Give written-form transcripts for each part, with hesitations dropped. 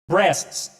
breasts.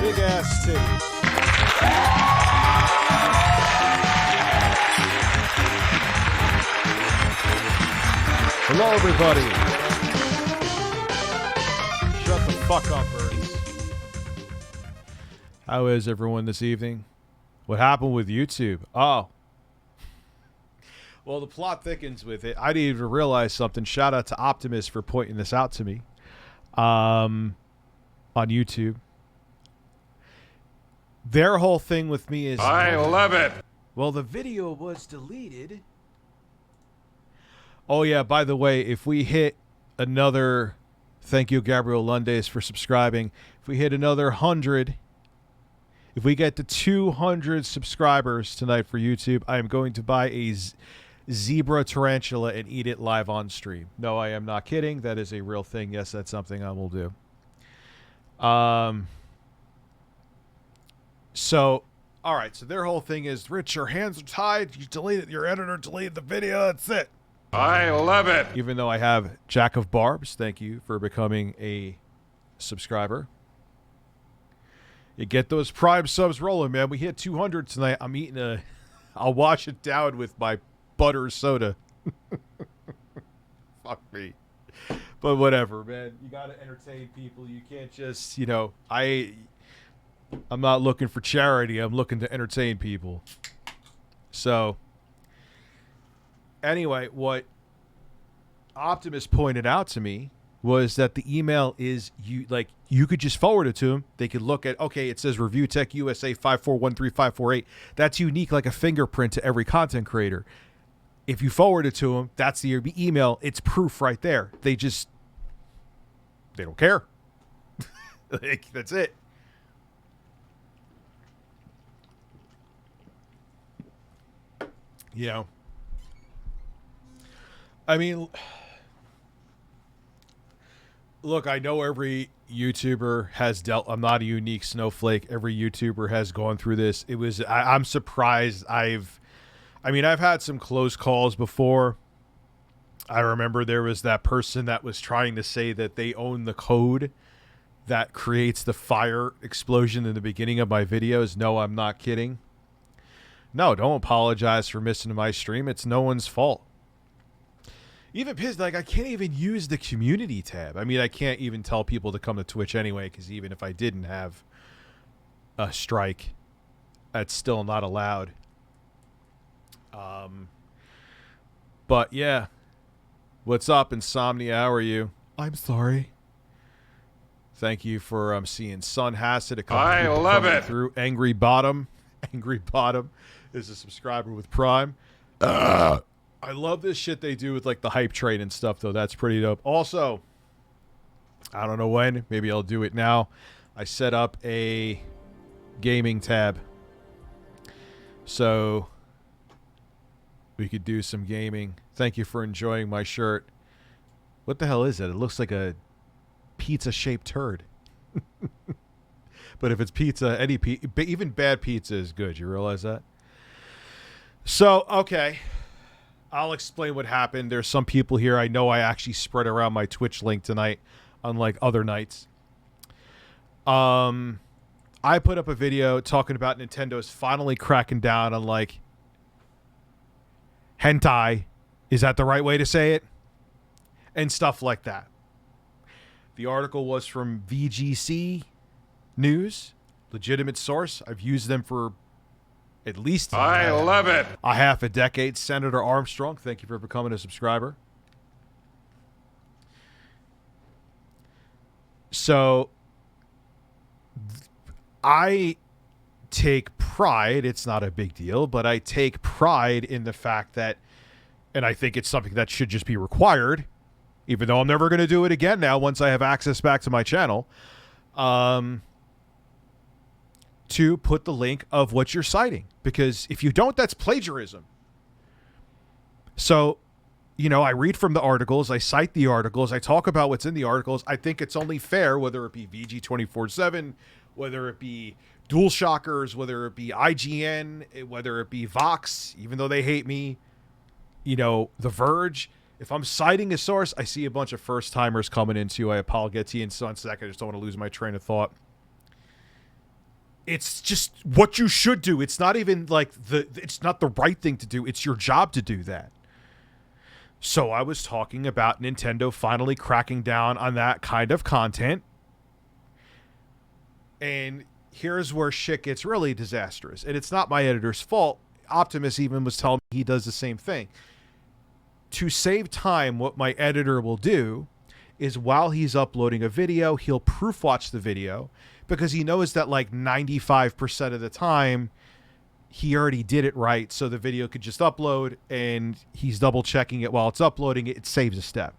big-ass titties. Hello, everybody. Shut the fuck up, birds. How is everyone this evening? What happened with YouTube? Oh. Well, the plot thickens with it. I didn't even realize something. Shout out to Optimus for pointing this out to me. On YouTube. Their whole thing with me is... I love it. Well, the video was deleted. Oh, yeah, by the way, if we hit another... Thank you, Gabriel Lundes, for subscribing. If we hit another 100... If we get to 200 subscribers tonight for YouTube, I am going to buy a zebra tarantula and eat it live on stream. No, I am not kidding. That is a real thing. Yes, that's something I will do. So, all right. So their whole thing is, Rich, your hands are tied. You deleted, your editor deleted the video. That's it. I love it. Even though I have Jack of Barbs, thank you for becoming a subscriber. You get those Prime subs rolling, man. We hit 200 tonight. I'm eating a... I'll wash it down with my butter soda. Fuck me. But whatever, man. You got to entertain people. You can't just, you know... I'm not looking for charity. I'm looking to entertain people. So... Anyway, what Optimus pointed out to me was that the email is you could just forward it to them. They could look at, okay, it says ReviewTechUSA 5413548. That's unique, like a fingerprint to every content creator. If you forward it to them, that's the email. It's proof right there. They don't care. That's it. You know, I mean, look, I know every YouTuber has dealt. I'm not a unique snowflake. Every YouTuber has gone through this. I'm surprised. I've had some close calls before. I remember there was that person that was trying to say that they own the code that creates the fire explosion in the beginning of my videos. No, I'm not kidding. No, don't apologize for missing my stream. It's no one's fault. Even his, like, I can't even use the community tab. I mean, I can't even tell people to come to Twitch anyway, because even if I didn't have a strike, that's still not allowed. But yeah, what's up, Insomnia? How are you? I'm sorry. Thank you for seeing Sun Hassett. I love it. Through Angry Bottom. Angry Bottom is a subscriber with Prime. I love this shit they do with, like, the hype train and stuff, though. That's pretty dope. Also, I don't know when. Maybe I'll do it now. I set up a gaming tab. So we could do some gaming. Thank you for enjoying my shirt. What the hell is that? It looks like a pizza-shaped turd. But if it's pizza, even bad pizza is good. You realize that? So, okay. I'll explain what happened. There's some people here. I know I actually spread around my Twitch link tonight, unlike other nights. I put up a video talking about Nintendo's finally cracking down on, like, hentai. Is that the right way to say it? And stuff like that. The article was from VGC News, legitimate source. I've used them for at least I love it. A half a decade. Senator Armstrong, thank you for becoming a subscriber. So I take pride, it's not a big deal, but I take pride in the fact that, and I think it's something that should just be required, even though I'm never going to do it again now once I have access back to my channel, to put the link of what you're citing. Because if you don't, that's plagiarism. So, you know, I read from the articles, I cite the articles, I talk about what's in the articles. I think it's only fair, whether it be VG247, whether it be DualShockers, whether it be IGN, whether it be Vox, even though they hate me, you know, The Verge. If I'm citing a source, I see a bunch of first-timers coming into. I'll get to you in one second. I just don't want to lose my train of thought. It's just what you should do. It's not even like it's not the right thing to do. It's your job to do that. So I was talking about Nintendo finally cracking down on that kind of content And here's where shit gets really disastrous. And it's not my editor's fault. Optimus even was telling me he does the same thing. To save time, what my editor will do is while he's uploading a video, he'll proof watch the video because he knows that like 95% of the time he already did it right. So the video could just upload and he's double checking it while it's uploading. It saves a step.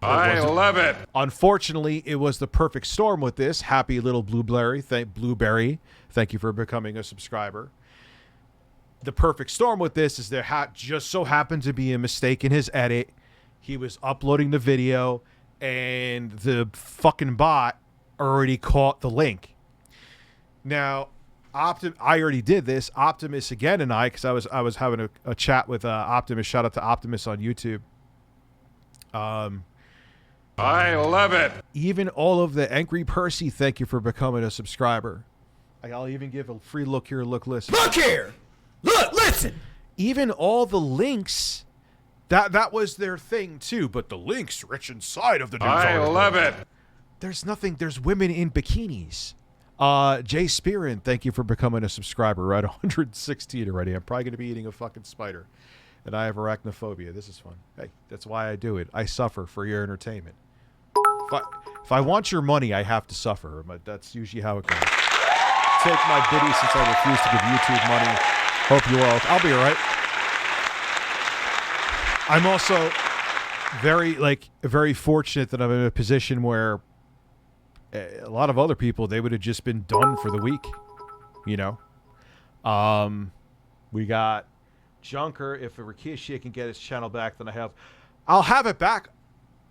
I love it. Unfortunately, it was the perfect storm with this. Happy little Blueberry. Thank you for becoming a subscriber. The perfect storm with this is there just so happened to be a mistake in his edit. He was uploading the video and the fucking bot already caught the link. Now, I already did this. Optimus again and I, because I was having a chat with Optimus. Shout out to Optimus on YouTube. I love it. Even all of the Angry Percy, thank you for becoming a subscriber. I'll even give a free look here, listen. Look here! Look, listen! Even all the links, that was their thing too, but the links rich inside of the news article. love it. There's nothing, there's women in bikinis. Jay Spearin, thank you for becoming a subscriber. We're at 116 already. I'm probably going to be eating a fucking spider. And I have arachnophobia. This is fun. Hey, that's why I do it. I suffer for your entertainment. If I want your money, I have to suffer. But that's usually how it goes. Take my biddy since I refuse to give YouTube money. Hope you all. I'll be all right. I'm also very fortunate that I'm in a position where a lot of other people, they would have just been done for the week. You know? We got Junker. If Rikishi can get his channel back, then I'll have it back.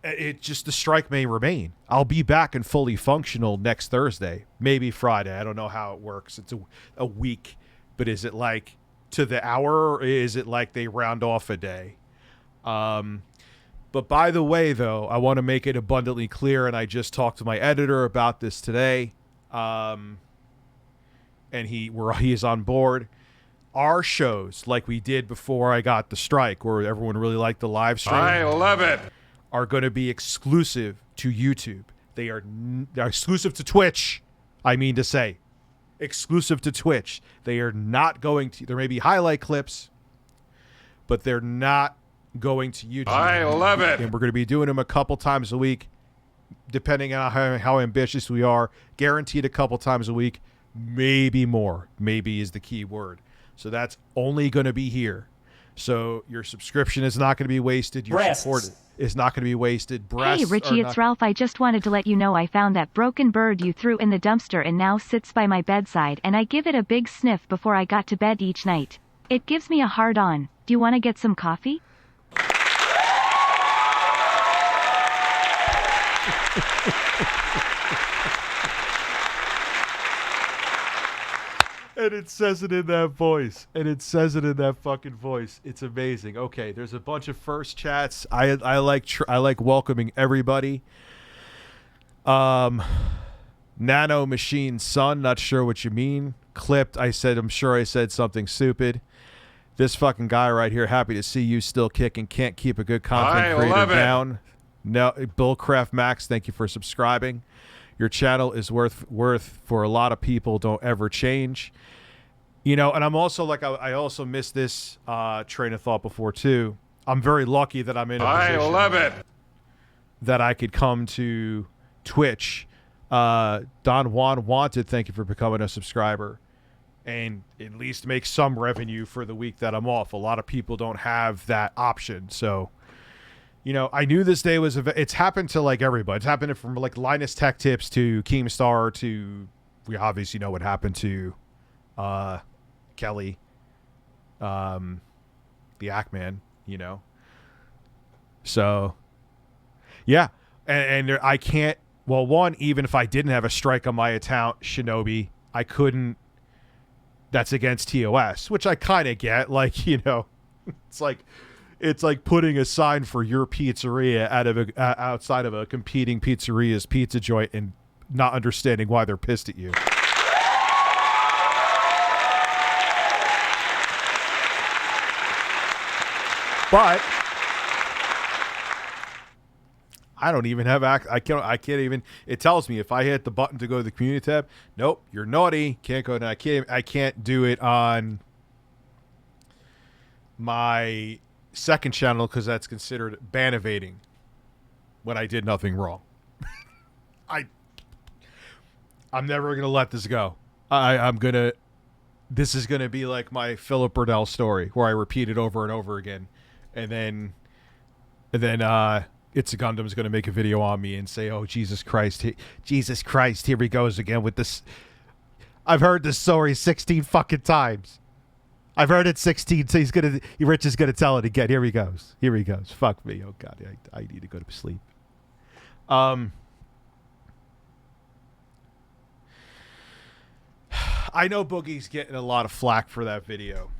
It just, the strike may remain. I'll be back and fully functional next Thursday, maybe Friday. I don't know how it works. It's a week, but is it like to the hour, or is it like they round off a day? But by the way, though, I want to make it abundantly clear, and I just talked to my editor about this today, and he is on board. Our shows, like we did before I got the strike, where everyone really liked the live stream, I love it. are going to be exclusive to YouTube. They are exclusive to Twitch. I mean to say, exclusive to Twitch. They are not going to. There may be highlight clips, but they're not going to YouTube. I love it. And we're going to be doing them a couple times a week, depending on how ambitious we are. Guaranteed a couple times a week, maybe more. Maybe is the key word. So that's only going to be here. So your subscription is not going to be wasted. Your support is not going to be wasted. Hey Richie, it's Ralph. I just wanted to let you know I found that broken bird you threw in the dumpster and now sits by my bedside, and I give it a big sniff before I got to bed each night. It gives me a hard on. Do you want to get some coffee? And it says it in that voice. And it says it in that fucking voice. It's amazing. Okay, there's a bunch of first chats. I like welcoming everybody. Nano Machine Son, not sure what you mean. Clipped, I'm sure I said something stupid. This fucking guy right here, happy to see you still kicking. Can't keep a good content creator down. No, Bullcraft Max, thank you for subscribing. Your channel is worth for a lot of people. Don't ever change. You know, and I'm also like, I also missed this train of thought before too. I'm very lucky that I'm in a position I love it. that I could come to Twitch. Don Juan Wanted, thank you for becoming a subscriber, and at least make some revenue for the week that I'm off. A lot of people don't have that option. So, you know, I knew this day was, it's happened to like everybody. It's happened from like Linus Tech Tips to Keemstar to, we obviously know what happened to Kelly, the Ackman, you know. So, yeah. And there, I can't, well, one, even if I didn't have a strike on my account, Shinobi, I couldn't, that's against TOS, which I kind of get. Like, you know, it's like putting a sign for your pizzeria outside of a competing pizzeria's pizza joint and not understanding why they're pissed at you. But I don't even have I can't even. It tells me if I hit the button to go to the community tab. Nope, you're naughty. Can't go. I can't do it on my second channel because that's considered ban evading when I did nothing wrong. I'm never gonna let this go. I'm gonna. This is gonna be like my Philip Burdell story where I repeat it over and over again, and then It's a Gundam's gonna make a video on me and say, "Oh Jesus Christ, Jesus Christ, here he goes again with this." I've heard this story 16 fucking times. I've heard it 16. So Rich is gonna tell it again. Here he goes. Here he goes. Fuck me. Oh God, I need to go to sleep. I know Boogie's getting a lot of flack for that video.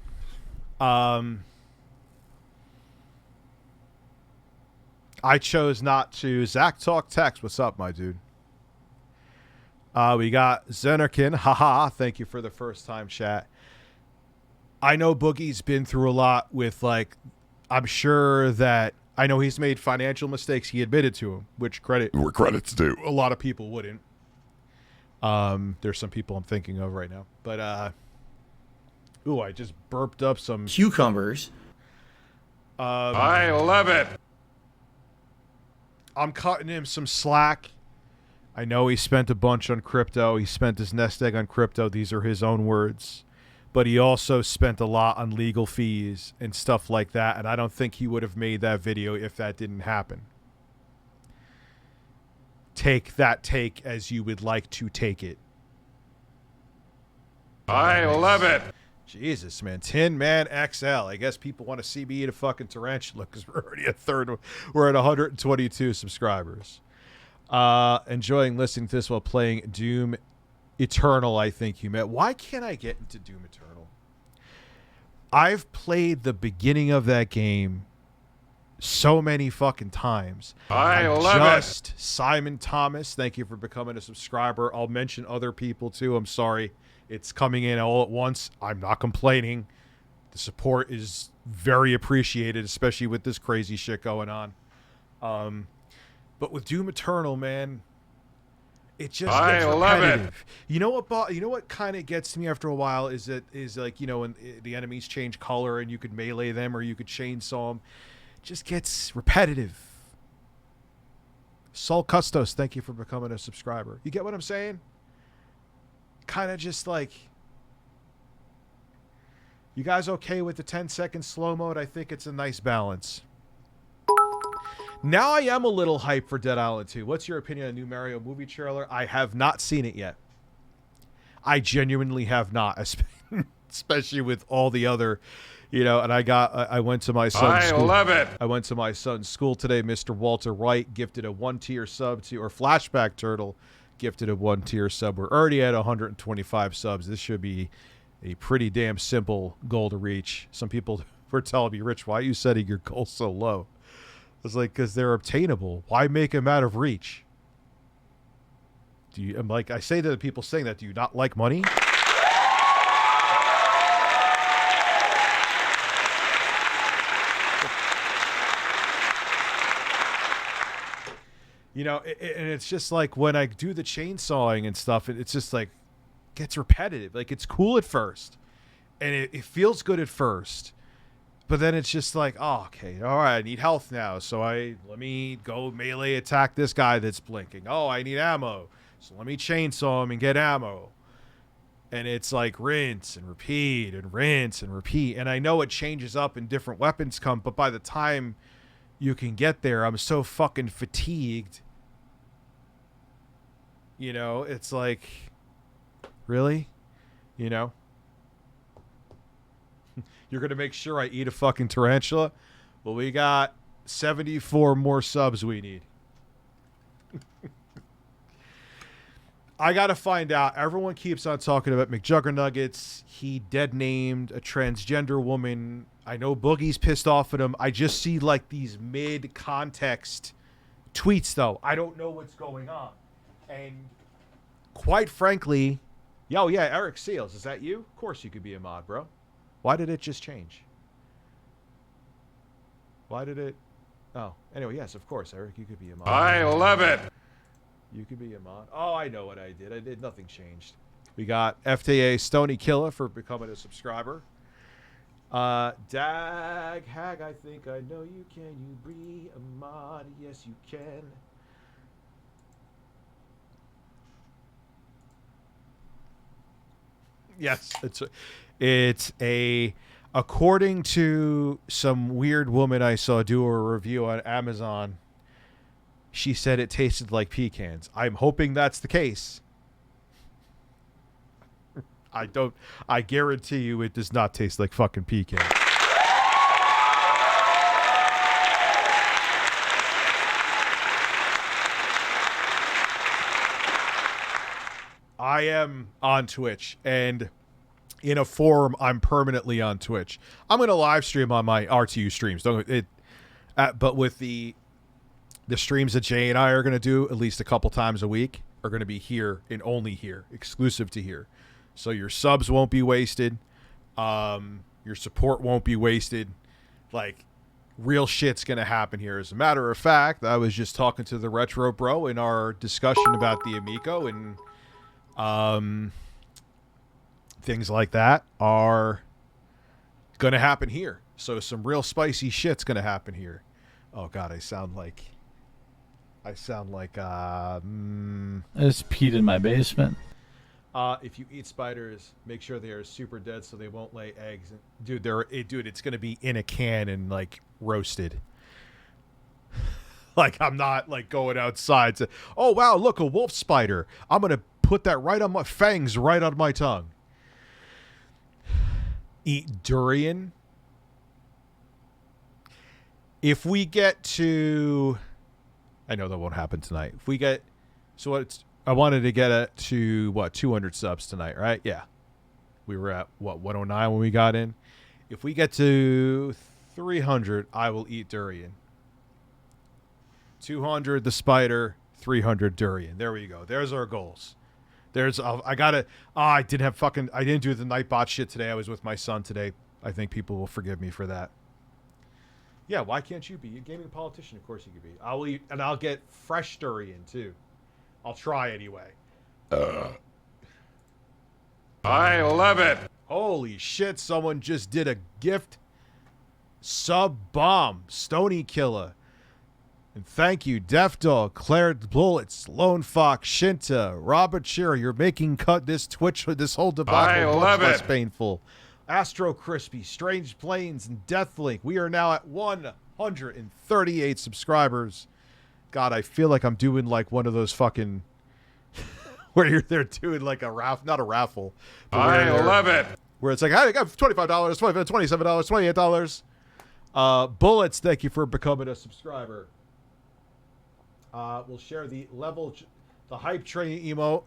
I chose not to. Zach Talk Text, what's up, my dude? We got Zenerkin, haha, thank you for the first time chat. I know Boogie's been through a lot with, like, I'm sure that, I know he's made financial mistakes, he admitted to them, which where credit's due. A lot of people wouldn't. There's some people I'm thinking of right now. But, ooh, I just burped up some cucumbers. I love it. I'm cutting him some slack. I know he spent a bunch on crypto. He spent his nest egg on crypto. These are his own words. But he also spent a lot on legal fees and stuff like that. And I don't think he would have made that video if that didn't happen. Take that take as you would like to take it. I love it. Jesus, man. Tin Man XL. I guess people want to see me eat a fucking tarantula because we're already a third. We're at 122 subscribers. Enjoying listening to this while playing Doom Eternal, I think you meant. Why can't I get into Doom Eternal? I've played the beginning of that game so many fucking times. I love it. Simon Thomas, thank you for becoming a subscriber. I'll mention other people too. I'm sorry. It's coming in all at once. I'm not complaining. The support is very appreciated, especially with this crazy shit going on. But with Doom Eternal, man, it just gets repetitive. Love it. You know what kind of gets to me after a while is like, you know, when the enemies change color and you could melee them or you could chainsaw them. It just gets repetitive. Sol Custos, thank you for becoming a subscriber. You get what I'm saying? Kind of just like, you guys okay with the 10-second slow mode? I think it's a nice balance. Now I am a little hyped for Dead Island 2. What's your opinion on the new Mario movie trailer? I have not seen it yet. I genuinely have not, especially with all the other, you know, and I went to my son's school. I love it. I went to my son's school today. Mr. Walter Wright gifted a 1-tier sub to, or Flashback Turtle gifted a 1-tier sub. We're already at 125 subs. This should be a pretty damn simple goal to reach. Some people were telling me, Rich, why are you setting your goals so low? I was like, because they're obtainable. Why make them out of reach? I'm like, I say to the people saying that, do you not like money? You know, and it's just like when I do the chainsawing and stuff, it's just like gets repetitive. Like, it's cool at first, and it feels good at first, but then it's just like, oh, okay, all right, I need health now, so let me go melee attack this guy that's blinking. Oh, I need ammo, so let me chainsaw him and get ammo. And it's like rinse and repeat and rinse and repeat. And I know it changes up and different weapons come, but by the time you can get there, I'm so fucking fatigued. You know, it's like, really? You know? You're going to make sure I eat a fucking tarantula? Well, we got 74 more subs we need. I got to find out. Everyone keeps on talking about McJuggernuggets. He dead named a transgender woman. I know Boogie's pissed off at him. I just see like these mid-context tweets, though. I don't know what's going on. And quite frankly, yeah, Eric Seals, is that you? Of course you could be a mod, bro. Why did it just change? Why did it? Oh, anyway, yes, of course, Eric. You could be a mod. I love it. You could be a mod. Oh, I know what I did. I did. Nothing changed. We got FTA Stony Killer for becoming a subscriber. Dag Hag, I think I know you. Can you be a mod? Yes, you can. Yes, it's a according to some weird woman I saw do a review on Amazon. She said it tasted like pecans. I'm hoping that's the case. I guarantee you it does not taste like fucking pecan. I am on Twitch, and in a forum, I'm permanently on Twitch. I'm going to live stream on my RTUstreams. But with the streams that Jay and I are going to do at least a couple times a week are going to be here and only here, exclusive to here. So your subs won't be wasted. Your support won't be wasted. Like, real shit's going to happen here. As a matter of fact, I was just talking to the Retro Bro in our discussion about the Amico, and things like that are going to happen here. So some real spicy shit's going to happen here. Oh, God, I sound like... I just peed in my basement. If you eat spiders, make sure they are super dead so they won't lay eggs. Dude, it's going to be in a can and, like, roasted. Like, I'm not, like, going outside to, oh, wow, look, a wolf spider. I'm going to put that right on my fangs, right on my tongue. Eat durian. If we get to... I know that won't happen tonight. If we get... So what? I wanted to get it to, what, 200 subs tonight, right? Yeah. We were at, what, 109 when we got in? If we get to 300, I will eat durian. 200 the spider, 300 durian. There we go. There's our goals. I didn't do the Nightbot shit today. I was with my son today. I think people will forgive me for that. Yeah, why can't you be a gaming politician? Of course you could be. I'll eat, and I'll get fresh durian too. I'll try anyway. I love it. Holy shit, someone just did a gift sub bomb. Stony Killer. And thank you, Def Dog, Claire Bullets, Lone Fox, Shinta, Robert Shearer. You're making this whole debacle much less painful. Astro Crispy, Strange Plains, and Deathlink. We are now at 138 subscribers. God, I feel like I'm doing like one of those fucking where they're doing like a raffle, not a raffle. I love it. Where it's like, hey, I got $25, $27, $28. Bullets, thank you for becoming a subscriber. We'll share the hype train emote.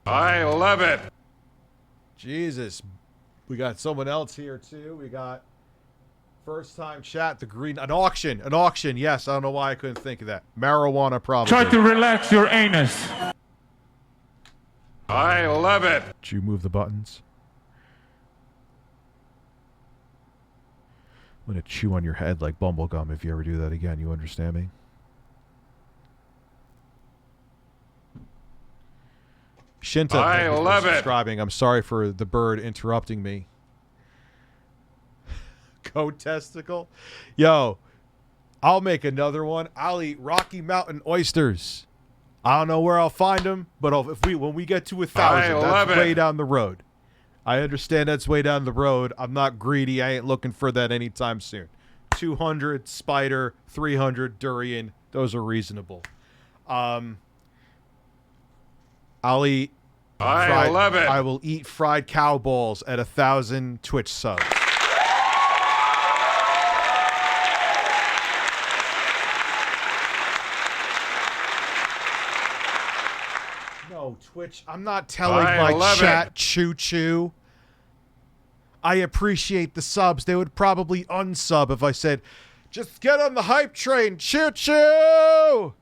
I love it. Jesus. We got someone else here too. We got first time chat, an auction. Yes, I don't know why I couldn't think of that. Marijuana probably. Try to relax your anus. I love it. Did you move the buttons? I'm going to chew on your head like bubblegum if you ever do that again. You understand me? Shinta, I love it. Subscribing. I'm sorry for the bird interrupting me. Goat testicle. Yo, I'll make another one. I'll eat Rocky Mountain oysters. I don't know where I'll find them, but when we get to 1,000, that's way down the road. I understand that's way down the road. I'm not greedy. I ain't looking for that anytime soon. 200 spider, 300 durian. Those are reasonable. I'll eat. I love it. I will eat fried cow balls at 1,000 Twitch subs. No, Twitch. I'm not telling my chat choo-choo. I appreciate the subs. They would probably unsub if I said, just get on the hype train. Choo-choo!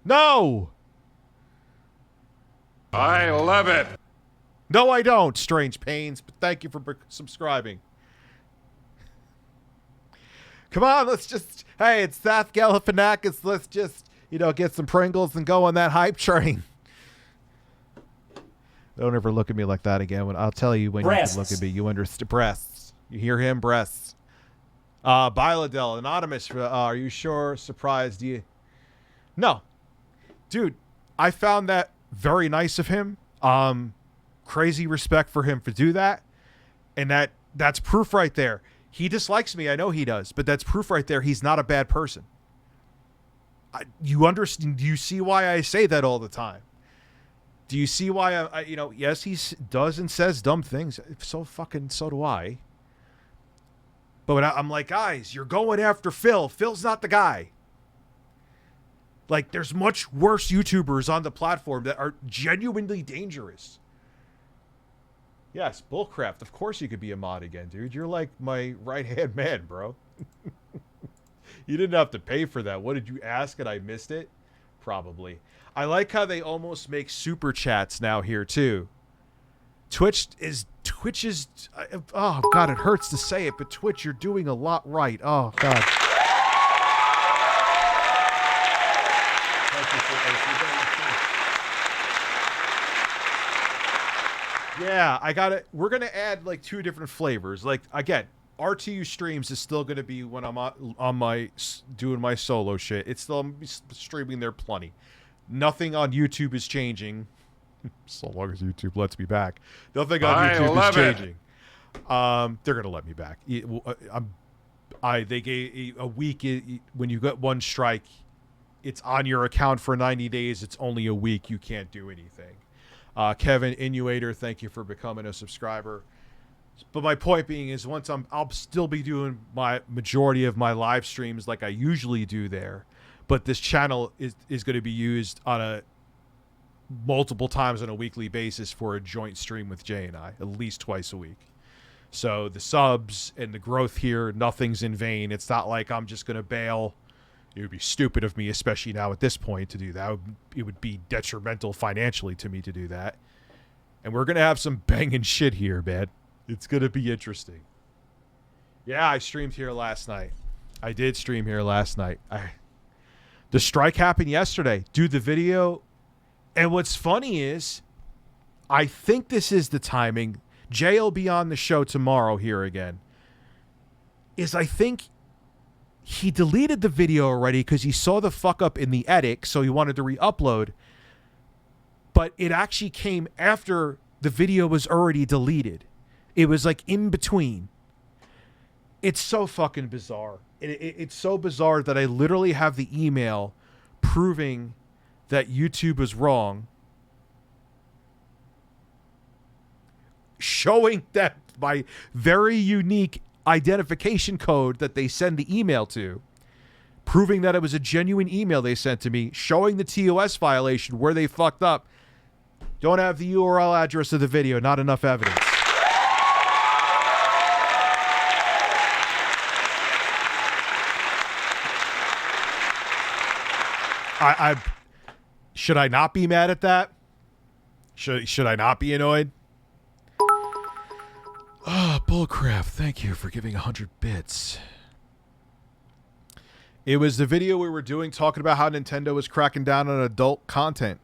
No! I love it. No, I don't, Strange Pains, but thank you for subscribing. Come on, let's just, hey, it's Seth Galifianakis. Let's just, get some Pringles and go on that hype train. Don't ever look at me like that again. When I'll tell you when Breasts. you can look at me, you understand. Breasts. You hear him? Breasts. Biladel, anonymous. Are you sure? Surprised? Do you? No. Dude, I found that very nice of him. Crazy respect for him to do that. And that's proof right there. He dislikes me. I know he does. But that's proof right there. He's not a bad person. You understand? Do you see why I say that all the time? Do you see why yes, he does and says dumb things. So do I. But I'm like, guys, you're going after Phil. Phil's not the guy. Like, there's much worse YouTubers on the platform that are genuinely dangerous. Yes, Bullcraft. Of course you could be a mod again, dude. You're like my right-hand man, bro. You didn't have to pay for that. What did you ask and I missed it? Probably. I like how they almost make super chats now here, too. Twitch is... Oh, God, it hurts to say it, but Twitch, you're doing a lot right. Oh, God. Yeah, I got it. We're going to add like 2 different flavors. Like, again, RTUstreams is still going to be when I'm on my doing my solo shit. It's still streaming there plenty. Nothing on YouTube is changing. So long as YouTube lets me back. Nothing on YouTube is changing. They're going to let me back. They gave a week. When you get one strike, it's on your account for 90 days. It's only a week. You can't do anything. Kevin Inuator, thank you for becoming a subscriber. But my point being is I'll still be doing my majority of my live streams like I usually do there. But this channel is going to be used on multiple times on a weekly basis for a joint stream with Jay and I, at least twice a week. So the subs and the growth here, nothing's in vain. It's not like I'm just going to bail. It would be stupid of me, especially now at this point, to do that. It would be detrimental financially to me to do that. And we're going to have some banging shit here, man. It's going to be interesting. Yeah, I streamed here last night. I did stream here last night. The strike happened yesterday. Dude, the video. And what's funny is, I think this is the timing. Jay will be on the show tomorrow here again. I think he deleted the video already because he saw the fuck up in the edit, so he wanted to re-upload. But it actually came after the video was already deleted. It was like in between. It's so fucking bizarre. It's so bizarre that I literally have the email proving that YouTube was wrong, showing that my very unique identification code that they send the email to, proving that it was a genuine email they sent to me, showing the TOS violation where they fucked up. Don't have the URL address of the video, not enough evidence. Should I not be mad at that? Should I not be annoyed? Bullcrap, thank you for giving 100 bits. It was the video we were doing talking about how Nintendo was cracking down on adult content.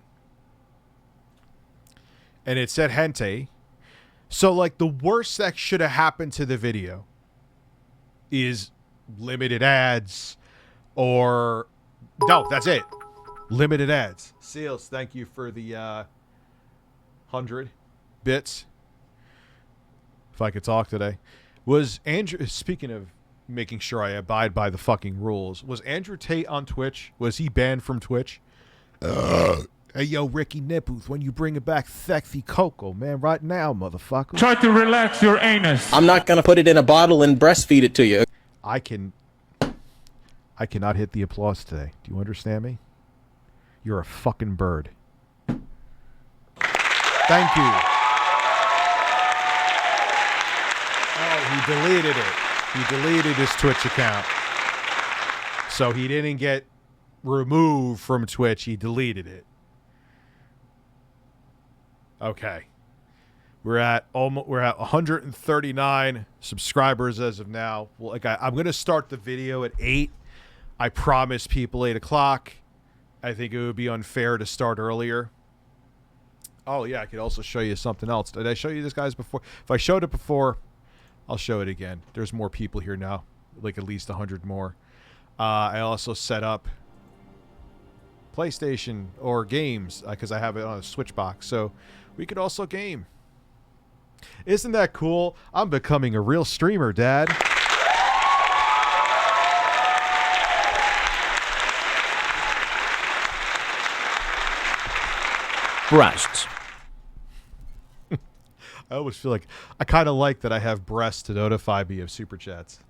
And it said hentai. So, like, the worst that should have happened to the video is limited ads or... No, that's it. Limited ads. Seals, thank you for the 100 bits. If I could talk today. Was Andrew, speaking of making sure I abide by the fucking rules, was Andrew Tate on Twitch? Was he banned from Twitch? Hey, yo, Ricky Nipples, when you bring it back sexy Coco, man, right now, motherfucker. Try to relax your anus. I'm not gonna put it in a bottle and breastfeed it to you. I cannot hit the applause today. Do you understand me? You're a fucking bird. Thank you. Oh, he deleted it. He deleted his Twitch account. So he didn't get removed from Twitch. He deleted it. Okay. We're at 139 subscribers as of now. Well, like I'm going to start the video at 8. I promised people 8 o'clock. I think it would be unfair to start earlier. Oh, yeah, I could also show you something else. Did I show you this, guys, before? If I showed it before, I'll show it again. There's more people here now, like at least 100 more. I also set up PlayStation or games because I have it on a Switch box, so we could also game. Isn't that cool? I'm becoming a real streamer, Dad. Breasts. I always feel like I kind of like that I have breasts to notify me of super chats.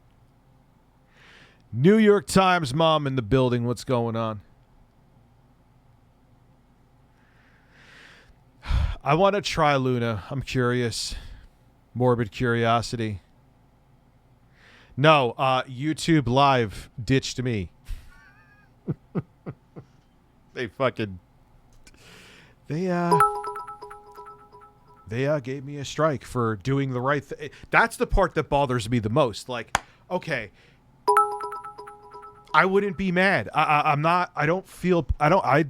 New York Times mom in the building. What's going on? I want to try Luna. I'm curious. Morbid curiosity. No, YouTube Live ditched me. They gave me a strike for doing the right thing. That's the part that bothers me the most. Like, okay, I wouldn't be mad. I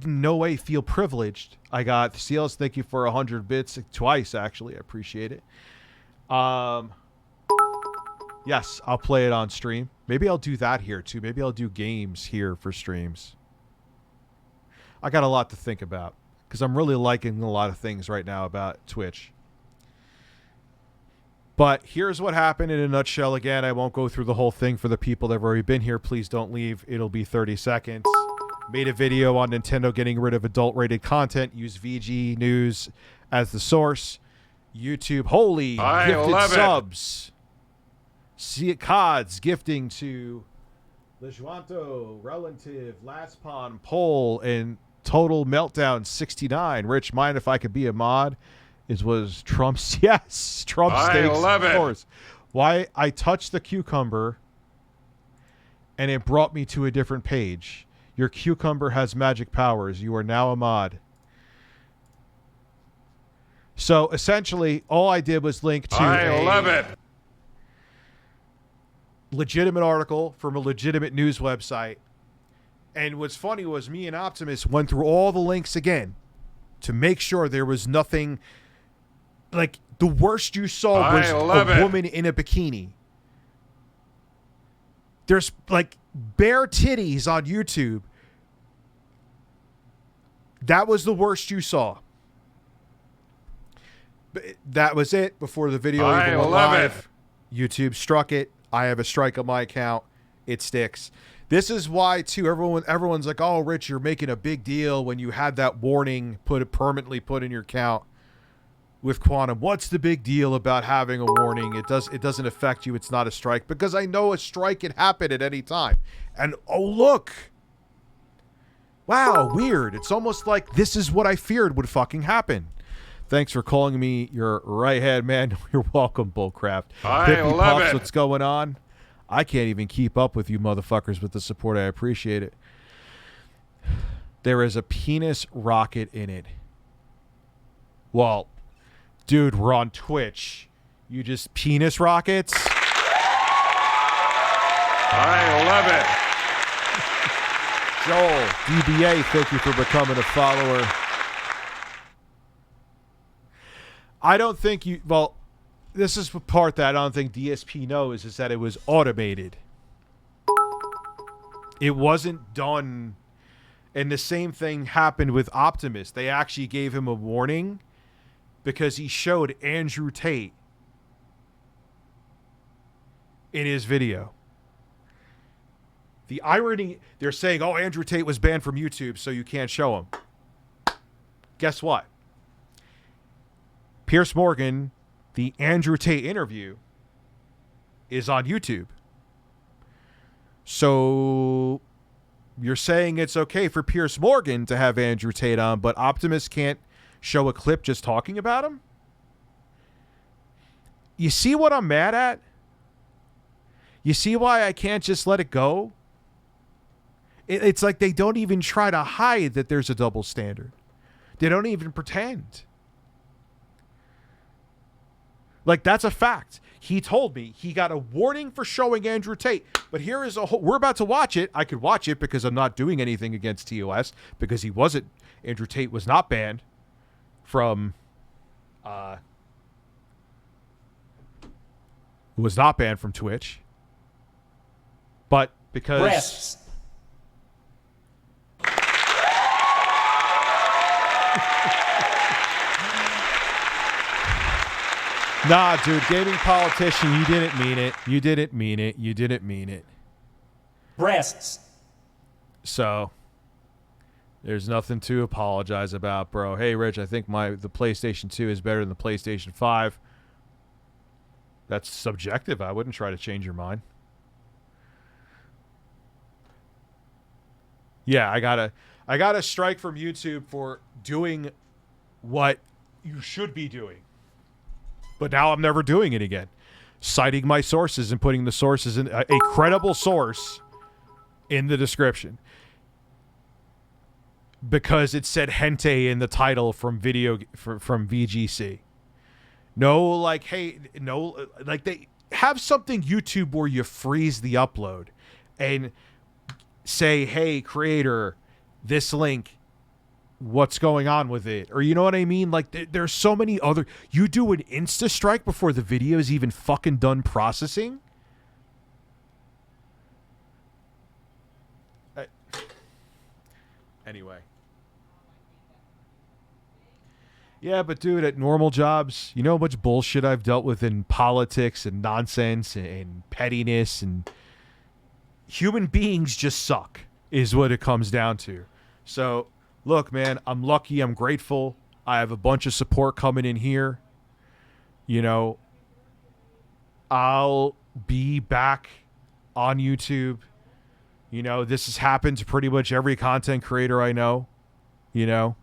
in no way feel privileged. I got Seals, thank you for 100 bits twice, actually. I appreciate it. Yes, I'll play it on stream. Maybe I'll do that here too. Maybe I'll do games here for streams. I got a lot to think about because I'm really liking a lot of things right now about Twitch. But here's what happened in a nutshell again. I won't go through the whole thing for the people that have already been here. Please don't leave. It'll be 30 seconds. Made a video on Nintendo getting rid of adult-rated content. Use VG News as the source. YouTube, holy gifted subs. See it, Cods gifting to Lejuanto, Relative, Last Pond, Poll, and Total Meltdown 69. Rich, mind if I could be a mod? Was Trump's yes, Trump stakes, of course. Why I touched the cucumber and it brought me to a different page. Your cucumber has magic powers. You are now a mod. So essentially, all I did was link to a legitimate article from a legitimate news website. And what's funny was me and Optimus went through all the links again to make sure there was nothing. Like, the worst you saw was a woman in a bikini. There's, like, bare titties on YouTube. That was the worst you saw. But that was it before the video even went live. YouTube struck it. I have a strike on my account. It sticks. This is why, too, everyone's like, oh, Rich, you're making a big deal when you had that warning permanently put in your account. With Quantum, what's the big deal about having a warning? It doesn't affect you. It's not a strike because I know a strike can happen at any time. And oh look, wow, weird. It's almost like this is what I feared would fucking happen. Thanks for calling me your right hand man. You're welcome, Bullcraft. Hippie Puffs, what's going on? I can't even keep up with you motherfuckers with the support. I appreciate it. There is a penis rocket in it. Well, dude, we're on Twitch. You just penis rockets? I love it. Joel, DBA, thank you for becoming a follower. I don't think you... Well, this is the part that I don't think DSP knows, is that it was automated. It wasn't done... And the same thing happened with Optimus. They actually gave him a warning because he showed Andrew Tate in his video. The irony, they're saying, oh, Andrew Tate was banned from YouTube, so you can't show him. Guess what? Piers Morgan, the Andrew Tate interview, is on YouTube. So you're saying it's okay for Piers Morgan to have Andrew Tate on, but Optimus can't show a clip just talking about him? You see what I'm mad at? You see why I can't just let it go? It's like they don't even try to hide that there's a double standard. They don't even pretend. Like, that's a fact. He told me he got a warning for showing Andrew Tate. But here is we're about to watch it. I could watch it because I'm not doing anything against TOS because Andrew Tate was not banned from Twitch. But because Breasts. Nah, dude, gaming politician, you didn't mean it. You didn't mean it. You didn't mean it. Breasts. So, there's nothing to apologize about, bro. Hey, Rich, I think the PlayStation 2 is better than the PlayStation 5. That's subjective. I wouldn't try to change your mind. Yeah, I got a strike from YouTube for doing what you should be doing. But now I'm never doing it again. Citing my sources and putting the sources in a credible source in the description. Because it said Hente in the title from VGC. No, like, hey, no, like they have something YouTube where you freeze the upload and say, hey, creator, this link, what's going on with it? Or you know what I mean? Like there's so many other, you do an Insta strike before the video is even fucking done processing. Anyway. Yeah, but dude, at normal jobs, you know how much bullshit I've dealt with in politics and nonsense and pettiness, and human beings just suck is what it comes down to. So look, man, I'm lucky. I'm grateful. I have a bunch of support coming in here. You know, I'll be back on YouTube. You know, this has happened to pretty much every content creator I know, you know.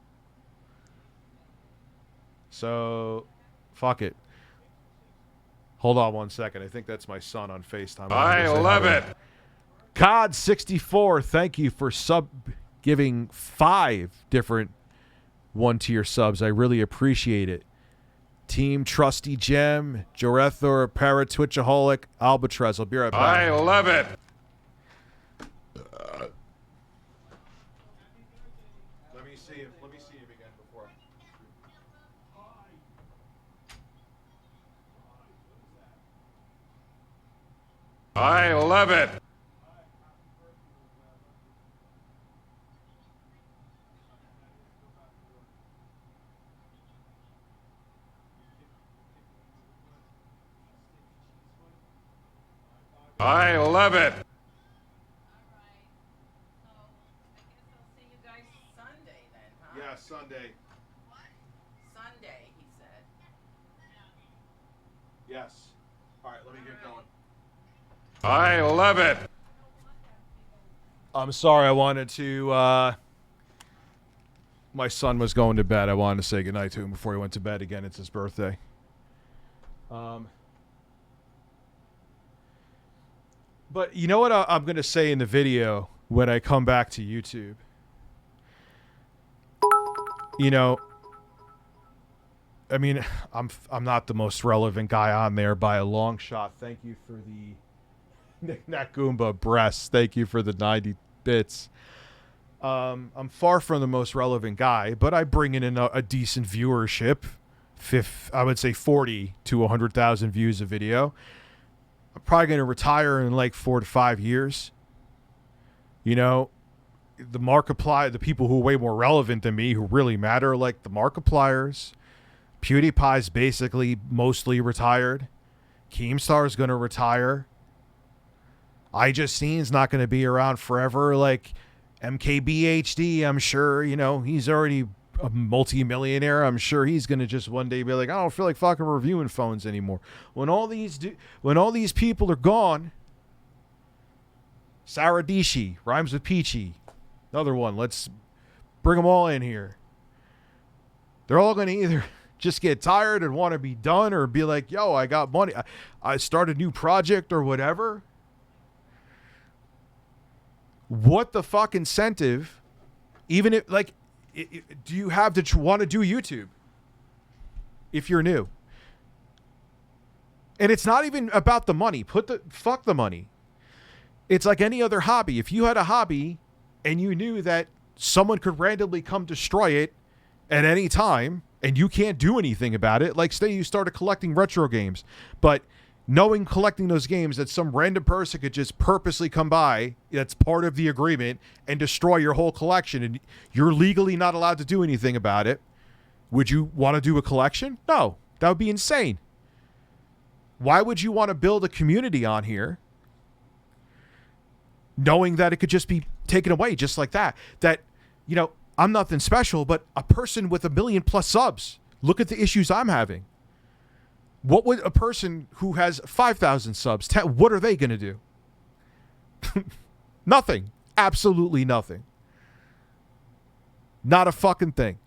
So, fuck it. Hold on one second. I think that's my son on FaceTime. I love it. COD64, thank you for giving 5 different 1-tier subs. I really appreciate it. Team Trusty Gem, Jorethor, Para Twitchaholic, Albatross. I'll be right back. I love it. Let me see him again before. I love it. I love it. Yeah, Sunday. Sunday, he said. Yes. All right, let me get going. I love it. I'm sorry, I wanted to, my son was going to bed. I wanted to say goodnight to him before he went to bed again. It's his birthday. But you know what I'm going to say in the video when I come back to YouTube? You know, I mean, I'm not the most relevant guy on there by a long shot. Thank you for the Knick-Knack Goomba breasts. Thank you for the 90 bits. I'm far from the most relevant guy, but I bring in a decent viewership. I would say 40 to 100,000 views a video. I'm probably going to retire in like 4 to 5 years. You know, the Markiplier, the people who are way more relevant than me, who really matter, like the Markipliers. PewDiePie's basically mostly retired. Keemstar's going to retire. iJustine not going to be around forever. Like MKBHD, I'm sure, you know, he's already a multi-millionaire. I'm sure he's going to just one day be like, I don't feel like fucking reviewing phones anymore. When all these people are gone, Saradishi, rhymes with Peachy. Another one. Let's bring them all in here. They're all going to either just get tired and want to be done or be like, yo, I got money. I start a new project or whatever. What the fuck incentive, even if, like, do you have to want to do YouTube if you're new? And it's not even about the money. Fuck the money. It's like any other hobby. If you had a hobby and you knew that someone could randomly come destroy it at any time and you can't do anything about it, like say you started collecting retro games, but knowing collecting those games that some random person could just purposely come by, that's part of the agreement, and destroy your whole collection, and you're legally not allowed to do anything about it, would you want to do a collection? No, that would be insane. Why would you want to build a community on here knowing that it could just be taken away just like that? That, you know, I'm nothing special, but a person with 1 million+ subs, look at the issues I'm having. What would a person who has 5,000 subs, what are they going to do? Nothing. Absolutely nothing. Not a fucking thing.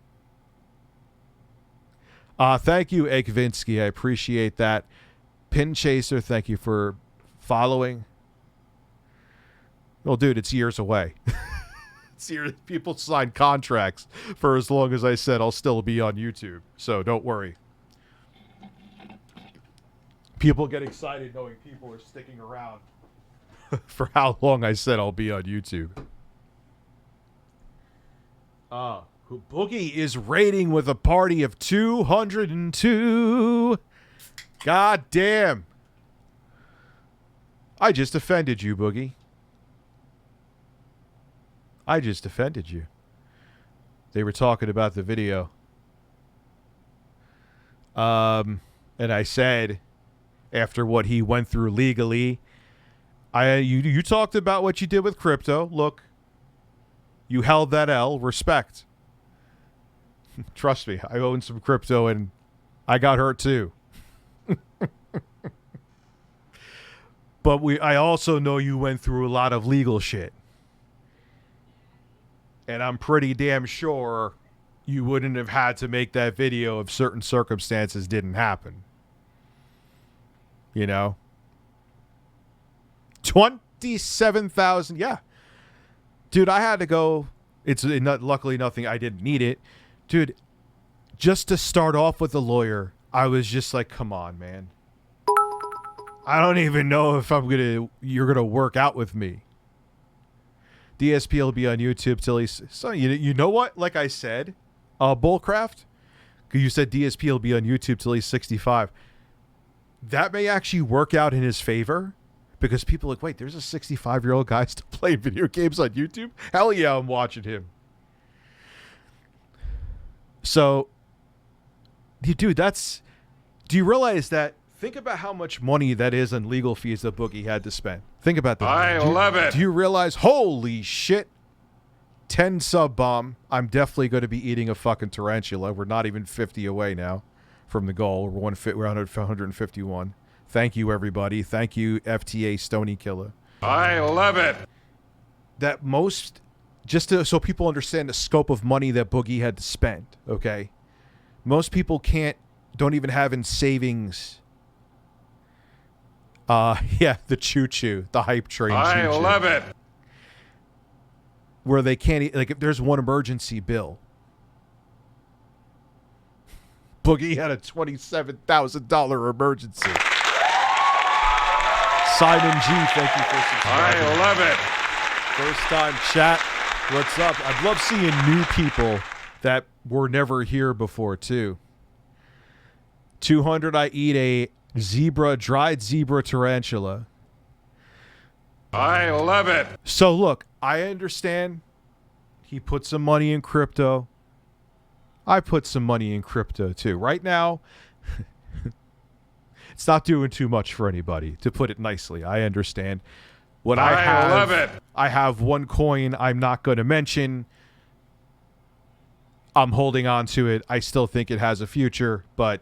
Thank you, Ekvinsky. I appreciate that. Pin Chaser, thank you for following. Well, dude, it's years away. It's years. People sign contracts for as long as I said I'll still be on YouTube. So don't worry. People get excited knowing people are sticking around for how long I said I'll be on YouTube. Boogie is raiding with a party of 202. God damn. I just offended you, Boogie. I just offended you. They were talking about the video. And I said, after what he went through legally, you talked about what you did with crypto. Look, you held that L. Respect. Trust me, I own some crypto and I got hurt too. But I also know you went through a lot of legal shit. And I'm pretty damn sure you wouldn't have had to make that video if certain circumstances didn't happen. You know? 27,000. Yeah. Dude, I had to go. It's not, luckily nothing. I didn't need it. Dude, just to start off with a lawyer, I was just like, come on, man. I don't even know if you're going to work out with me. DSP will be on YouTube till he's... So you know what? Like I said, Bullcraft, you said DSP will be on YouTube till he's 65. That may actually work out in his favor because people are like, wait, there's a 65-year-old guy still playing video games on YouTube? Hell yeah, I'm watching him. So, dude, do you realize that? Think about how much money that is on legal fees that Boogie had to spend. Think about that. I love it. Do you realize, holy shit, 10 sub bomb, I'm definitely going to be eating a fucking tarantula. We're not even 50 away now from the goal. We're 151. Thank you, everybody. Thank you, FTA Stony Killer. I love it. That so people understand the scope of money that Boogie had to spend, okay? Most people don't even have in savings. Yeah, the choo-choo, the hype train I choo-choo. love it. Where they can't, like, if there's one emergency bill. Boogie had a $27,000 emergency. Simon G, thank you for subscribing. I love it. First time chat. What's up? I'd love seeing new people that were never here before, too. 200, I eat a dried zebra tarantula. I love it. So, look, I understand he put some money in crypto. I put some money in crypto, too. Right now, it's not doing too much for anybody, to put it nicely. I understand. I love it. I have one coin I'm not going to mention. I'm holding on to it. I still think it has a future, but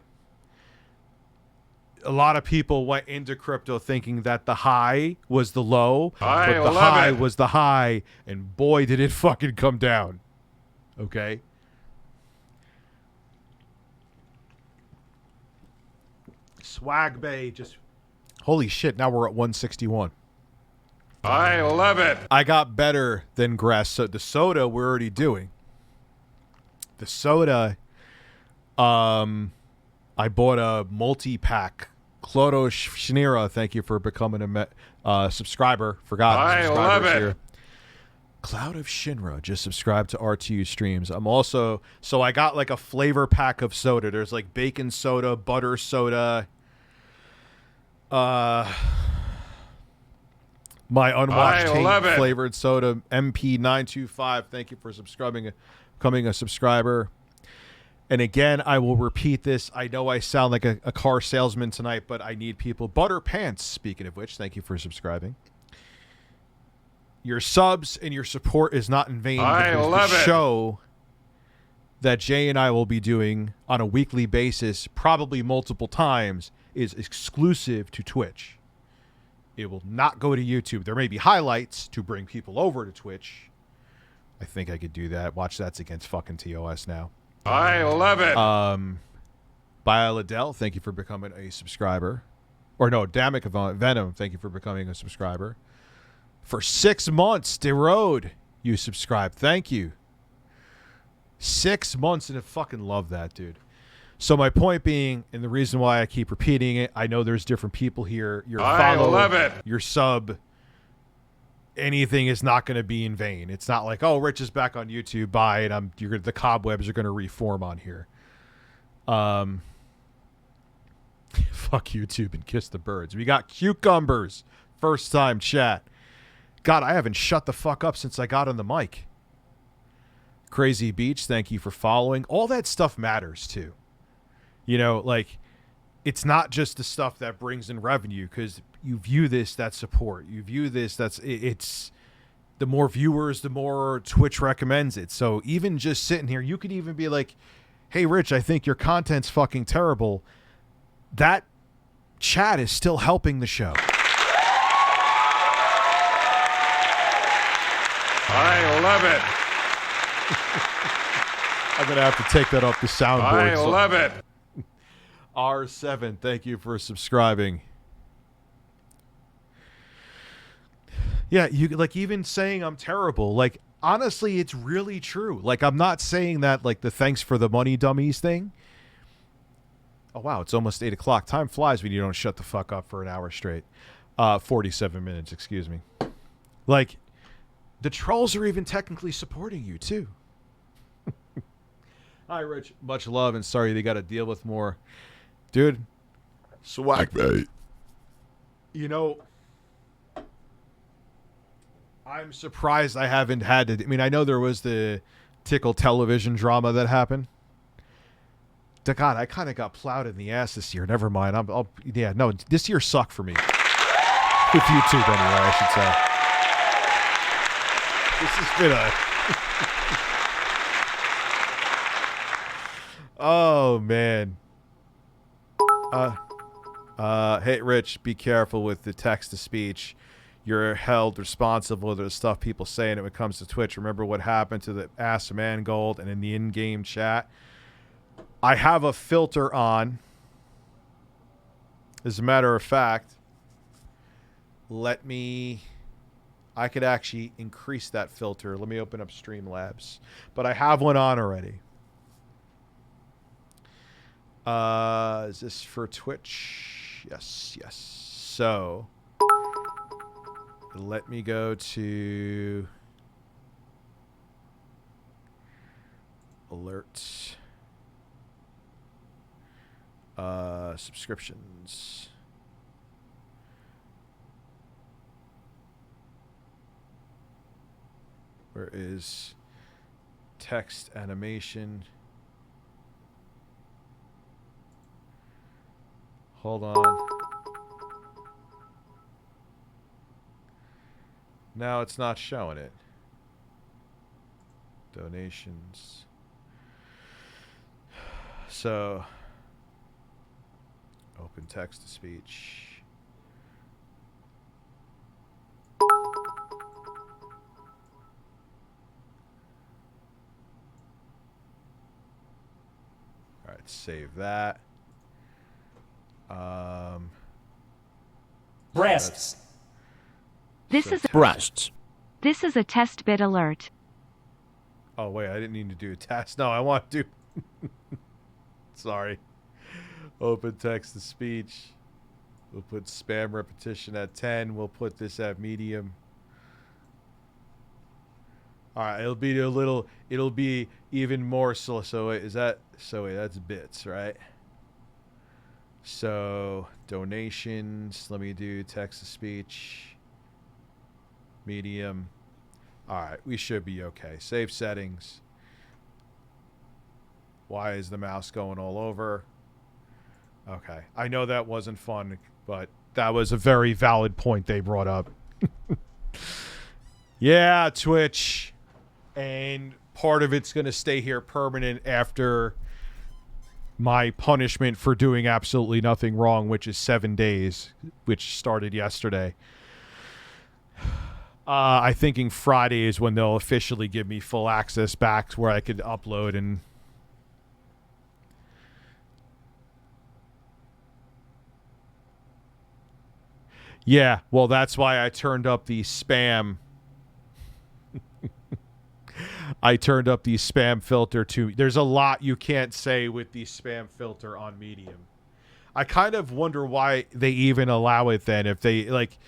a lot of people went into crypto thinking that the high was the low, but the high was the high, and boy, did it fucking come down. Okay? Swag Bay just... Holy shit, now we're at 161. I love it. I got better than grass. So the soda we're already doing. The soda, I bought a multi-pack Clodo Schnira, thank you for becoming a subscriber. Forgot I love it. here. Cloud of Shinra just subscribed to RTUstreams. I'm also, so I got like a flavor pack of soda. There's like bacon soda, butter soda, my unwashed Tate flavored soda, MP925. Thank you for becoming a subscriber. And again, I will repeat this. I know I sound like a car salesman tonight, but I need people. Butter Pants, speaking of which, thank you for subscribing. Your subs and your support is not in vain. I love the it. Show that Jay and I will be doing on a weekly basis, probably multiple times, is exclusive to Twitch. It will not go to YouTube. There may be highlights to bring people over to Twitch. I think I could do that. Watch, that's against fucking TOS now. I love it. Bioladel, thank you for becoming a subscriber. Or no, Damic Venom, thank you for becoming a subscriber. For 6 months, DeRoad, you subscribed. Thank you. 6 months, and I fucking love that, dude. So my point being, and the reason why I keep repeating it, I know there's different people here. Your follow, love it. Your sub, anything is not going to be in vain. It's not like, oh, Rich is back on YouTube. Bye, and the cobwebs are going to reform on here. Fuck YouTube and kiss the birds. We got Cucumbers. First time chat. God, I haven't shut the fuck up since I got on the mic. Crazy Beach, thank you for following. All that stuff matters too. You know, like, it's not just the stuff that brings in revenue, because you view this, that's support. You view this, it's the more viewers, the more Twitch recommends it. So even just sitting here, you could even be like, hey, Rich, I think your content's fucking terrible. That chat is still helping the show. I love it. I'm going to have to take that off the soundboard. I love it. R7, thank you for subscribing. Yeah, you like even saying I'm terrible. Like, honestly, it's really true. Like, I'm not saying that like the thanks for the money dummies thing. Oh, wow, it's almost 8 o'clock. Time flies when you don't shut the fuck up for an hour straight. 47 minutes, excuse me. Like, the trolls are even technically supporting you, too. Hi, Rich. Much love, and sorry they got to deal with more. Dude. Swag, mate. You know, I'm surprised I haven't had to. I mean, I know there was the Tickle television drama that happened. God, I kind of got plowed in the ass this year. Never mind. Yeah, no, this year sucked for me. With YouTube, anyway, I should say. This has been a... Oh, man. Hey, Rich, be careful with the text-to-speech. You're held responsible to the stuff people say, and when it comes to Twitch, remember what happened to the Ask Mangold and in the in-game chat. I have a filter on. As a matter of fact, I could actually increase that filter. Let me open up Streamlabs. But I have one on already. Is this for Twitch? Yes. So, let me go to alerts. Subscriptions. Where is text animation? Hold on. Now it's not showing it. Donations. So, open text to speech. All right, save that. Breasts. This is Breasts. This is a test bit alert. Oh wait, I didn't need to do a test. No, I want to do. Sorry. Open text to speech. We'll put spam repetition at 10. We'll put this at medium. All right, it'll be even more slow. So wait, that's bits, right? So donations, let me do text to speech, medium. All right, we should be okay. Save settings. Why is the mouse going all over? Okay, I know that wasn't fun, but that was a very valid point they brought up. Yeah, Twitch. And part of it's going to stay here permanent after my punishment for doing absolutely nothing wrong, which is 7 days, which started yesterday. I'm thinking Friday is when they'll officially give me full access back to where I could upload and... Yeah, well, that's why I turned up the spam... I turned up the spam filter too. There's a lot you can't say with the spam filter on Medium. I kind of wonder why they even allow it then. If they, like...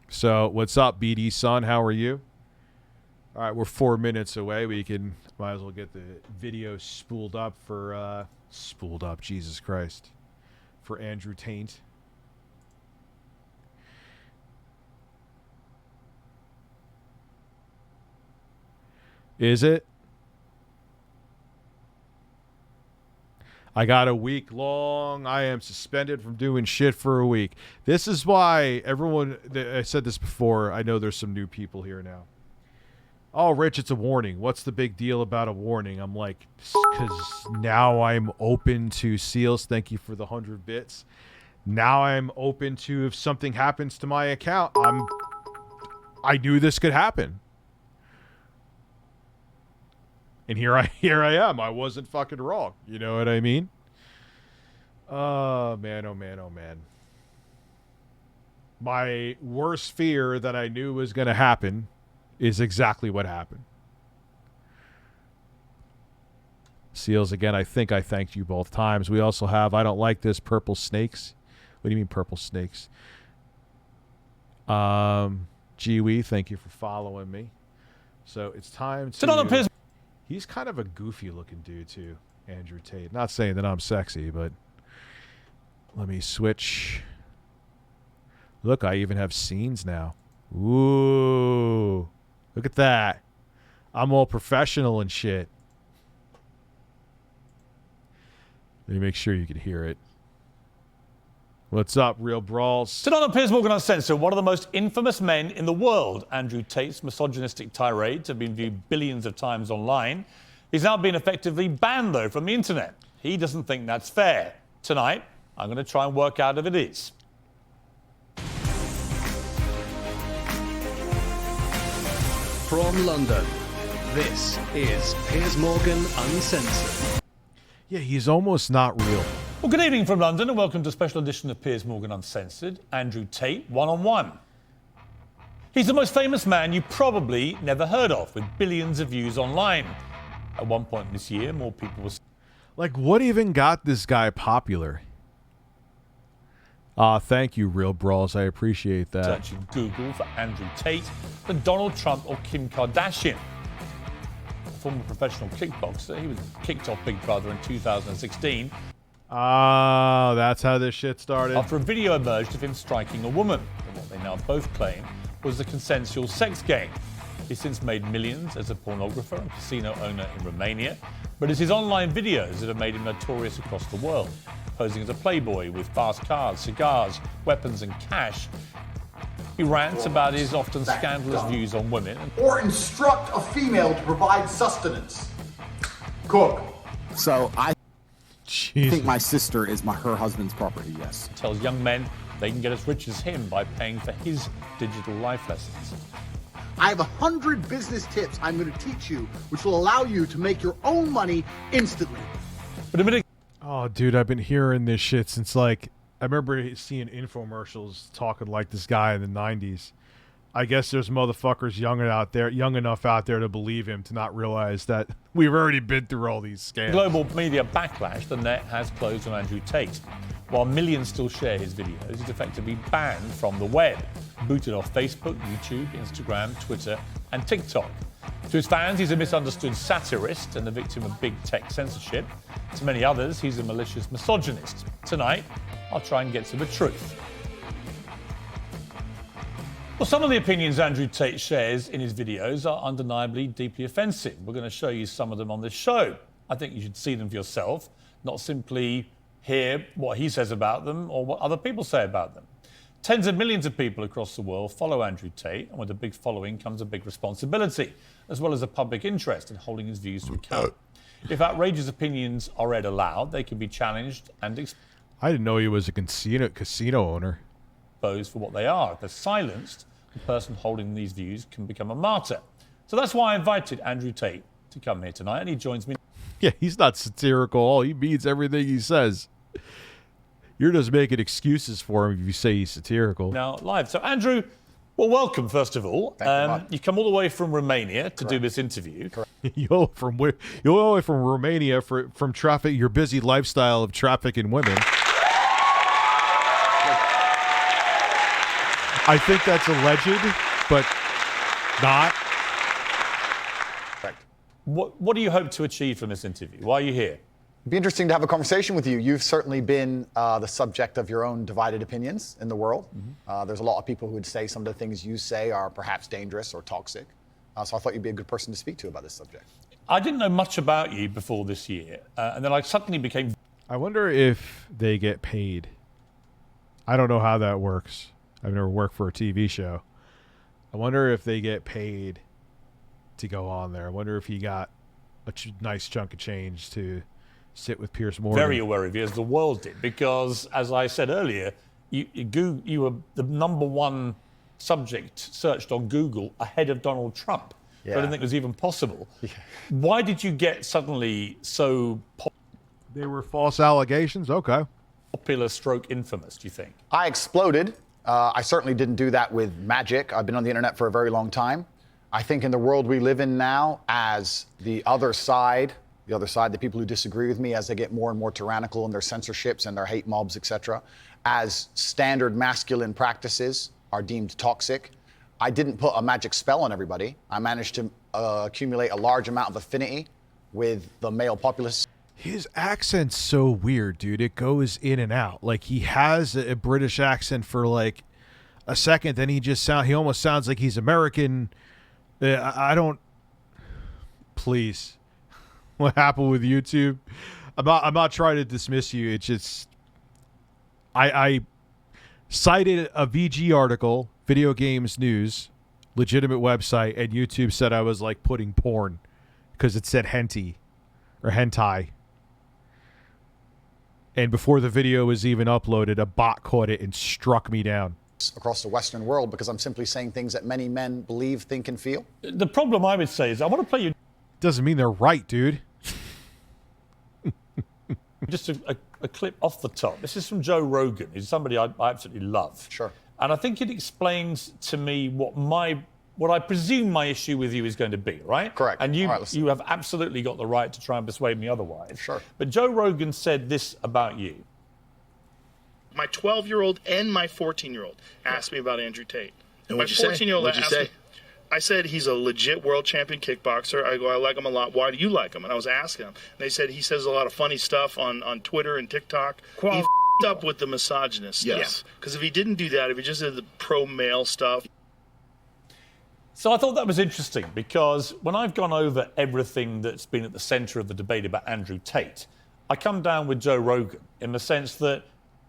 So, what's up, BD son? How are you? All right, we're 4 minutes away. We can... Might as well get the video spooled up for... spooled up, Jesus Christ. For Andrew Tate. Is it? I got a week long. I am suspended from doing shit for a week. This is why everyone... I said this before. I know there's some new people here now. Oh, Rich, it's a warning. What's the big deal about a warning? I'm like, because now I'm open to seals. Thank you for the 100 bits. Now I'm open to if something happens to my account. I knew this could happen. And here I am. I wasn't fucking wrong. You know what I mean? Oh, man, oh, man, oh, man. My worst fear that I knew was going to happen is exactly what happened. Seals, again, I think I thanked you both times. We also have, I don't like this, purple snakes. What do you mean purple snakes? Gee-wee, thank you for following me. So it's time to... He's kind of a goofy-looking dude, too, Andrew Tate. Not saying that I'm sexy, but let me switch. Look, I even have scenes now. Ooh. Look at that. I'm all professional and shit. Let me make sure you can hear it. What's up, Real Brawls? Tonight on Piers Morgan Uncensored, one of the most infamous men in the world, Andrew Tate's misogynistic tirades have been viewed billions of times online. He's now been effectively banned, though, from the internet. He doesn't think that's fair. Tonight, I'm going to try and work out if it is. From London, this is Piers Morgan Uncensored. Yeah, he's almost not real. Well, good evening from London and welcome to a special edition of Piers Morgan Uncensored. Andrew Tate, one-on-one. He's the most famous man you probably never heard of, with billions of views online. At one point this year, more people were... Like, what even got this guy popular? Thank you, Real Brawls. I appreciate that. Searching Google for Andrew Tate than Donald Trump or Kim Kardashian. A former professional kickboxer, he was kicked off Big Brother in 2016. Oh, that's how this shit started. After a video emerged of him striking a woman, in what they now both claim was a consensual sex game. He's since made millions as a pornographer and casino owner in Romania, but it's his online videos that have made him notorious across the world. Posing as a playboy with fast cars, cigars, weapons and cash, he rants about his often scandalous views on women. Or instruct a female to provide sustenance. Cook. So I Jesus. think my sister is her husband's property, yes. Tells young men they can get as rich as him by paying for his digital life lessons. I have 100 business tips I'm going to teach you, which will allow you to make your own money instantly. But a minute. Oh, dude, I've been hearing this shit since, like, I remember seeing infomercials talking like this guy in the 90s. I guess there's motherfuckers young enough out there to believe him, to not realize that we've already been through all these scams. Global media backlash, the net has closed on Andrew Tate. While millions still share his videos, he's effectively banned from the web, booted off Facebook, YouTube, Instagram, Twitter, and TikTok. To his fans, he's a misunderstood satirist and the victim of big tech censorship. To many others, he's a malicious misogynist. Tonight, I'll try and get to the truth. Well, some of the opinions Andrew Tate shares in his videos are undeniably deeply offensive. We're going to show you some of them on this show. I think you should see them for yourself, not simply hear what he says about them or what other people say about them. Tens of millions of people across the world follow Andrew Tate, and with a big following comes a big responsibility, as well as a public interest in holding his views to account. If outrageous opinions are read aloud, they can be challenged and I didn't know he was a casino owner. Exposed for what they are. If they're silenced, the person holding these views can become a martyr. So that's why I invited Andrew Tate to come here tonight, and he joins me. Yeah, he's not satirical. All he means everything he says. You're just making excuses for him if you say he's satirical. Now, live. So, Andrew, well, welcome, first of all. You've come all the way from Romania to do this interview. You're all the way from Romania from traffic, your busy lifestyle of trafficking women. I think that's alleged, but not. What do you hope to achieve from this interview? Why are you here? It'd be interesting to have a conversation with you. You've certainly been the subject of your own divided opinions in the world. There's a lot of people who would say some of the things you say are perhaps dangerous or toxic. So I thought you'd be a good person to speak to about this subject. I didn't know much about you before this year, and then I suddenly became... I wonder if they get paid. I don't know how that works. I've never worked for a TV show. I wonder if they get paid to go on there. I wonder if he got a nice chunk of change to sit with Piers Morgan. Very aware of you, as the world did, because, as I said earlier, you were the number one subject searched on Google ahead of Donald Trump. Yeah. I didn't think it was even possible. Yeah. Why did you get suddenly so They were false allegations? Okay. Popular stroke infamous, do you think? I exploded. I certainly didn't do that with magic. I've been on the internet for a very long time. I think in the world we live in now, as the other side, the people who disagree with me, as they get more and more tyrannical in their censorships and their hate mobs, etc., as standard masculine practices are deemed toxic, I didn't put a magic spell on everybody. I managed to accumulate a large amount of affinity with the male populace. His accent's so weird, dude. It goes in and out. Like, he has a British accent for like a second, then he almost sounds like he's American. I don't. Please, what happened with YouTube? I'm not trying to dismiss you. It's just I cited a VG article, Video Games News, legitimate website, and YouTube said I was like putting porn because it said hentai or hentai. And before the video was even uploaded, a bot caught it and struck me down. Across the Western world, because I'm simply saying things that many men believe, think, and feel. The problem I would say is I want to play you. Doesn't mean they're right, dude. Just a clip off the top. This is from Joe Rogan. He's somebody I absolutely love. Sure. And I think it explains to me what I presume my issue with you is going to be, right? Correct. And you right, you have absolutely got the right to try and persuade me otherwise. Sure. But Joe Rogan said this about you. My 12-year-old and my 14-year-old asked me about Andrew Tate. And my what'd you 14-year-old say? asked me, I said he's a legit world champion kickboxer. I go, I like him a lot. Why do you like him? And I was asking him. And they said he says a lot of funny stuff on Twitter and TikTok. He f***ed up with the misogynist. Yes. Because if he didn't do that, if he just did the pro-male stuff. So I thought that was interesting because when I've gone over everything that's been at the centre of the debate about Andrew Tate, I come down with Joe Rogan in the sense that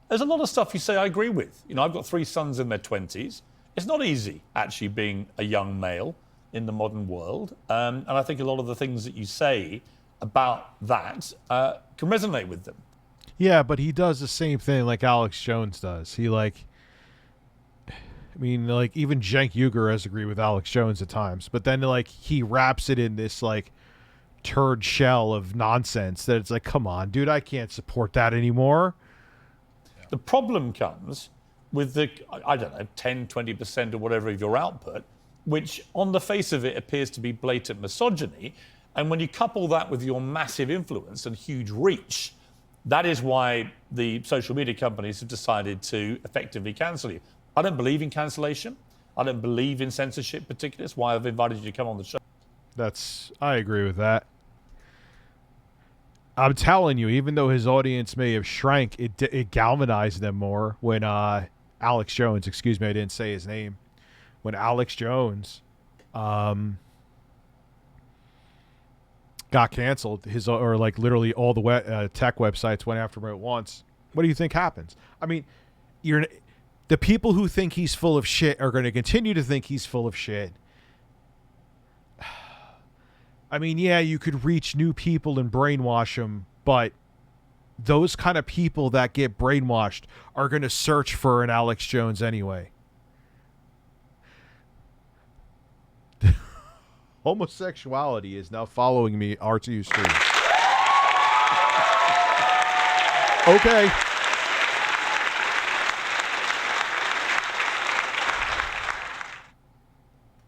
there's a lot of stuff you say I agree with. You know, I've got 3 sons in their 20s. It's not easy, actually, being a young male in the modern world. And I think a lot of the things that you say about that can resonate with them. Yeah, but he does the same thing like Alex Jones does. Even Cenk Uygur has agreed with Alex Jones at times. But then, he wraps it in this, turd shell of nonsense that it's like, come on, dude, I can't support that anymore. The problem comes with the, I don't know, 10, 20% or whatever of your output, which on the face of it appears to be blatant misogyny. And when you couple that with your massive influence and huge reach, that is why the social media companies have decided to effectively cancel you. I don't believe in cancellation. I don't believe in censorship particularly. That's why I've invited you to come on the show. I agree with that. I'm telling you, even though his audience may have shrank, it galvanized them more when Alex Jones, excuse me, I didn't say his name. When Alex Jones got canceled, literally all the tech websites went after him at once. What do you think happens? I mean, the people who think he's full of shit are going to continue to think he's full of shit. I mean, yeah, you could reach new people and brainwash them, but those kind of people that get brainwashed are going to search for an Alex Jones anyway. Homosexuality is now following me RTUstreams. Okay.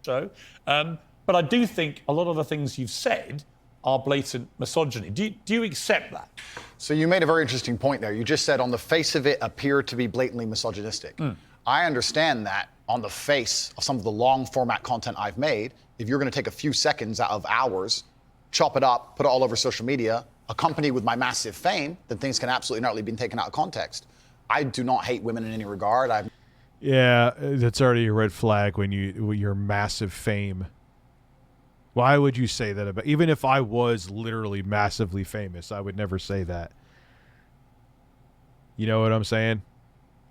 So, but I do think a lot of the things you've said are blatant misogyny. Do you accept that? So you made a very interesting point there. You just said on the face of it appear to be blatantly misogynistic. I understand that on the face of some of the long format content I've made, if you're going to take a few seconds out of hours, chop it up, put it all over social media, accompanied with my massive fame, then things can absolutely not be taken out of context. I do not hate women in any regard. Yeah, that's already a red flag when your massive fame. Why would you say that about? Even if I was literally massively famous, I would never say that. You know what I'm saying?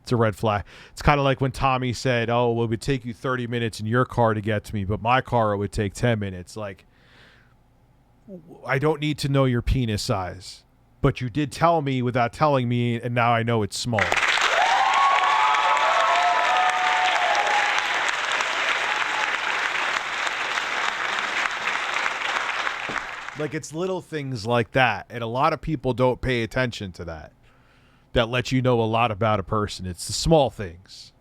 It's a red flag. It's kind of like when Tommy said, "Oh, well, it would take you 30 minutes in your car to get to me, but my car it would take 10 minutes." Like, I don't need to know your penis size, but you did tell me without telling me, and now I know it's small. Like, it's little things like that, and a lot of people don't pay attention to that let you know a lot about a person. It's the small things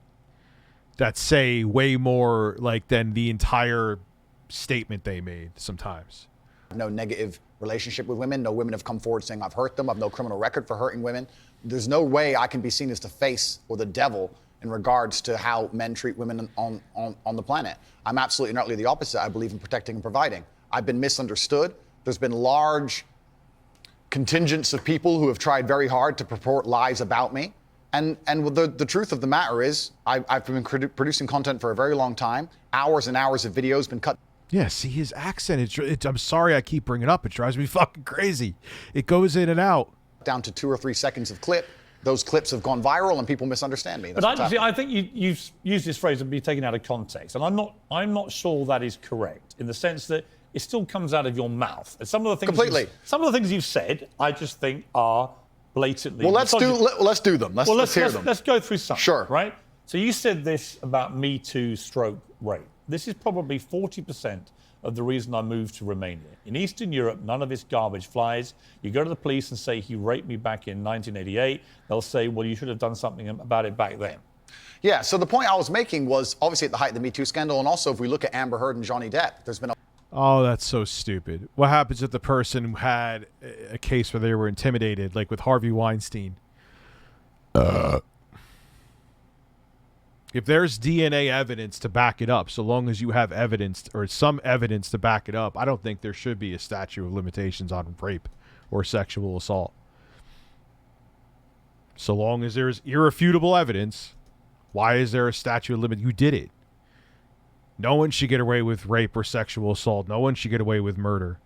that say way more than the entire statement they made sometimes. No negative relationship with women. No women have come forward saying I've hurt them. I've no criminal record for hurting women. There's no way I can be seen as the face or the devil in regards to how men treat women on the planet. I'm absolutely and utterly the opposite. I believe in protecting and providing. I've been misunderstood. There's been large contingents of people who have tried very hard to purport lies about me. And the truth of the matter is, I've been producing content for a very long time. Hours and hours of videos been cut. Yeah, see his accent. I'm sorry I keep bringing it up. It drives me fucking crazy. It goes in and out. Down to 2 or 3 seconds of clip. Those clips have gone viral and people misunderstand me. But I think you've used this phrase and be taken out of context. And I'm not sure that is correct in the sense that it still comes out of your mouth. And some of the things some of the things you've said, I just think are blatantly. Well, let's do them. Let's hear them. Let's go through some. Sure. Right. So you said this about Me Too / rape. This is probably 40% of the reason I moved to Romania. In Eastern Europe, none of this garbage flies. You go to the police and say he raped me back in 1988. They'll say, well, you should have done something about it back then. Yeah. So the point I was making was obviously at the height of the Me Too scandal, and also if we look at Amber Heard and Johnny Depp, there's been a. Oh, that's so stupid. What happens if the person had a case where they were intimidated, like with Harvey Weinstein? If there's DNA evidence to back it up, so long as you have evidence or some evidence to back it up, I don't think there should be a statute of limitations on rape or sexual assault. So long as there's irrefutable evidence, why is there a statute of limit? You did it. No one should get away with rape or sexual assault. No one should get away with murder.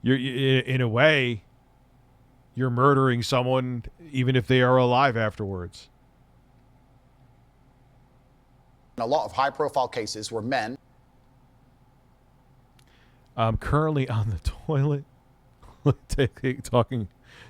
You're in a way, you're murdering someone even if they are alive afterwards. A lot of high-profile cases where men. I'm currently on the toilet talking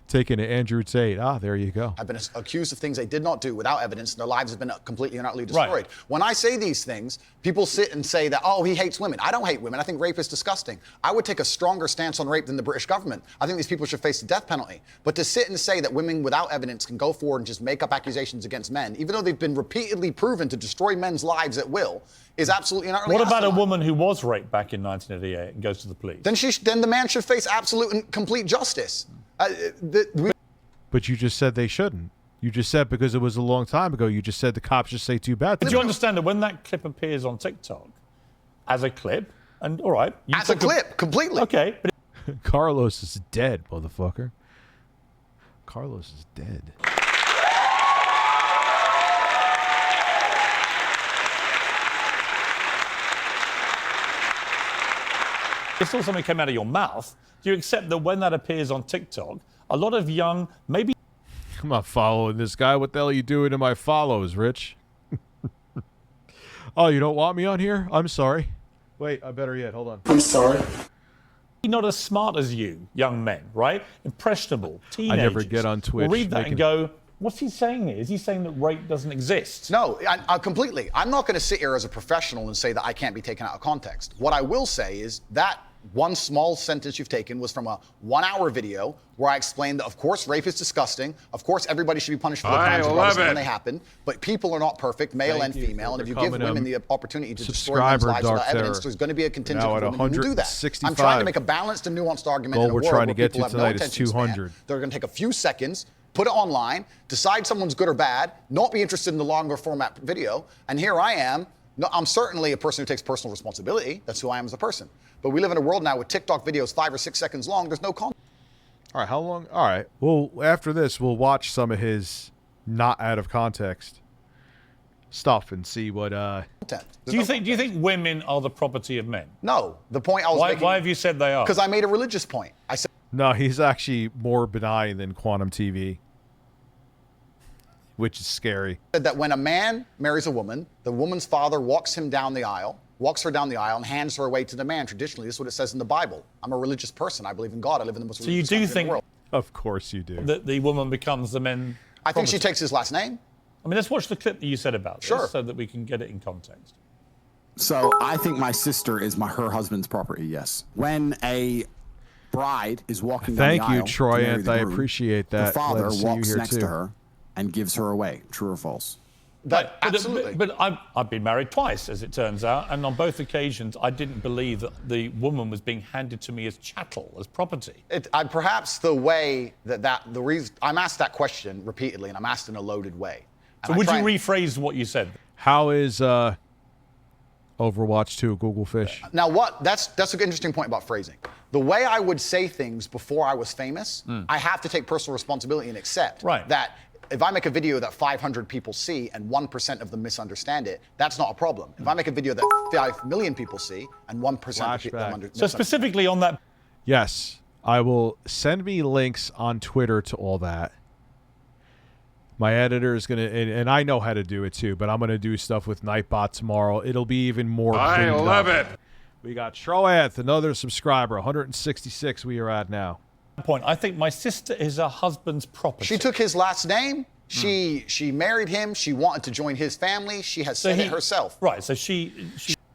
Taking to Andrew Tate. Ah, there you go. Have been accused of things they did not do without evidence, and their lives have been completely and utterly destroyed. Right. When I say these things, people sit and say that, oh, he hates women. I don't hate women. I think rape is disgusting. I would take a stronger stance on rape than the British government. I think these people should face the death penalty. But to sit and say that women without evidence can go forward and just make up accusations against men, even though they've been repeatedly proven to destroy men's lives at will, is absolutely and utterly What about asinine. a woman who was raped back in 1988 and goes to the police? Then the man should face absolute and complete justice. But you just said they shouldn't. You just said because it was a long time ago, you just said the cops just say too bad. Did you understand that when that clip appears on TikTok as a clip, and all right... As a clip, completely. Okay. But Carlos is dead, motherfucker. Carlos is dead. if something came out of your mouth, do you accept that when that appears on TikTok, a lot of young, maybe... I'm not following this guy. What the hell are you doing to my follows, Rich? Oh, you don't want me on here? I'm sorry. Wait, better yet. Hold on. I'm sorry. Not as smart as you, young men, right? Impressionable, teenagers. I never get on Twitch. Will read that and go, what's he saying here? Is he saying that rape doesn't exist? No, I completely. I'm not going to sit here as a professional and say that I can't be taken out of context. What I will say is that one small sentence you've taken was from a 1-hour video where I explained that, of course, rape is disgusting. Of course, everybody should be punished for their crimes regardless of when they happen. But people are not perfect, male and female. And if you give women the opportunity to destroy men's lives without evidence, there's going to be a contingent of women who do that. I'm trying to make a balanced and nuanced argument in a world where people have no attention span. They're going to take a few seconds, put it online, decide someone's good or bad, not be interested in the longer format video. And here I am. No, I'm certainly a person who takes personal responsibility. That's who I am as a person. But we live in a world now with TikTok videos 5 or 6 seconds long. There's no content. All right, how long? All right. Well, after this, we'll watch some of his not out of context stuff and see what. Do you think women are the property of men? No. The point I was making. Why have you said they are? Because I made a religious point. I said. No, he's actually more benign than Quantum TV, which is scary. Said that when a man marries a woman, the woman's father walks her down the aisle, and hands her away to the man. Traditionally, this is what it says in the Bible. I'm a religious person. I believe in God. I live in the most religious country in the world. Of course you do. That the woman becomes the men. I think she takes his last name. I mean, let's watch the clip that you said about this so that we can get it in context. So I think my sister is her husband's property, yes. When a bride is walking down the aisle... Thank you, Troy. I appreciate that. The father walks next to her and gives her away. True or false? Absolutely. But I've been married twice, as it turns out, and on both occasions, I didn't believe that the woman was being handed to me as chattel, as property. Perhaps the way the reason I'm asked that question repeatedly, and I'm asked in a loaded way. So would you rephrase what you said? How is Overwatch 2 Google Fish? Now, that's an interesting point about phrasing. The way I would say things before I was famous, I have to take personal responsibility and accept that. If I make a video that 500 people see and 1% of them misunderstand it, that's not a problem. If I make a video that 5 million people see and 1% of them understand. So specifically on that. Yes, I will send me links on Twitter to all that. My editor is going to, and I know how to do it too, but I'm going to do stuff with Nightbot tomorrow. It'll be even more I love it. We got Troanth, another subscriber, 166 we are at now. Point. I think my sister is her husband's property. She took his last name. She married him. She wanted to join his family. She has said it herself. Right. So she.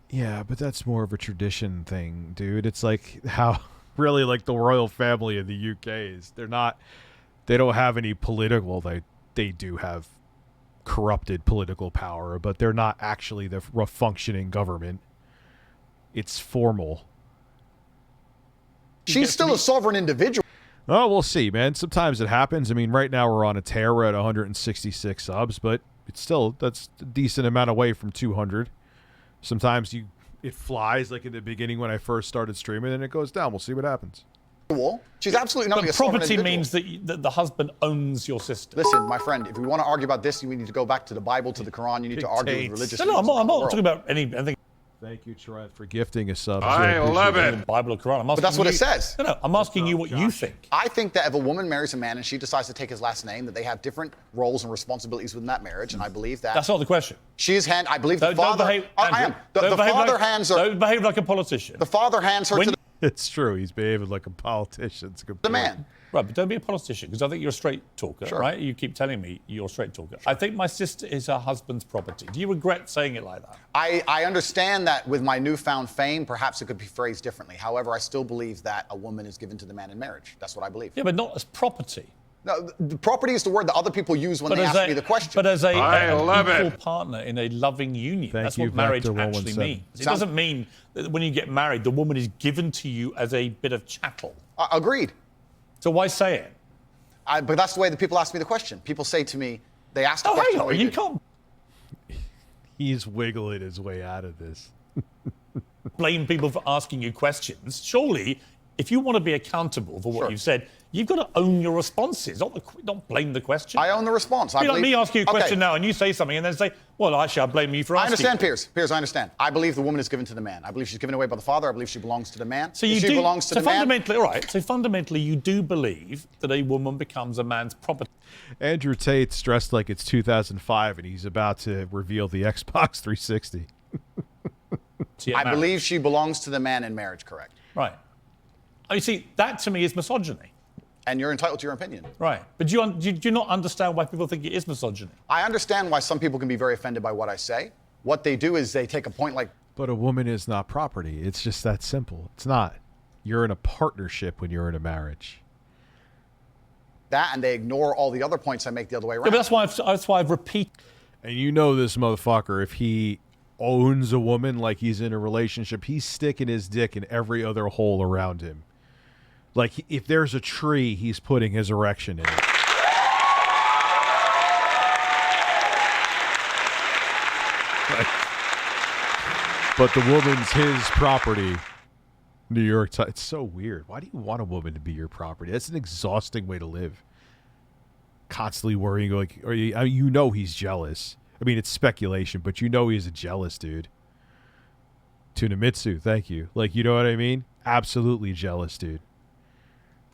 Yeah, but that's more of a tradition thing, dude. It's like how really like the royal family in the UK is. They don't have any political. They do have corrupted political power, but they're not actually the functioning government. It's formal. She's still a sovereign individual. Oh, we'll see, man. Sometimes it happens. I mean, right now we're on a tear. We're at 166 subs, but it's still, that's a decent amount away from 200. Sometimes it flies, like in the beginning when I first started streaming, and it goes down. We'll see what happens. She's absolutely not. But property means that the husband owns your sister. Listen, my friend, if we want to argue about this, you need to go back to the Bible, to the Quran. You need to argue with religious. No, I'm not talking about anything. Thank you, Trent, for gifting a sub. I love it. Bible or Quran. But that's what it says. No, I'm asking you what you think. I think that if a woman marries a man and she decides to take his last name, that they have different roles and responsibilities within that marriage, and I believe that. That's not the question. I believe the father. I am. The father hands her. Don't behave like a politician. The father hands her to the. It's true. He's behaving like a politician. It's a good the man. Right, but don't be a politician, because I think you're a straight talker, Sure. right? You keep telling me you're a straight talker. I think my sister is her husband's property. Do you regret saying it like that? I understand that with my newfound fame, perhaps it could be phrased differently. However, I still believe that a woman is given to the man in marriage. That's what I believe. Yeah, but not as property. No, the property is the word that other people use when they ask me the question. But as an love equal it. partner in a loving union, Thank that's you, what marriage Vector actually 117. means. It doesn't mean that when you get married, the woman is given to you as a bit of chattel. Agreed. So why say it? But that's the way that people ask me the question. People say to me, they ask the Oh, question. hang on, you can't He's wiggling his way out of this. blame people for asking you questions. Surely, if you want to be accountable for what you've said, you've got to own your responses, not blame the question. I own the response. Be like me asking you a question now, and you say something, and then say, well, actually, I blame you for asking. I understand, Piers. Piers, I understand. I believe the woman is given to the man. I believe she's given away by the father. I believe she belongs to the man. So you if she do, belongs to so the man. fundamentally, all right. So fundamentally, you do believe that a woman becomes a man's property. Andrew Tate's dressed like it's 2005 and he's about to reveal the Xbox 360. I believe she belongs to the man in marriage, correct? Right. Oh, you see, that to me is misogyny. And you're entitled to your opinion. Right. But do you not understand why people think it is misogyny? I understand why some people can be very offended by what I say. What they do is they take a point like... But a woman is not property. It's just that simple. It's not. You're in a partnership when you're in a marriage. that, and they ignore all the other points I make the other way around. Yeah, but that's why I've repeated. And you know this motherfucker, if he owns a woman like he's in a relationship, he's sticking his dick in every other hole around him. Like, if there's a tree, he's putting his erection in it. But the woman's his property. New York Times. It's so weird. Why do you want a woman to be your property? That's an exhausting way to live. Constantly worrying, like, or you know he's jealous. I mean, it's speculation, but you know he's a jealous dude. Tunamitsu, thank you. Like, you know what I mean? Absolutely jealous, dude.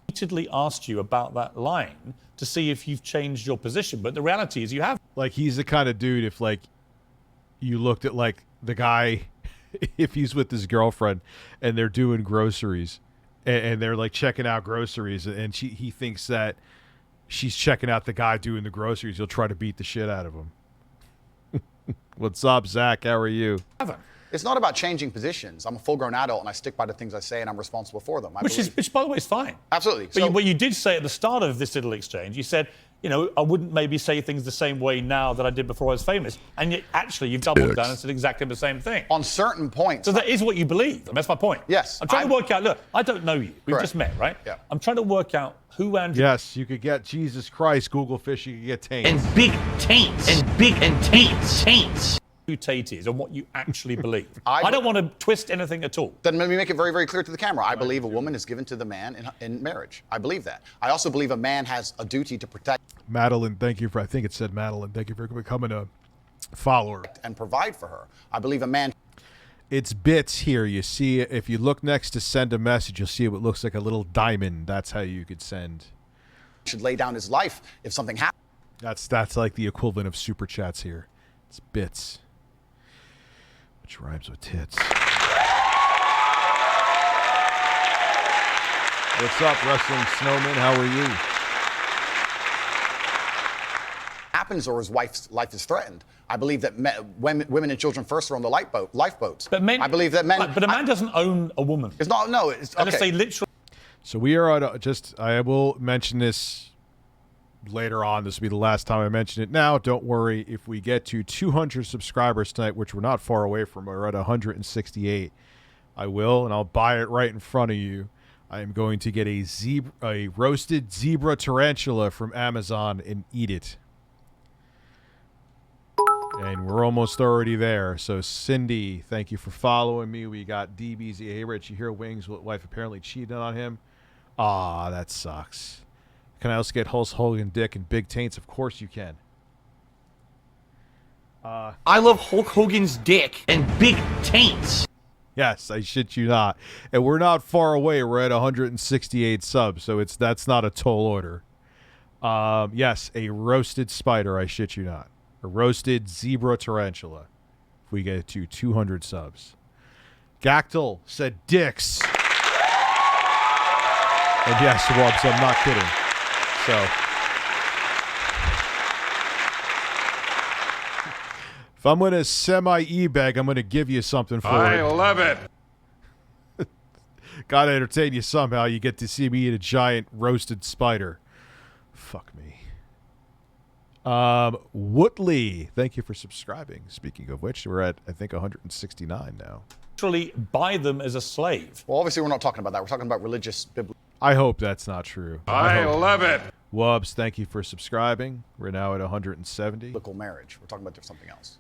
Repeatedly asked you about that line to see if you've changed your position, but the reality is you have. Like, he's the kind of dude, if, like, you looked at, like, the guy, if he's with his girlfriend and they're doing groceries and they're, like, checking out groceries, and he thinks that she's checking out the guy doing the groceries, he'll try to beat the shit out of him. What's up, Zach? How are you? It's not about changing positions. I'm a full-grown adult, and I stick by the things I say, and I'm responsible for them. Which, by the way, is fine. Absolutely. But what you did say at the start of this little exchange, you said, you know, I wouldn't maybe say things the same way now that I did before I was famous. And yet, actually, you've doubled down and said exactly the same thing. On certain points. So that is what you believe. And that's my point. Yes. I'm trying to work out, look, I don't know you. We've just met, right? Yeah. I'm trying to work out who Andrew... Yes, you could get Jesus Christ, Google fish, you could get taints. And big taints. And big and taints. Who Tate is and what you actually believe. I don't want to twist anything at all. Then let me make it very, very clear to the camera. I believe a woman is given to the man in marriage. I believe that. I also believe a man has a duty to protect. Madeline, thank you for, I think it said Madeline, thank you for becoming a follower. And provide for her. I believe a man... It's bits here. You see, if you look next to send a message, you'll see what looks like a little diamond. That's how you could send. Should lay down his life if something happens. That's like the equivalent of super chats here. It's bits. Which rhymes with tits. What's up, Wrestling Snowman? How are you? Happens or his wife's life is threatened. I believe that women and children first are on the lifeboats. But men, I believe that men... But a man doesn't own a woman. It's not, no, it's... Unless they literally... So we are on I will mention this later on. This will be the last time I mention it now. Don't worry. If we get to 200 subscribers tonight, which we're not far away from, we're at 168, I will, and I'll buy it right in front of you. I am going to get a roasted zebra tarantula from Amazon and eat it. And we're almost already there. So, Cindy, thank you for following me. We got DBZ. Hey, Rich, you hear Wings' wife apparently cheated on him? Ah, that sucks. Can I also get Hulk Hogan, Dick, and Big Taints? Of course you can. I love Hulk Hogan's dick and big taints. Yes, I shit you not. And we're not far away. We're at 168 subs, so that's not a tall order. Yes, a roasted spider, I shit you not. A roasted zebra tarantula. If we get to 200 subs. Gactyl said dicks. And yes, Wubs, I'm not kidding. So, if I'm going to semi-e-bag, I'm going to give you something for it. I love it. Gotta entertain you somehow. You get to see me eat a giant roasted spider. Fuck me. Woodley, thank you for subscribing. Speaking of which, we're at, I think, 169 now. Literally buy them as a slave. Well, obviously, we're not talking about that. We're talking about religious biblical. I hope that's not true. I love it. Wubs, thank you for subscribing. We're now at 170. Biblical marriage. We're talking about something else.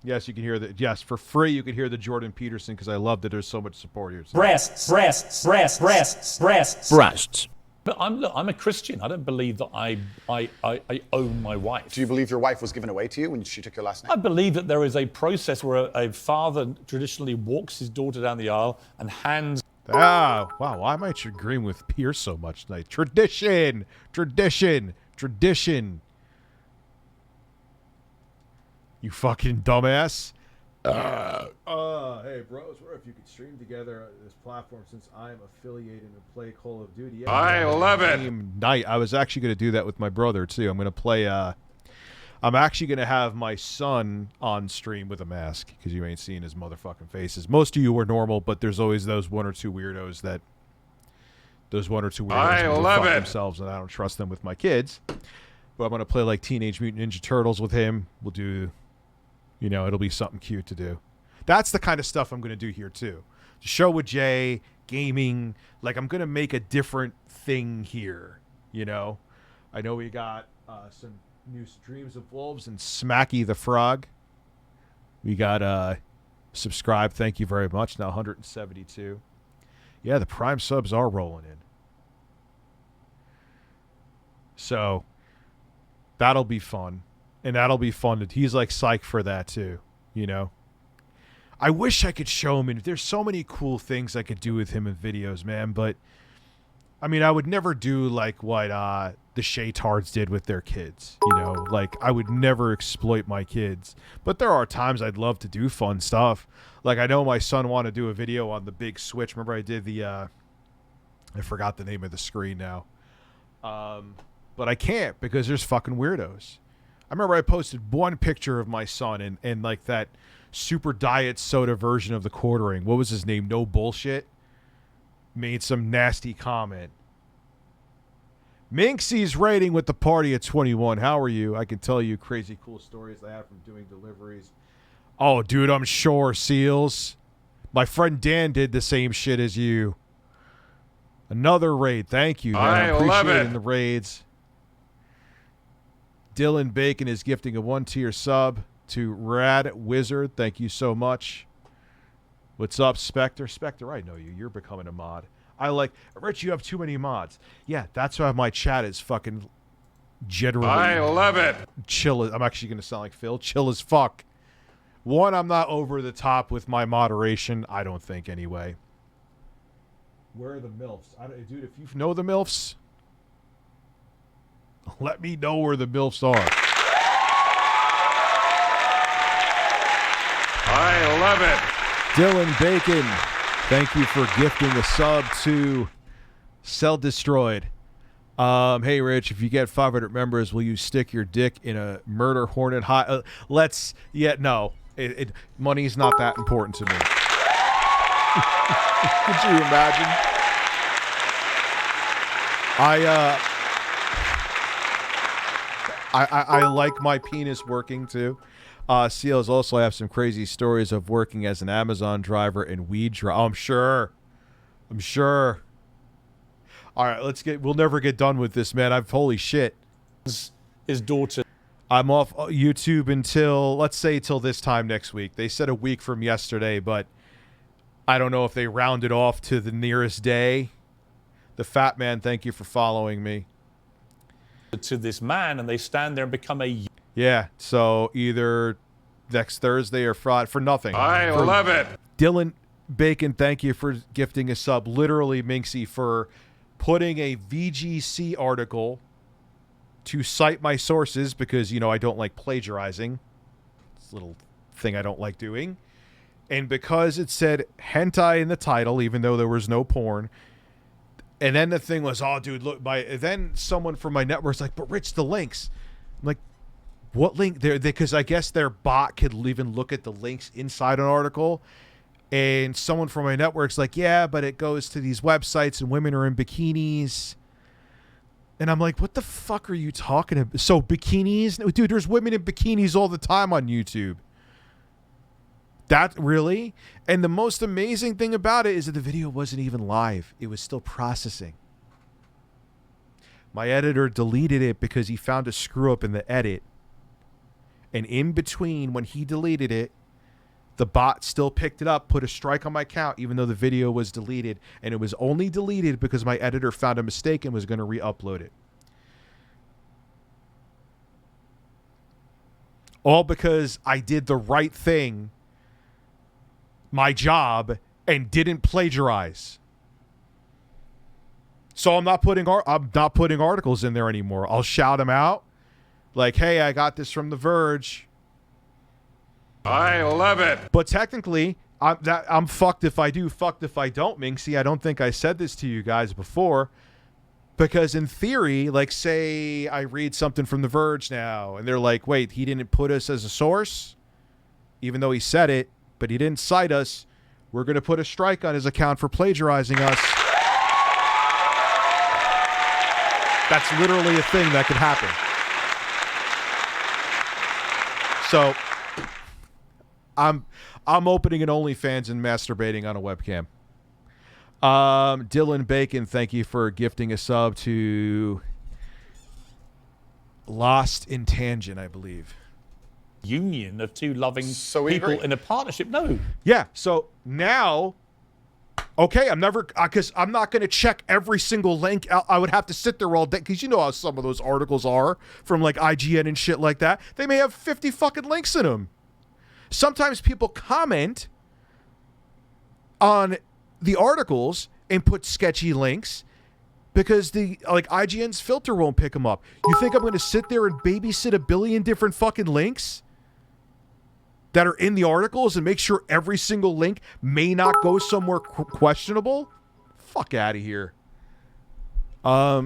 Yes, you can hear that. Yes, for free, you can hear the Jordan Peterson because I love that there's so much support here. Breasts, breasts, breasts, breasts, breasts. Breasts. But I'm a Christian. I don't believe that I own my wife. Do you believe your wife was given away to you when she took your last name? I believe that there is a process where a father traditionally walks his daughter down the aisle and hands. Ah, wow. Why am I agreeing with Pierce so much tonight? Tradition, tradition, tradition. You fucking dumbass. Hey, bros, what if you could stream together this platform since I'm affiliated and play Call of Duty? Yeah, I love it. Night. I was actually going to do that with my brother, too. I'm going to play, I'm actually going to have my son on stream with a mask because you ain't seeing his motherfucking faces. Most of you are normal, but there's always those one or two weirdos that I love it. themselves, and I don't trust them with my kids. But I'm going to play like Teenage Mutant Ninja Turtles with him. We'll do... You know, it'll be something cute to do. That's the kind of stuff I'm going to do here, too. The show with Jay, gaming. Like, I'm going to make a different thing here, you know? I know we got some new streams of Wolves and Smacky the Frog. We got subscribe. Thank you very much. Now 172. Yeah, the Prime subs are rolling in. So, that'll be fun. And that'll be fun. He's like psyched for that too, you know. I wish I could show him, and there's so many cool things I could do with him in videos, man. But I mean, I would never do like what the Shaytards did with their kids, you know. Like I would never exploit my kids. But there are times I'd love to do fun stuff. Like I know my son wanted to do a video on the big Switch. Remember I did the I forgot the name of the screen now. But I can't because there's fucking weirdos. I remember I posted one picture of my son and like that super diet soda version of the quartering. What was his name? No Bullshit. Made some nasty comment. Minxie's rating with the party at 21. How are you? I can tell you crazy cool stories I have from doing deliveries. Oh, dude, I'm sure, Seals. My friend Dan did the same shit as you. Another raid. Thank you, man. I love appreciating it. the raids. Dylan Bacon is gifting a 1-tier sub to Rad Wizard. Thank you so much. What's up, Spectre? Spectre, I know you. You're becoming a mod. I like... Rich, you have too many mods. Yeah, that's why my chat is fucking generally... I love it. Chill. I'm actually going to sound like Phil. Chill as fuck. One, I'm not over the top with my moderation. I don't think, anyway. Where are the MILFs? Dude, if you know the MILFs... Let me know where the MILFs are. I love it. Dylan Bacon, thank you for gifting a sub to Cell Destroyed. Hey, Rich, if you get 500 members, will you stick your dick in a murder hornet high? No. Money's not that important to me. Could you imagine? I like my penis working too. Seals also have some crazy stories of working as an Amazon driver and weed driver. Oh, I'm sure. All right, we'll never get done with this, man. Holy shit. His daughter. I'm off YouTube until, let's say, till this time next week. They said a week from yesterday, but I don't know if they rounded off to the nearest day. The Fat Man, thank you for following me. To this man, and they stand there and become a... Yeah, so either next Thursday or Friday for nothing. I love it. Dylan Bacon, thank you for gifting a sub. Literally, Minxie, for putting a VGC article to cite my sources because, you know, I don't like plagiarizing. It's a little thing I don't like doing. And because it said hentai in the title, even though there was no porn, And then the thing was, oh, dude, look, then someone from my network's like, but Rich, the links. I'm like, what link? Because I guess their bot could even look at the links inside an article. And someone from my network's like, yeah, but it goes to these websites and women are in bikinis. And I'm like, what the fuck are you talking about? So bikinis? Dude, there's women in bikinis all the time on YouTube. That really? And the most amazing thing about it is that the video wasn't even live. It was still processing. My editor deleted it because he found a screw up in the edit. And in between, when he deleted it, the bot still picked it up, put a strike on my account, even though the video was deleted. And it was only deleted because my editor found a mistake and was going to re-upload it. All because I did the right thing, my job, and didn't plagiarize. So I'm not putting articles in there anymore. I'll shout them out, like, "Hey, I got this from The Verge." I love it. But technically, I'm fucked if I do, fucked if I don't, Minxie. I don't think I said this to you guys before, because in theory, like, say I read something from The Verge now, and they're like, "Wait, he didn't put us as a source, even though he said it." But he didn't cite us. We're going to put a strike on his account for plagiarizing us. That's literally a thing that could happen. So I'm opening an OnlyFans and masturbating on a webcam. Dylan Bacon, thank you for gifting a sub to Lost in Tangent, I believe. Union of two loving people in a partnership. No. Yeah. So now, okay, because I'm not going to check every single link. I would have to sit there all day, because you know how some of those articles are from like IGN and shit like that. They may have 50 fucking links in them. Sometimes people comment on the articles and put sketchy links because the IGN's filter won't pick them up. You think I'm going to sit there and babysit a billion different fucking links that are in the articles and make sure every single link may not go somewhere questionable? Fuck out of here.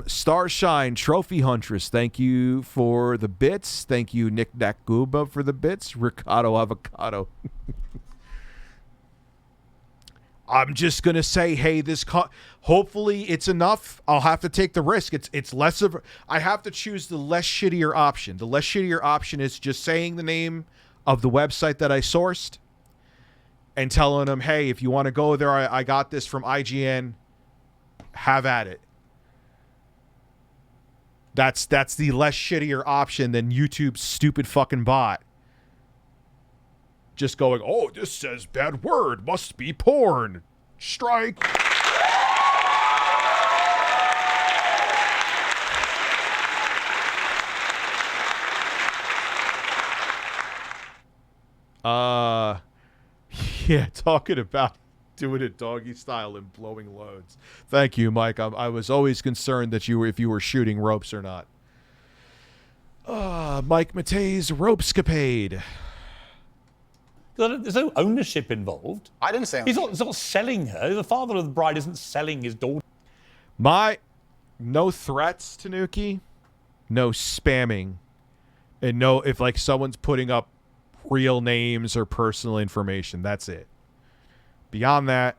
Starshine Trophy Huntress, thank you for the bits. Thank you, Nick Nakuba, for the bits. Ricardo Avocado. I'm just gonna say, hey, hopefully it's enough. I'll have to take the risk. It's less of. I have to choose the less shittier option. The less shittier option is just saying the name of the website that I sourced and telling them, hey, if you want to go there, I got this from IGN. Have at it. That's the less shittier option than YouTube's stupid fucking bot just going, oh, this says bad word, must be porn. Strike. Yeah, talking about doing it doggy style and blowing loads. Thank you, Mike. I was always concerned that if you were shooting ropes or not. Mike Matei's Ropescapade. There's no ownership involved. I didn't say ownership. He's not selling her. The father of the bride isn't selling his daughter. No threats, Tanuki. No spamming. And no, if like someone's putting up real names or personal information, that's it. Beyond that,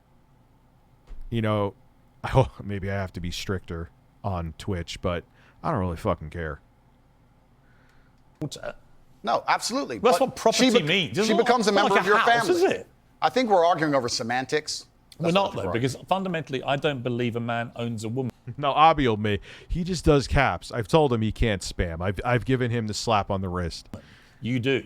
maybe I have to be stricter on Twitch, but I don't really fucking care. No, absolutely. That's what property means. She becomes a member of your family. Is it? I think we're arguing over semantics. We're not, though, because fundamentally, I don't believe a man owns a woman. No, Abiel me. He just does caps. I've told him he can't spam. I've given him the slap on the wrist. You do.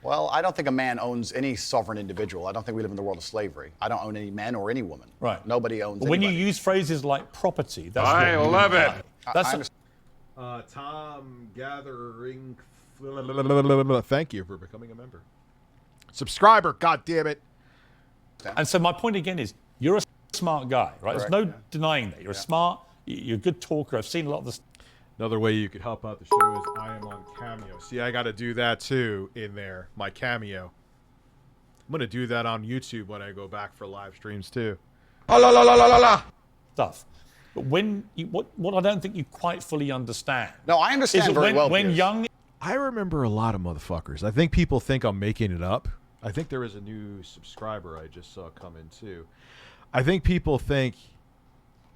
Well, I don't think a man owns any sovereign individual. I don't think we live in the world of slavery. I don't own any men or any woman. Right. Nobody owns But when anybody. you use phrases like property, that's I love it. That's Tom Gathering. Thank you for becoming a member. Subscriber, God damn it. And so my point again is, you're a smart guy, right? There's no denying that. You're a smart, you're a good talker. I've seen a lot of this. Another way you could help out the show is I am on Cameo. See, I got to do that too in there, my Cameo. I'm going to do that on YouTube when I go back for live streams too. Stuff. But what I don't think you quite fully understand. No, I understand very well. When young. I remember a lot of motherfuckers. I think people think I'm making it up. I think there is a new subscriber I just saw come in too. I think people think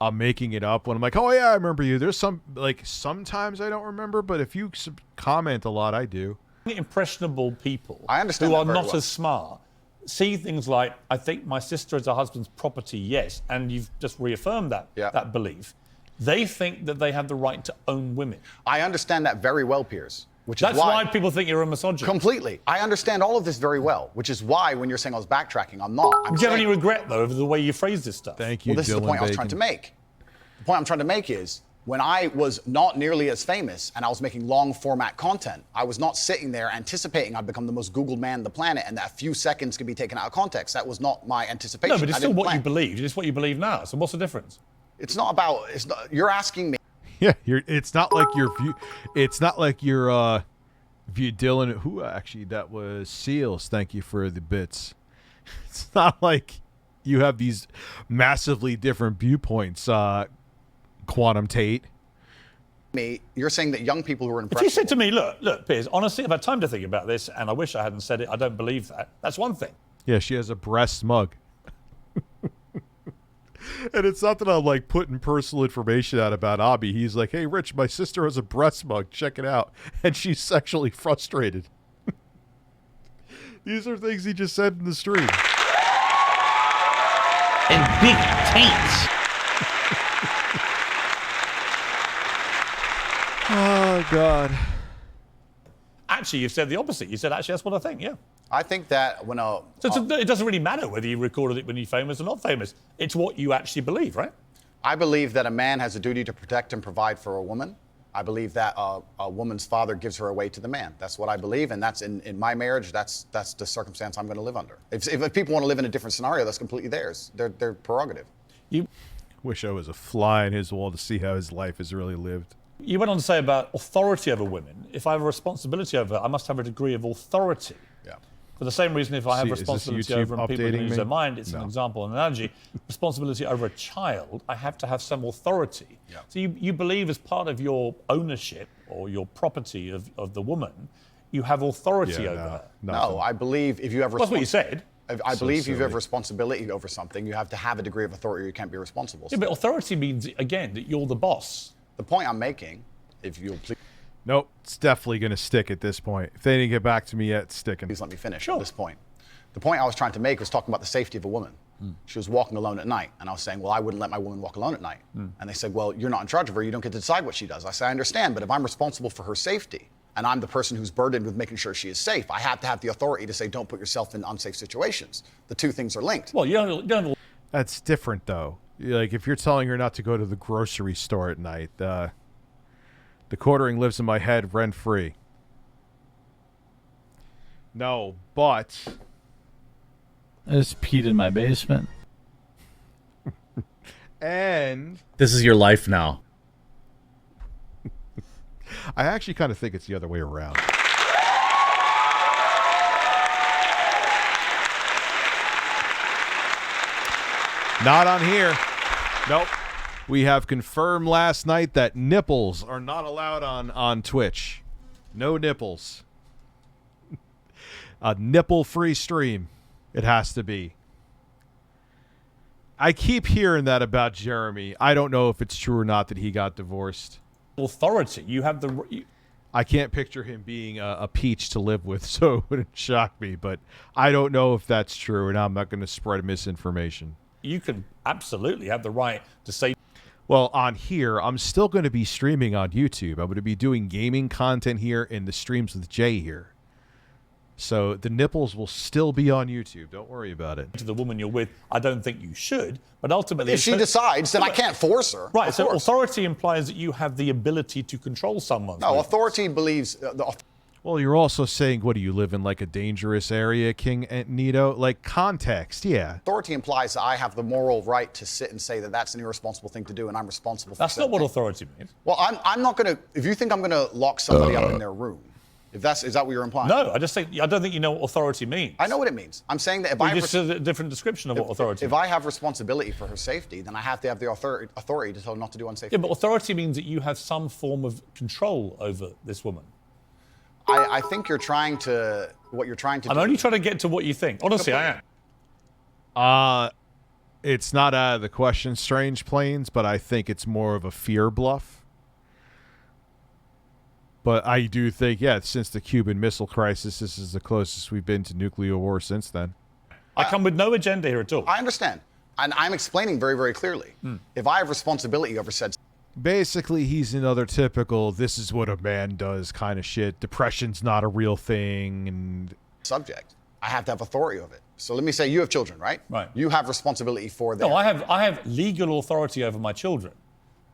I'm making it up when I'm like, oh yeah, I remember you. There's some, like, sometimes I don't remember, but if you comment a lot, I do. Impressionable people I understand who are that very not well. as smart see things like, I think my sister is her husband's property, yes, and you've just reaffirmed that belief. They think that they have the right to own women. I understand that very well, Piers. That's why people think you're a misogynist. Completely. I understand all of this very well, which is why when you're saying I was backtracking, I'm not. Do you have any regret, though, over the way you phrase this stuff? Thank you, Well, this is the Dylan point I was Bacon. trying to make. The point I'm trying to make is when I was not nearly as famous and I was making long format content, I was not sitting there anticipating I'd become the most Googled man on the planet and that a few seconds could be taken out of context. That was not my anticipation. No, but it's I still didn't what plan. you believed. It's what you believe now. So what's the difference? It's not about. It's not. You're asking me. Yeah, it's not like your view. It's not like your view, Dylan. Who actually? That was Seals. Thank you for the bits. It's not like you have these massively different viewpoints. Quantum Tate. You're saying that young people who are If impressionable. you said to me, look, Piers, honestly, I've had time to think about this, and I wish I hadn't said it. I don't believe that. That's one thing. Yeah, she has a breast mug. And it's not that I'm like putting personal information out about Abby. He's like, hey, Rich, my sister has a breast mug. Check it out. And she's sexually frustrated. These are things he just said in the stream. And big taints. Oh, God. Actually, you've said the opposite. You said, actually, that's what I think, yeah. I think that when a... So it doesn't really matter whether you recorded it when you're famous or not famous. It's what you actually believe, right? I believe that a man has a duty to protect and provide for a woman. I believe that a woman's father gives her away to the man. That's what I believe, and that's in my marriage. That's the circumstance I'm going to live under. If people want to live in a different scenario, that's completely theirs. Their prerogative. You wish I was a fly in his wall to see how his life is really lived. You went on to say about authority over women. If I have a responsibility over her, I must have a degree of authority. Yeah. For the same reason, if I have See, is this responsibility YouTube over and people updating lose me? their mind, it's No. an example, an analogy. Responsibility over a child, I have to have some authority. Yeah. So you believe as part of your ownership or your property of the woman, you have authority over her. No, I believe if you have... That's what you said. I So believe if you have silly. responsibility over something, you have to have a degree of authority or you can't be responsible. Yeah, but authority means, again, that you're the boss. The point I'm making, if you'll please... Nope, it's definitely going to stick at this point. If they didn't get back to me yet, it's sticking. Please let me finish at this point. The point I was trying to make was talking about the safety of a woman. She was walking alone at night, and I was saying, well, I wouldn't let my woman walk alone at night. And they said, well, you're not in charge of her. You don't get to decide what she does. I said, I understand, but if I'm responsible for her safety, and I'm the person who's burdened with making sure she is safe, I have to have the authority to say, don't put yourself in unsafe situations. The two things are linked. Well, you don't... That's different, though. Like, if you're telling her not to go to the grocery store at night, the quartering lives in my head rent-free. No, but... I just peed in my basement. And... This is your life now. I actually kind of think it's the other way around. Not on here. Nope. We have confirmed last night that nipples are not allowed on Twitch. No nipples. A nipple-free stream. It has to be. I keep hearing that about Jeremy. I don't know if it's true or not that he got divorced. Authority. You have the... I can't picture him being a peach to live with, so it wouldn't shock me. But I don't know if that's true, and I'm not going to spread misinformation. You can absolutely have the right to say... Well, on here, I'm still going to be streaming on YouTube. I'm going to be doing gaming content here in the streams with Jay here. So the nipples will still be on YouTube. Don't worry about it. To the woman you're with, I don't think you should. But ultimately... If she decides, then I can't force her. Right, Of so course. authority implies that you have the ability to control someone. No, authority believes... Well, you're also saying, what do you live in, like a dangerous area, King Nito? Like context, yeah. Authority implies that I have the moral right to sit and say that that's an irresponsible thing to do, and I'm responsible for That's not what authority means. Well, I'm not going to... If you think I'm going to lock somebody up in their room, Is that what you're implying? No, I just think I don't think you know what authority means. I know what it means. I'm saying that if Well, just a different description of what authority if means. I have responsibility for her safety, then I have to have the authority to tell her not to do unsafe Yeah, things. but authority means that you have some form of control over this woman. I think you're trying to what you're trying to I'm do. only trying to get to what you think. Honestly, I am. It's not out of the question, Strange Planes, but I think it's more of a fear bluff. But I do think, yeah, since the Cuban Missile Crisis, this is the closest we've been to nuclear war since then. I come with no agenda here at all. I understand. And I'm explaining very, very clearly. If I have responsibility over said... Basically, he's another typical, this is what a man does kind of shit. Depression's not a real thing. And subject. I have to have authority over it. So let me say you have children, right? Right. You have responsibility for them. No, I have legal authority over my children.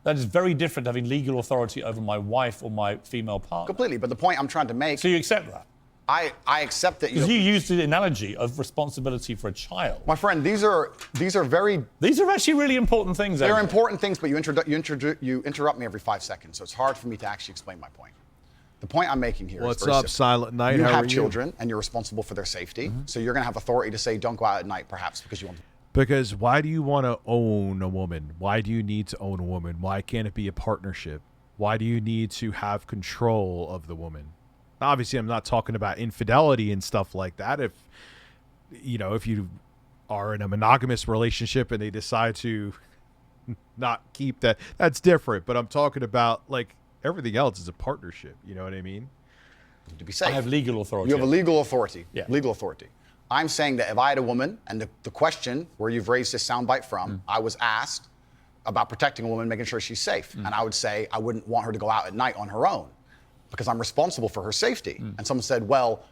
That is very different to having legal authority over my wife or my female partner. Completely. But the point I'm trying to make... So you accept that? I accept that Because you used the analogy of responsibility for a child. My friend, these are very... These are actually really important things. They're Andrew. important things, but you interrupt me every 5 seconds, so it's hard for me to actually explain my point. The point I'm making here What's is very up, simple. Silent Night? You How have are you? children, and you're responsible for their safety, so you're going to have authority to say, don't go out at night, perhaps, because you want to... Because why do you want to own a woman? Why do you need to own a woman? Why can't it be a partnership? Why do you need to have control of the woman? Obviously, I'm not talking about infidelity and stuff like that. If you are in a monogamous relationship and they decide to not keep that, that's different. But I'm talking about, like, everything else is a partnership. You know what I mean? To be safe. I have legal authority. You have a legal authority. Yeah. Legal authority. I'm saying that if I had a woman, and the question where you've raised this soundbite from, I was asked about protecting a woman, making sure she's safe. And I would say I wouldn't want her to go out at night on her own because I'm responsible for her safety. And someone said, well,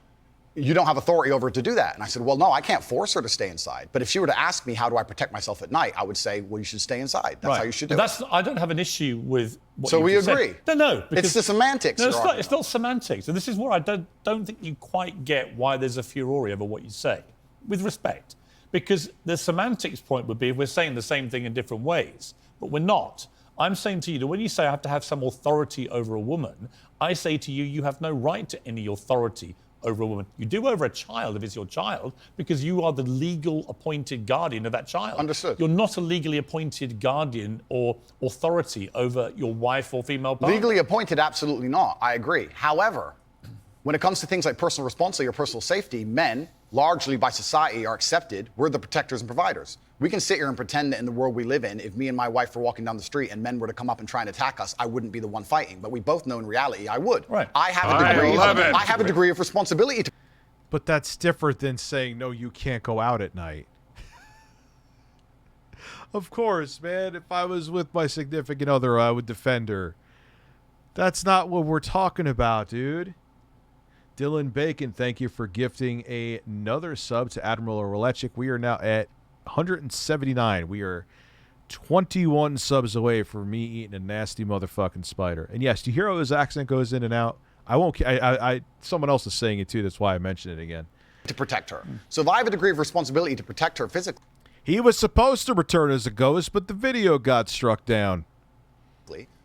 you don't have authority over her to do that. And I said, well, no, I can't force her to stay inside. But if she were to ask me, how do I protect myself at night? I would say, well, you should stay inside. That's how you should do it. I don't have an issue with what So you we just agree. said. No. It's the semantics. No, you're arguing it's not semantics. And this is where I don't think you quite get why there's a furore over what you say, with respect. Because the semantics point would be if we're saying the same thing in different ways, but we're not. I'm saying to you that when you say I have to have some authority over a woman, I say to you, you have no right to any authority over a woman. You do over a child if it's your child, because you are the legal appointed guardian of that child. Understood. You're not a legally appointed guardian or authority over your wife or female partner. Legally appointed, absolutely not. I agree. However, when it comes to things like personal responsibility or personal safety, men, largely by society, are accepted. We're the protectors and providers. We can sit here and pretend that in the world we live in, if me and my wife were walking down the street and men were to come up and try and attack us, I wouldn't be the one fighting. But we both know in reality I would. Right. I have a degree of responsibility to... But that's different than saying, no, you can't go out at night. Of course, man. If I was with my significant other, I would defend her. That's not what we're talking about, dude. Dylan Bacon, thank you for gifting another sub to Admiral Orlechik. We are now at 179. We are 21 subs away from me eating a nasty motherfucking spider. And yes, do you hear how his accent goes in and out? I won't. Someone else is saying it too. That's why I mentioned it again. To protect her. So if I have a degree of responsibility to protect her physically, he was supposed to return as a ghost, but the video got struck down.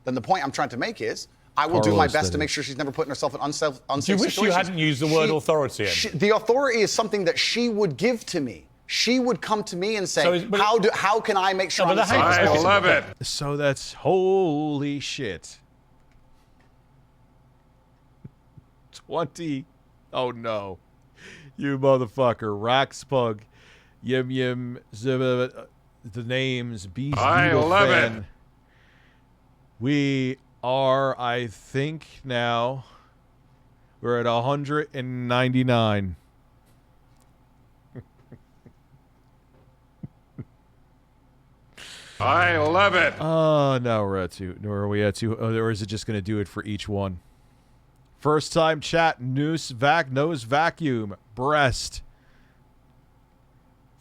then the point I'm trying to make is I will do my best to make sure she's never putting herself in unsafe situations. Do you wish you hadn't used the word authority? The authority is something that she would give to me. She would come to me and say, how can I make sure I'm safe? I love it. So that's holy shit. 20. Oh no. You motherfucker. Raxpug. Yim Yim. The names. Beast. I love it. We are, I think now, we're at 199. I love it. Oh, no, we're at two. Nor are we at two. Oh, or is it just going to do it for each one? First time chat. Noose vac nose vacuum breast.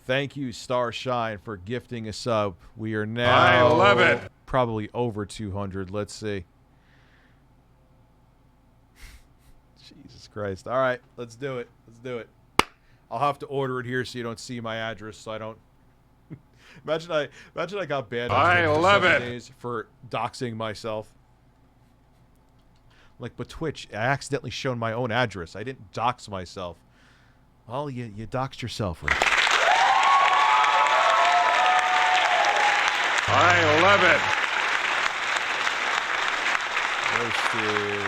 Thank you, Starshine, for gifting a sub. We are now. I love it. Probably over 200. Let's see. Jesus Christ. All right, let's do it. Let's do it. I'll have to order it here so you don't see my address, so I don't. Imagine I got banned I on love for 7 it. days for doxing myself. Like, but Twitch, I accidentally shown my own address. I didn't dox myself. Well, you doxed yourself, Rich. I love it.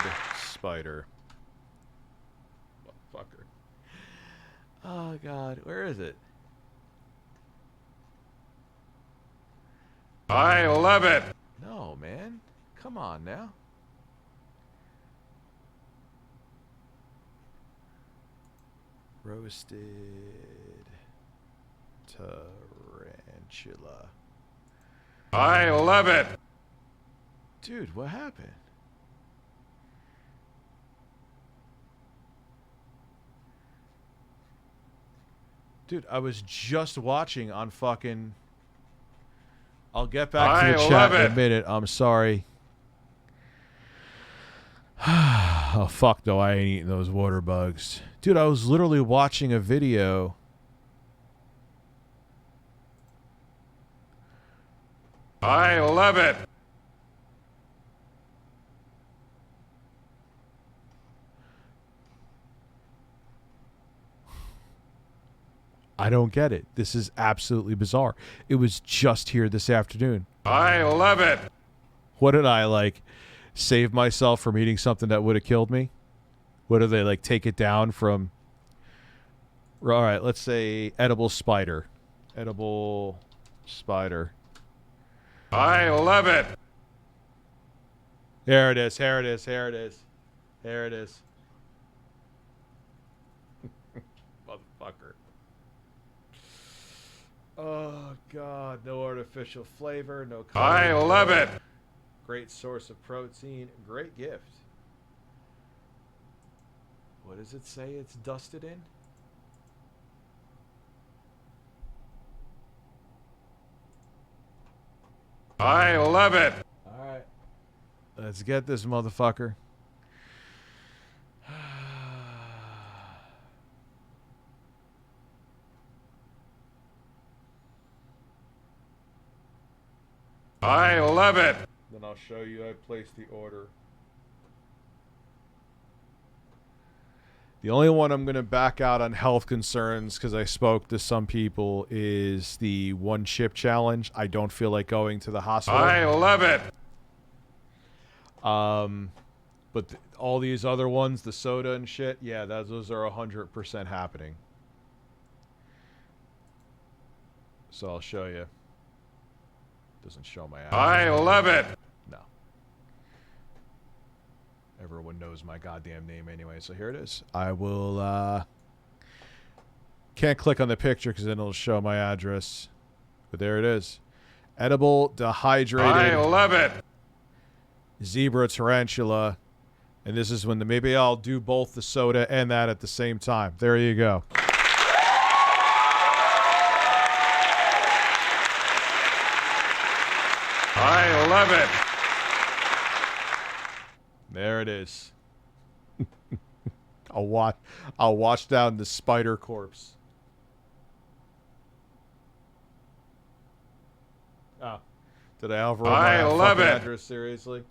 Roasted spider. Motherfucker. Oh, God. Where is it? I love it. No, man. Come on now. Roasted tarantula. I love it. Dude, what happened? Dude, I was just watching on fucking... I'll get back to the chat in a minute. I'm sorry. Oh, fuck, no, I ain't eating those water bugs. Dude, I was literally watching a video. I love it. I don't get it. This is absolutely bizarre. It was just here this afternoon. I love it. What did I, like, save myself from eating something that would have killed me? What do they, like, take it down from? All right, let's say edible spider. Edible spider. I love it. Here it is. Here it is. Here it is. Here it is. Motherfucker. Oh, God. No artificial flavor. No color. I love it. Great source of protein. Great gift. What does it say it's dusted in? I love it. All right. Let's get this motherfucker. I love it. Then I'll show you I placed the order. The only one I'm going to back out on health concerns because I spoke to some people is the one chip challenge. I don't feel like going to the hospital. I love it. But all these other ones, the soda and shit, yeah, those are 100% happening. So I'll show you. Doesn't show my address. I love it. No. Everyone knows my goddamn name anyway, so here it is. I will, can't click on the picture because then it'll show my address. But there it is. Edible, dehydrated. I love it. Zebra tarantula. And this is when maybe I'll do both the soda and that at the same time. There you go. I love it. There it is. I'll watch down the spider corpse. Oh. Did I overrun my love fucking it. address seriously?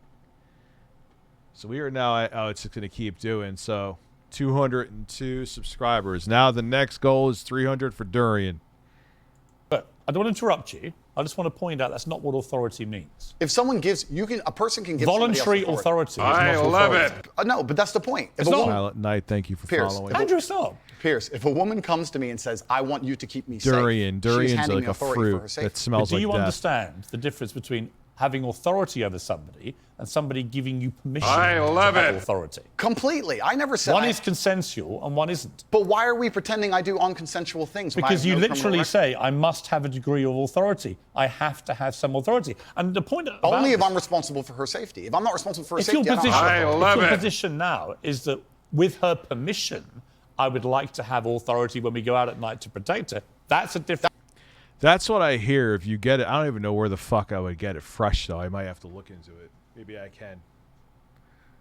So we are now at, oh, it's just going to keep doing. So 202 subscribers. Now the next goal is 300 for Durian. But I don't want to interrupt you. I just want to point out that's not what authority means. If someone gives, a person can give voluntary somebody else authority. I love it. No, but that's the point. If It's a not. woman, Silent Night, thank you for Pierce, following. Andrew, stop. Pierce, if a woman comes to me and says, "I want you to keep me safe," Durian's she's handing like me a authority for her fruit safety. that smells Do like you death. understand the difference between having authority over somebody and somebody giving you permission I love to have it. authority? Completely. I never said One I- is consensual and one isn't. But why are we pretending I do unconsensual things? when I Because have you no criminal literally record? say, I must have a degree of authority. I have to have some authority. And the point about Only if this- I'm responsible for her safety. If I'm not responsible for her if your safety, I don't position, have I authority. love if your it. position now is that with her permission, I would like to have authority when we go out at night to protect her, that's a different... That's what I hear. If you get it, I don't even know where the fuck I would get it fresh, though. I might have to look into it. Maybe I can.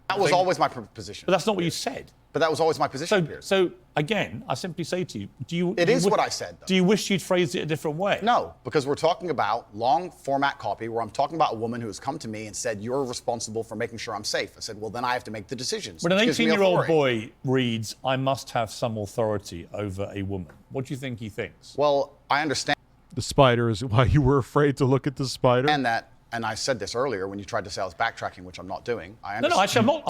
That was always my position. But that's not what you said. But that was always my position, Piers. So again, I simply say to you, It is what I said, though. Do you wish you'd phrased it a different way? No, because we're talking about long format copy where I'm talking about a woman who has come to me and said, you're responsible for making sure I'm safe. I said, well, then I have to make the decisions. When an 18-year-old boy reads, I must have some authority over a woman, what do you think he thinks? Well, I understand. The spider is why you were afraid to look at the spider. And I said this earlier when you tried to say I was backtracking, which I'm not doing. I No, understand. actually, I'm not.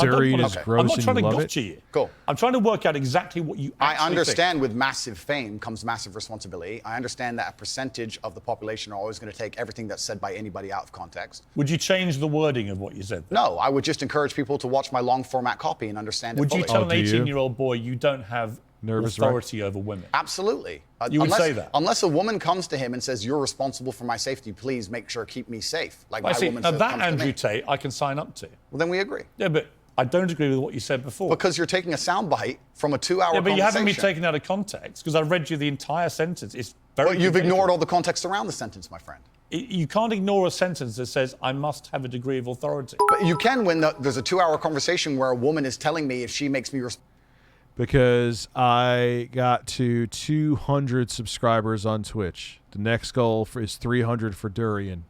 I'm not trying to gotcha you. Cool. I'm trying to work out exactly what you actually I understand think. with massive fame comes massive responsibility. I understand that a percentage of the population are always going to take everything that's said by anybody out of context. Would you change the wording of what you said? No, I would just encourage people to watch my long format copy and understand it Would you fully. tell an 18-year-old boy you don't have authority over women? Absolutely. You would say that? Unless a woman comes to him and says, you're responsible for my safety, please make sure, keep me safe. Like I my see. woman Now says, that, comes to Andrew me. Tate, I can sign up to. Well, then we agree. Yeah, but I don't agree with what you said before. Because you're taking a soundbite from a 2-hour Yeah, but conversation. you haven't been taken out of context because I read you the entire sentence. It's very. But you've ignored all the context around the sentence, my friend. You can't ignore a sentence that says, I must have a degree of authority. But you can when there's a 2-hour conversation where a woman is telling me if she makes me Because I got to 200 subscribers on Twitch. The next goal is 300 for Durian.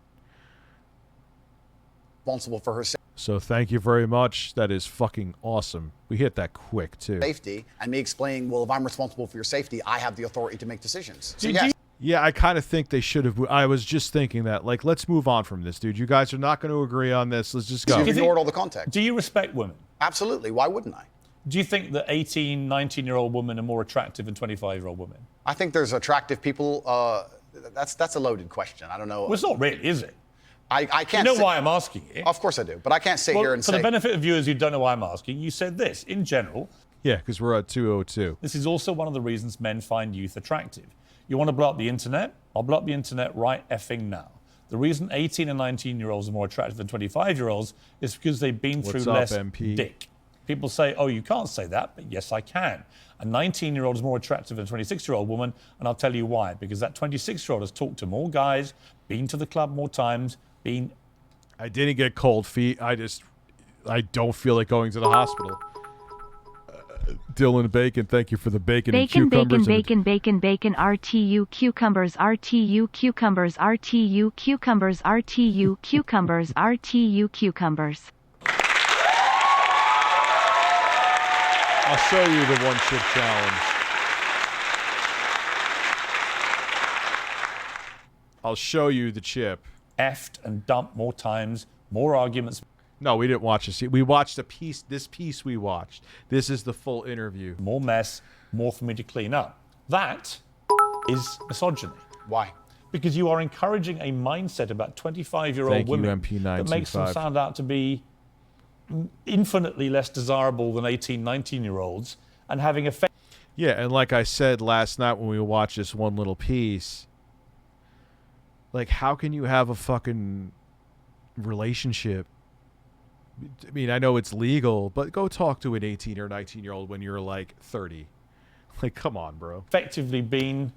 responsible for her So thank you very much. That is fucking awesome. We hit that quick, too. safety, and me explaining, well, if I'm responsible for your safety, I have the authority to make decisions. So Do yes. Yeah, I kind of think they should have. I was just thinking that. Like, let's move on from this, dude. You guys are not going to agree on this. Let's just go. You've ignored all the context. Do you respect women? Absolutely. Why wouldn't I? Do you think that 18, 19-year-old women are more attractive than 25-year-old women? I think there's attractive people. That's a loaded question. I don't know. Well, it's not really, is it? I can't. You know why I'm asking you? Of course I do, but I can't sit here and for say. the benefit of viewers who don't know why I'm asking, you said this in general. Yeah, because we're at 202. This is also one of the reasons men find youth attractive. You want to blow up the internet? I'll blow up the internet right effing now. The reason 18 and 19-year-olds are more attractive than 25-year-olds is because they've been through less dick. People say, oh, you can't say that, but yes, I can. A 19-year-old is more attractive than a 26-year-old woman, and I'll tell you why. Because that 26-year-old has talked to more guys, been to the club more times, been... I didn't get cold feet. I don't feel like going to the hospital. Dylan Bacon, thank you for the bacon and cucumbers. Bacon, RTU cucumbers, RTU cucumbers, RTU cucumbers, RTU cucumbers, RTU cucumbers. I'll show you the one chip challenge. I'll show you the chip. Effed and dumped more times, more arguments. No, we didn't watch this. We watched this piece we watched. This is the full interview. More mess, more for me to clean up. That is misogyny. Why? Because you are encouraging a mindset about 25-year-old women that makes them sound out to be infinitely less desirable than 18, 19-year-olds and having effect. Yeah, and like I said last night when we watched this one little piece, like, how can you have a fucking relationship? I mean, I know it's legal, but go talk to an 18 or 19-year-old when you're like 30. Like, come on, bro. Effectively been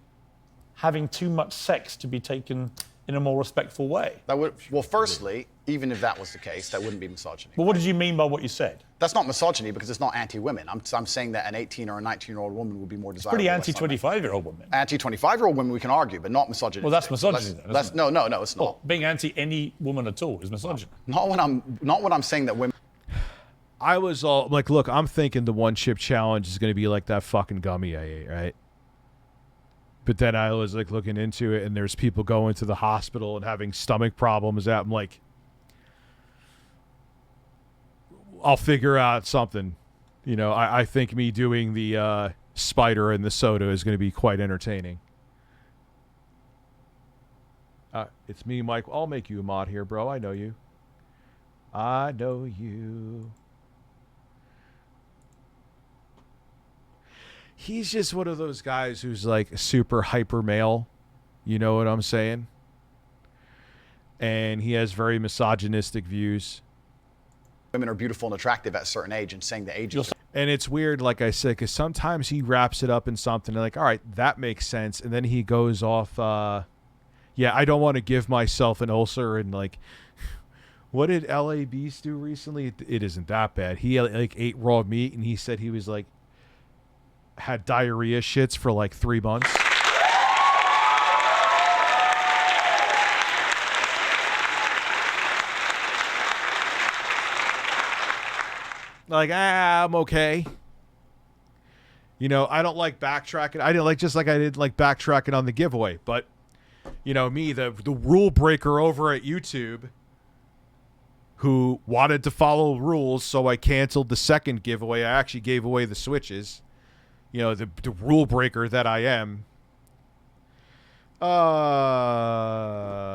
having too much sex to be taken in a more respectful way. That would, well, firstly, even if that was the case, that wouldn't be misogyny. Well, what did you mean by what you said? That's not misogyny because it's not anti-women. I'm saying that an 18 or a 19-year-old woman would be more desirable. Pretty anti-25-year-old women. Anti-25-year-old women we can argue, but not misogyny. Well, that's misogyny then, isn't it? No, it's not. Well, being anti any woman at all is misogyny. Not when I'm saying that women. I was all like, look, I'm thinking the one chip challenge is going to be like that fucking gummy I ate, right? But then I was like looking into it, and there's people going to the hospital and having stomach problems. I'm like, I'll figure out something. You know, I think me doing the spider and the soda is going to be quite entertaining. It's me, Mike. I'll make you a mod here, bro. I know you. I know you. He's just one of those guys who's like super hyper male. You know what I'm saying? And he has very misogynistic views. Women are beautiful and attractive at a certain age, and saying the age is... And it's weird, like I said, because sometimes he wraps it up in something like, all right, that makes sense. And then he goes off, yeah, I don't want to give myself an ulcer and like What did LA Beast do recently? It isn't that bad. He like ate raw meat, and he said he was like had diarrhea shits for like 3 months. Like, I'm okay. You know, I don't like backtracking. I didn't like, just like I didn't like backtracking on the giveaway. But, you know, me, the rule breaker over at YouTube, who wanted to follow rules, so I canceled the second giveaway. I actually gave away the Switches. You know, the rule breaker that I am.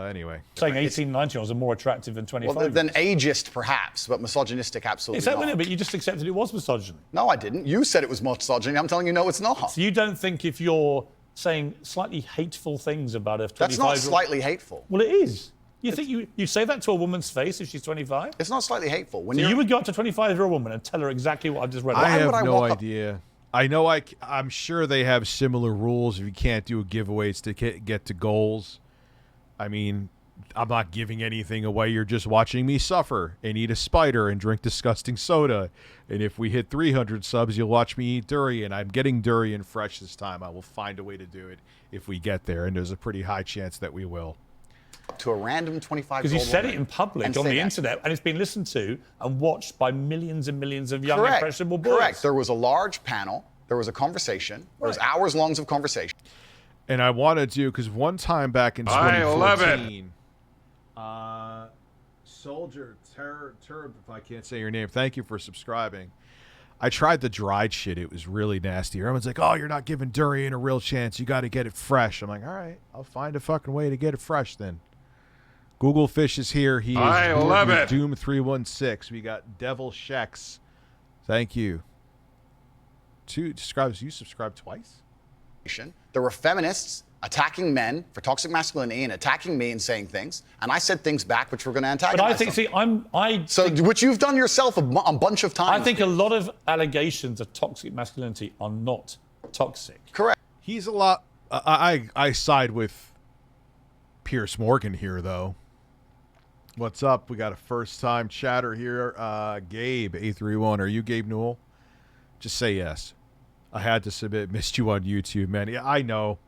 Anyway. Saying 18, 19-year-olds are more attractive than 25. Well, than ageist, perhaps, but misogynistic, absolutely Exactly, not. but you just accepted it was misogyny. No, I didn't. You said it was misogyny. I'm telling you, no, it's not. So you don't think if you're saying slightly hateful things about a 25-year-old... That's not slightly hateful. Well, it is. You think you say that to a woman's face if she's 25? It's not slightly hateful. So you would go up to a 25-year-old woman and tell her exactly what I've just read. I have no idea. I know I'm sure they have similar rules if you can't do giveaways to get to goals. I mean, I'm not giving anything away. You're just watching me suffer and eat a spider and drink disgusting soda. And if we hit 300 subs, you'll watch me eat durian. I'm getting durian fresh this time. I will find a way to do it if we get there. And there's a pretty high chance that we will. To a random 25-year-old Because you said it in public on the internet, and it's been listened to and watched by millions and millions of young, impressionable boys. Correct. There was a large panel. There was a conversation. There was hours long of conversation. And I want to do, because one time back in 2014, Soldier Terror, if I can't say your name, thank you for subscribing. I tried the dried shit. It was really nasty. Everyone's like, oh, you're not giving durian a real chance. You got to get it fresh. I'm like, all right, I'll find a fucking way to get it fresh then. Google Fish is here. He is I love it. Doom 316. We got Devil Shex. Thank you. You subscribed twice? There were feminists attacking men for toxic masculinity and attacking me and saying things, and I said things back which were going to antagonize them. Which you've done yourself a bunch of times. I think a lot of allegations of toxic masculinity are not toxic. Correct. He's a lot. I side with Piers Morgan here, though. What's up? We got a first-time chatter here. Gabe A31. Are you Gabe Newell? Just say yes. I had to submit. Missed you on YouTube, man. Yeah, I know.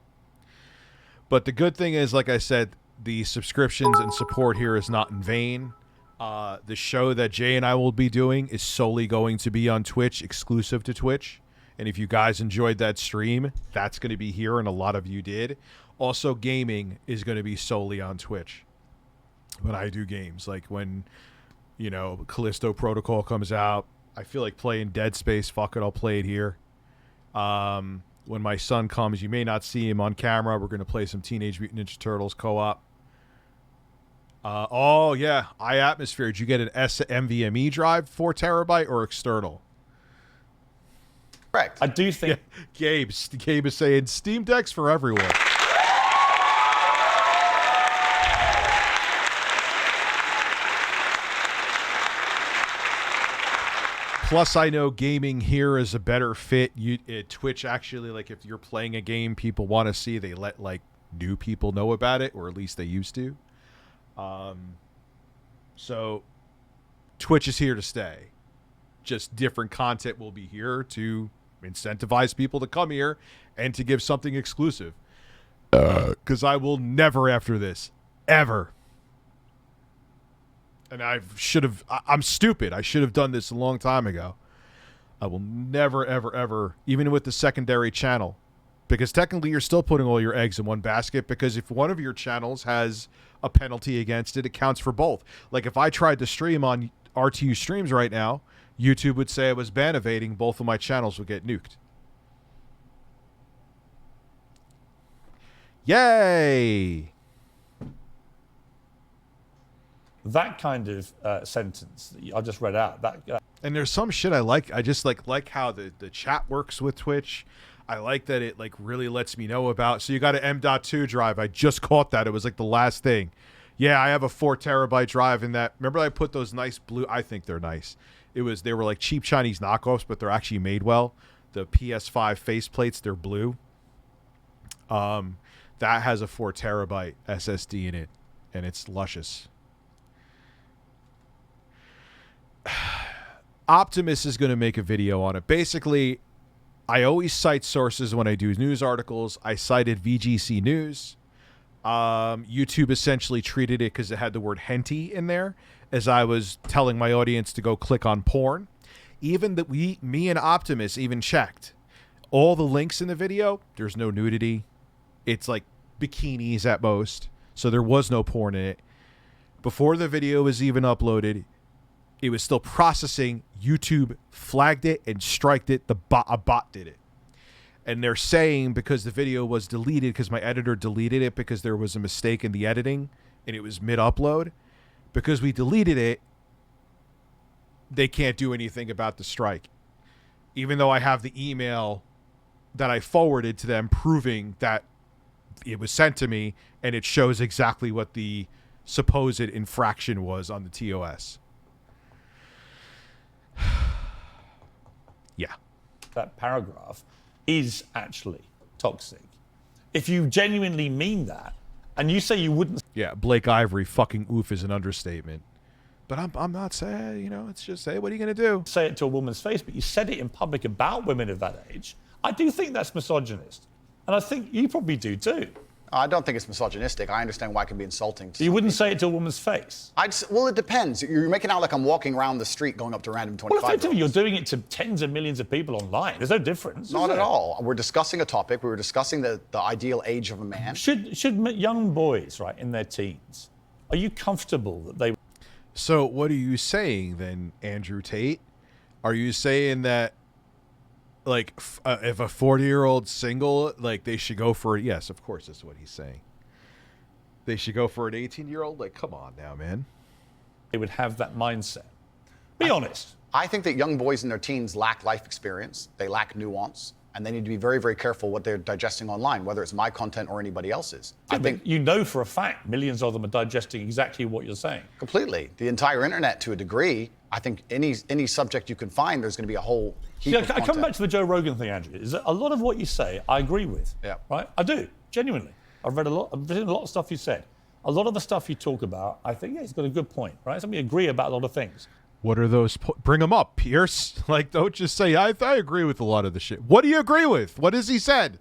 But the good thing is, like I said, the subscriptions and support here is not in vain. The show that Jay and I will be doing is solely going to be on Twitch, exclusive to Twitch. And if you guys enjoyed that stream, that's going to be here, and a lot of you did. Also, gaming is going to be solely on Twitch. When I do games, like when, you know, Callisto Protocol comes out, I feel like playing Dead Space. Fuck it, I'll play it here. When my son comes, you may not see him on camera. We're going to play some Teenage Mutant Ninja Turtles co-op. Oh, yeah. iAtmosphere. Did you get an NVMe drive, 4 terabyte, or external? Correct. I do think... Yeah. Gabe is saying Steam Deck's for everyone. Plus, I know gaming here is a better fit. Twitch actually, like, if you're playing a game people want to see, they let, like, new people know about it, or at least they used to. So, Twitch is here to stay. Just different content will be here to incentivize people to come here and to give something exclusive. Because I will never, after this, ever... And I'm stupid. I should have done this a long time ago. I will never, ever, ever, even with the secondary channel, because technically you're still putting all your eggs in one basket, because if one of your channels has a penalty against it, it counts for both. Like if I tried to stream on RTUstreams right now, YouTube would say I was ban evading, both of my channels would get nuked. Yay! That kind of sentence that I just read out. And there's some shit I like. I just like how the chat works with Twitch. I like that it like really lets me know about. So you got an M.2 drive. I just caught that. It was like the last thing. Yeah, I have a 4 terabyte drive in that. Remember I put those nice blue. I think they're nice. They were like cheap Chinese knockoffs, but they're actually made well. The PS5 faceplates, they're blue. That has a 4 terabyte SSD in it, and it's luscious. Optimus is going to make a video on it. Basically, I always cite sources when I do news articles. I cited VGC News. YouTube essentially treated it because it had the word henty in there, as I was telling my audience to go click on porn. Even that me and Optimus even checked all the links in the video. There's no nudity. It's like bikinis at most. So there was no porn in it. Before the video was even uploaded, it was still processing. YouTube flagged it and striked it. A bot did it. And they're saying because the video was deleted, because my editor deleted it because there was a mistake in the editing and it was mid-upload, because we deleted it, they can't do anything about the strike. Even though I have the email that I forwarded to them proving that it was sent to me and it shows exactly what the supposed infraction was on the TOS. Yeah. That paragraph is actually toxic. If you genuinely mean that, and you say you wouldn't... Yeah, Blake Ivory fucking oof is an understatement. But I'm not saying, you know, it's just, hey, what are you going to do? Say it to a woman's face, but you said it in public about women of that age. I do think that's misogynist. And I think you probably do too. I don't think it's misogynistic. I understand why it can be insulting. You wouldn't say it to a woman's face? Well, it depends. You're making out like I'm walking around the street going up to random 25-year-olds. Well, effectively, you're doing it to tens of millions of people online. There's no difference. Not at all. We're discussing a topic. We were discussing the ideal age of a man. Should young boys, right, in their teens, are you comfortable that they... So what are you saying then, Andrew Tate? Are you saying that, like, if a 40-year-old single, like, they should go for it? Yes, of course, that's what he's saying. They should go for an 18-year-old? Like, come on now, man. They would have that mindset. Be honest. I think that young boys in their teens lack life experience. They lack nuance. And they need to be very, very careful what they're digesting online, whether it's my content or anybody else's. Yeah, I think you know for a fact millions of them are digesting exactly what you're saying. Completely. The entire internet, to a degree. I think any subject you can find, there's going to be a whole heap of content. I come back to the Joe Rogan thing, Andrew. Is that a lot of what you say, I agree with. Yeah. Right? I do, genuinely. I've written a lot of stuff you said. A lot of the stuff you talk about, I think, yeah, he's got a good point, right? So we agree about a lot of things. What are those? Bring them up, Pierce. Like, don't just say, I agree with a lot of the shit. What do you agree with? What has he said?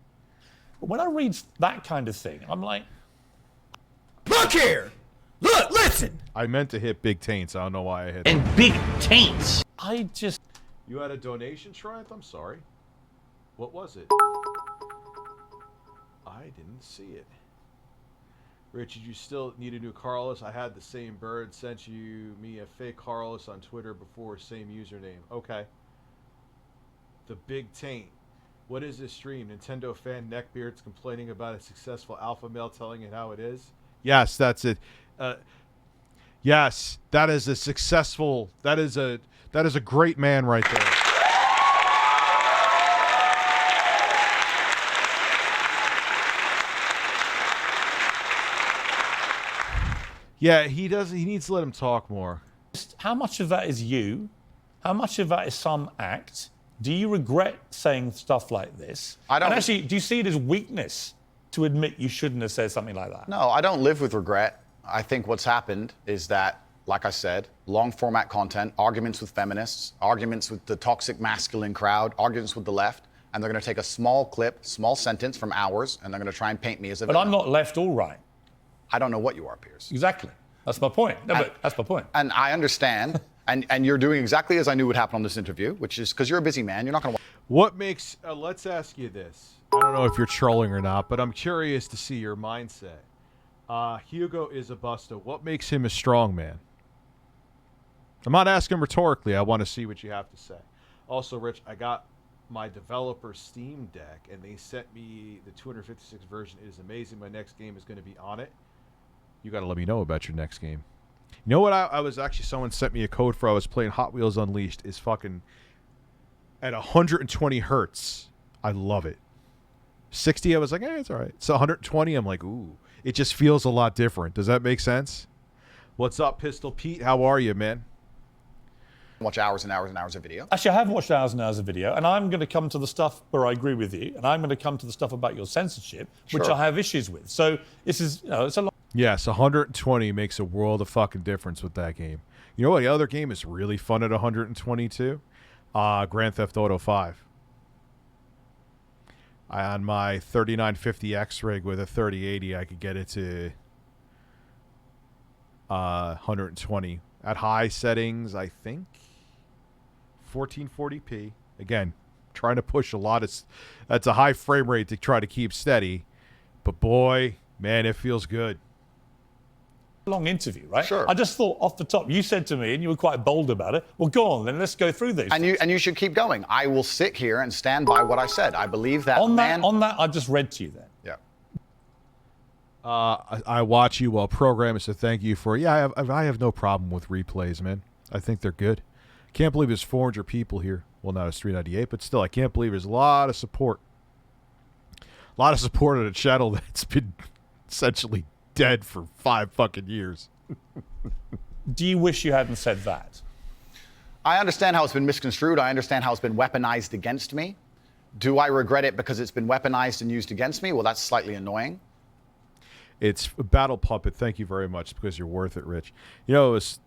When I read that kind of thing, I'm like... Look here! Look, listen! I meant to hit big taints. I don't know why I hit And that. big taints. I just... You had a donation, Triumph? I'm sorry. What was it? I didn't see it. Richard, you still need a new Carlos? I had the same bird. Sent me a fake Carlos on Twitter before, same username. Okay. The Big Taint. What is this stream? Nintendo fan neckbeards complaining about a successful alpha male telling it how it is? Yes, that's it. Yes, that is a successful. That is a great man right there. Yeah, he does. He needs to let him talk more. How much of that is you? How much of that is some act? Do you regret saying stuff like this? I don't. And actually, do you see it as weakness to admit you shouldn't have said something like that? No, I don't live with regret. I think what's happened is that, like I said, long format content, arguments with feminists, arguments with the toxic masculine crowd, arguments with the left, and they're going to take a small clip, small sentence from ours, and they're going to try and paint me as a villain. But I'm not left all right. I don't know what you are, Pierce. Exactly. That's my point. No, but that's my point. And I understand. and you're doing exactly as I knew would happen on this interview, which is because you're a busy man. You're not going to... What makes... let's ask you this. I don't know if you're trolling or not, but I'm curious to see your mindset. Hugo Isabusta, what makes him a strong man? I'm not asking rhetorically. I want to see what you have to say. Also, Rich, I got my developer Steam Deck, and they sent me the 256 version. It is amazing. My next game is going to be on it. You got to let me know about your next game. You know what? I was actually, someone sent me a code for. I was playing Hot Wheels Unleashed. Is fucking at 120 hertz. I love it. 60, I was like, it's all right. So 120, I'm like, ooh. It just feels a lot different. Does that make sense? What's up, Pistol Pete? How are you, man? Watch hours and hours and hours of video. Actually, I have watched hours and hours of video, and I'm going to come to the stuff where I agree with you, and I'm going to come to the stuff about your censorship, which I have issues with. So this is, it's a long... Yes, 120 makes a world of fucking difference with that game. You know what? The other game is really fun at 122. Grand Theft Auto 5. On my 3950X rig with a 3080, I could get it to 120 at high settings. I think 1440p. Again, trying to push a lot of. That's a high frame rate to try to keep steady, but boy, man, it feels good. Long interview, right? Sure. I just thought off the top, you said to me, and you were quite bold about it. Well, go on, then let's go through these. And you should keep going. I will sit here and stand by what I said. I believe that on man. that, I just read to you then. Yeah. I watch you while programming, so thank you for. Yeah, I have no problem with replays, man. I think they're good. Can't believe there's 400 people here. Well, not as 398, but still, I can't believe there's a lot of support. A lot of support on a channel that's been essentially dead for 5 fucking years. Do you wish you hadn't said that? I understand how it's been misconstrued. I understand how it's been weaponized against me. Do I regret it because it's been weaponized and used against me? Well, that's slightly annoying. It's a battle puppet. Thank you very much because you're worth it, Rich. You know, it's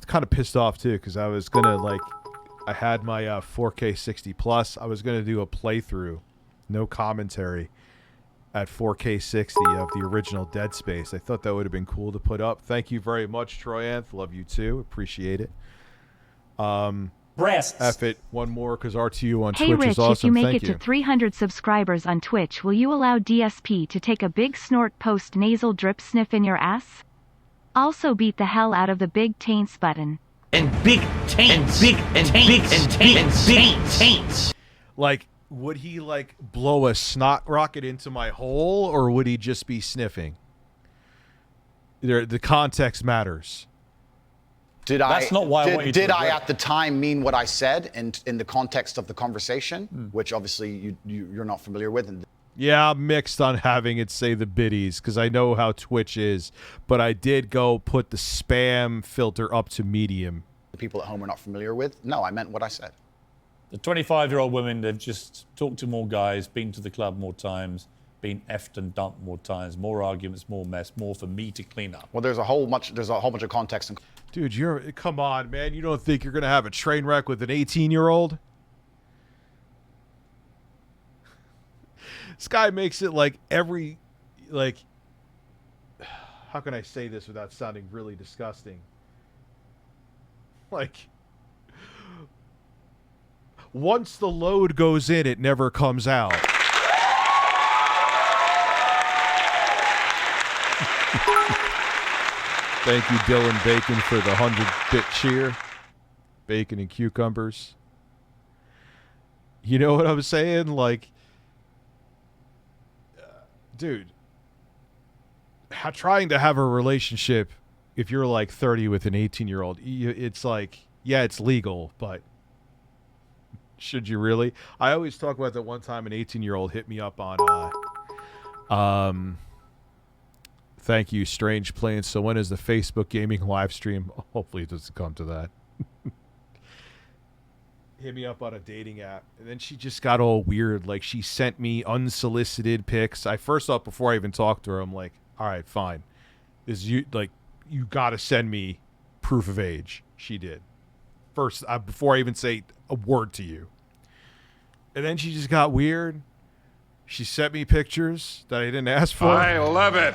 kind of pissed off too because I was gonna I had my 4K 60 plus. I was gonna do a playthrough, no commentary, at 4K 60 of the original Dead Space. I thought that would have been cool to put up. Thank you very much, Troyanth. Love you too. Appreciate it. Breasts. F it. One more because RTU on Hey Twitch Rich, is awesome. if you make Thank it you. to 300 subscribers on Twitch, will you allow DSP to take a big snort post nasal drip sniff in your ass? Also beat the hell out of the big taints button. And big taints. And big and big and big and big taints. Like, would he blow a snot rocket into my hole, or would he just be sniffing? The context matters. That's not why I want you to Did I regret. at the time mean what I said in the context of the conversation, which obviously you're not familiar with? And Yeah, I'm mixed on having it say the biddies because I know how Twitch is, but I did go put the spam filter up to medium. the people at home are not familiar with? No, I meant what I said. The 25-year-old women, they've just talked to more guys, been to the club more times, been effed and dumped more times, more arguments, more mess, more for me to clean up. Well, there's a whole bunch of context. Dude, come on, man. You don't think you're going to have a train wreck with an 18-year-old? This guy makes it how can I say this without sounding really disgusting? Once the load goes in, it never comes out. Thank you, Dylan Bacon, for the 100-bit cheer. Bacon and cucumbers. You know what I'm saying? Dude, trying to have a relationship if you're 30 with an 18-year-old, it's yeah, it's legal, but should you really? I always talk about that one time an 18-year-old hit me up on thank you, Strange Planes. So when is the Facebook gaming live stream? Hopefully it doesn't come to that. Hit me up on a dating app, and then she just got all weird. She sent me unsolicited pics. First off, before I even talked to her, I'm like, all right, fine. You got to send me proof of age. She did. First, before I even say a word to you. And then she just got weird. She sent me pictures that I didn't ask for. I love it.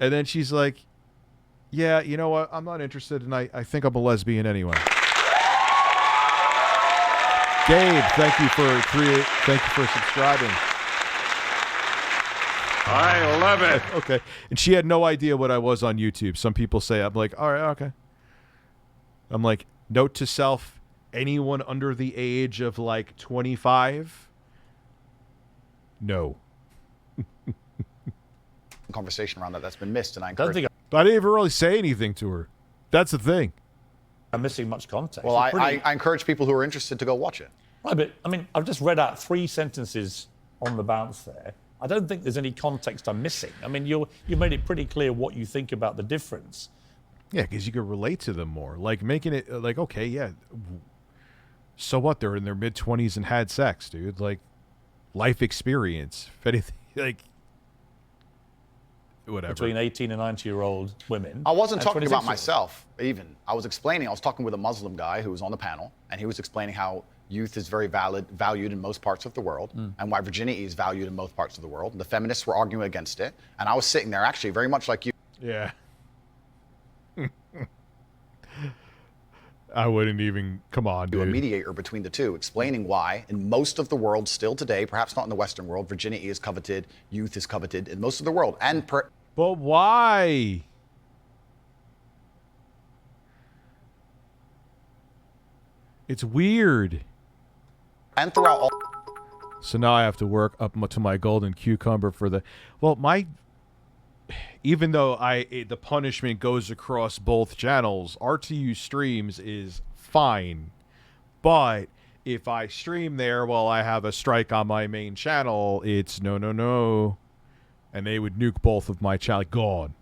And then she's like, yeah, you know what? I'm not interested, and I think I'm a lesbian anyway. Gabe, thank you for subscribing. I love it. Okay. And she had no idea what I was on YouTube. Some people say, I'm like, all right, okay. I'm like, note to self, anyone under the age of 25? No. Conversation around that's been missed, and I I don't encourage. think I didn't even really say anything to her. That's the thing. I'm missing much context. Well, I encourage people who are interested to go watch it. Right, but I mean, I've just read out 3 sentences on the bounce there. I don't think there's any context I'm missing. I mean, you made it pretty clear what you think about the difference. Yeah, because you could relate to them more. Making it okay, yeah. So what? They're in their mid-20s and had sex, dude. Life experience. If anything, whatever. between 18 and 90-year-old women. I wasn't and talking about 26-year-olds. myself, even. I was talking with a Muslim guy who was on the panel, and he was explaining how youth is very valued in most parts of the world, and why virginity is valued in most parts of the world. And the feminists were arguing against it, and I was sitting there actually very much like you. Yeah. I wouldn't even, come on, dude. A mediator between the two, explaining why in most of the world still today, perhaps not in the Western world, virginity is coveted, youth is coveted in most of the world. But why? It's weird. And throughout all... So now I have to work up to my golden cucumber for the... Well, even though the punishment goes across both channels, RTUstreams is fine. But if I stream there while I have a strike on my main channel, it's no. And they would nuke both of my channels. Gone.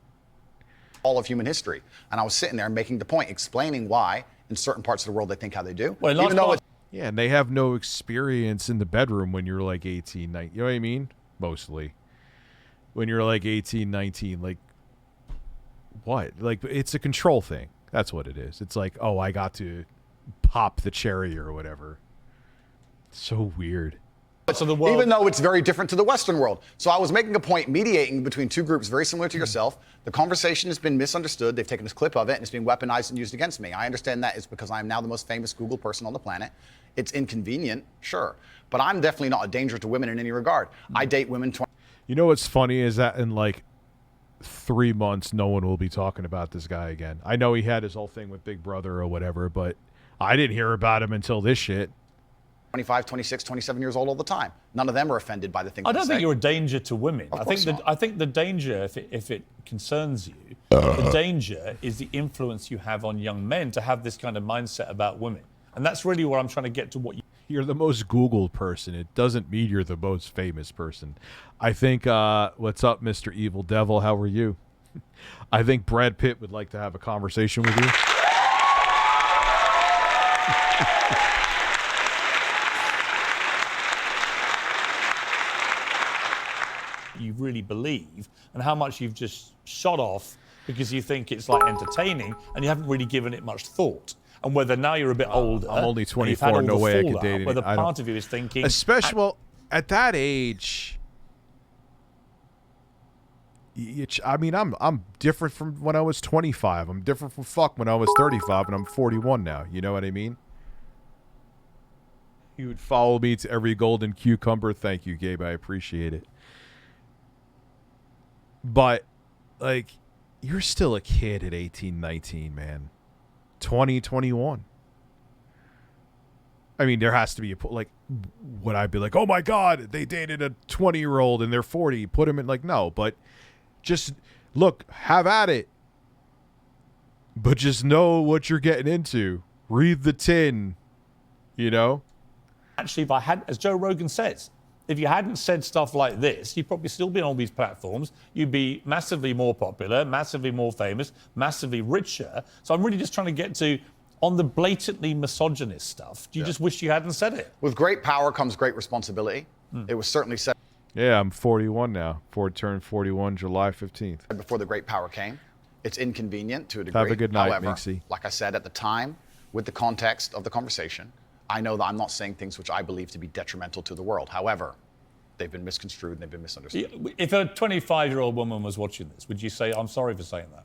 All of human history. And I was sitting there making the point, explaining why in certain parts of the world they think how they do. Well, even though yeah, and they have no experience in the bedroom when you're like 18, 19. You know what I mean? Mostly. When you're like 18, 19, like, what? Like, it's a control thing. That's what it is. It's like, oh, I got to pop the cherry or whatever. It's so weird. Even though it's very different to the Western world. So I was making a point, mediating between two groups very similar to yourself. The conversation has been misunderstood. They've taken this clip of it, and it's been weaponized and used against me. I understand that it's because I am now the most famous Google person on the planet. It's inconvenient, sure. But I'm definitely not a danger to women in any regard. I date women 20... You know what's funny is that in like 3 months, no one will be talking about this guy again. I know he had his whole thing with Big Brother or whatever, but I didn't hear about him until this shit. 25, 26, 27 years old all the time. None of them are offended by the things I don't think say. you're a danger to women. Of I course think not. I think the danger, if it concerns you, the danger is the influence you have on young men to have this kind of mindset about women. And that's really where I'm trying to get to what You're the most Googled person. It doesn't mean you're the most famous person. I think, what's up, Mr. Evil Devil? How are you? I think Brad Pitt would like to have a conversation with you. you really believe and how much you've just shot off because you think it's like entertaining and you haven't really given it much thought. And whether now you're a bit older, I'm only and 24, you've had no all the way I could fallout, date it. whether I part don't- of you is thinking... Especially, well, at that age, I mean, I'm different from when I was 25. I'm different from fuck when I was 35, and I'm 41 now. You know what I mean? You would follow me to every golden cucumber. Thank you, Gabe. I appreciate it. But, like, you're still a kid at 18, 19, man. 20, 21. I mean, there has to be like, would I be like, oh my God, they dated a 20-year-old and they're 40, put him in, like, no, but just look, have at it. But just know what you're getting into. Read the tin, you know? Actually, if I had, as Joe Rogan says, if you hadn't said stuff like this, you'd probably still be on all these platforms. You'd be massively more popular, massively more famous, massively richer. So I'm really just trying to get to, on the blatantly misogynist stuff, do you just wish you hadn't said it? With great power comes great responsibility. It was certainly said Yeah, I'm 41 now. Ford turned 41 July 15th. before the great power came. It's inconvenient to a degree. Have a good night, However, Minxie. like I said at the time, with the context of the conversation, I know that I'm not saying things which I believe to be detrimental to the world. However, they've been misconstrued and they've been misunderstood. If a 25-year-old woman was watching this, would you say, I'm sorry for saying that?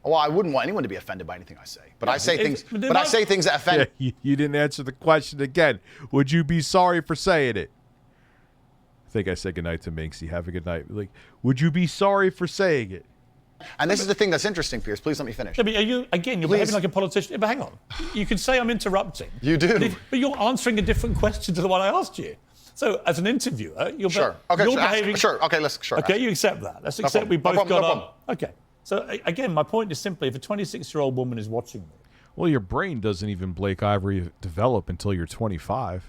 Well, I wouldn't want anyone to be offended by anything I say, but Yeah, I say things. but they But I might- say things that offend. Yeah, you didn't answer the question again. Would you be sorry for saying it? I think I said goodnight to Minxie. Have a good night. Like, would you be sorry for saying it? And this is the thing that's interesting, Piers. Please let me finish. Yeah, but are you, again, you're Please. behaving like a politician. Yeah, but hang on. You could say I'm interrupting. You do. But you're answering a different question to the one I asked you. So, as an interviewer, you're, Sure. Okay. you're Sure. behaving... Sure. Okay. Let's. Sure. Okay, you accept that. Let's No accept problem. we No both problem. got No on. Okay. So, again, my point is simply, if a 26-year-old woman is watching me... Well, your brain doesn't even, Blake Ivory, develop until you're 25.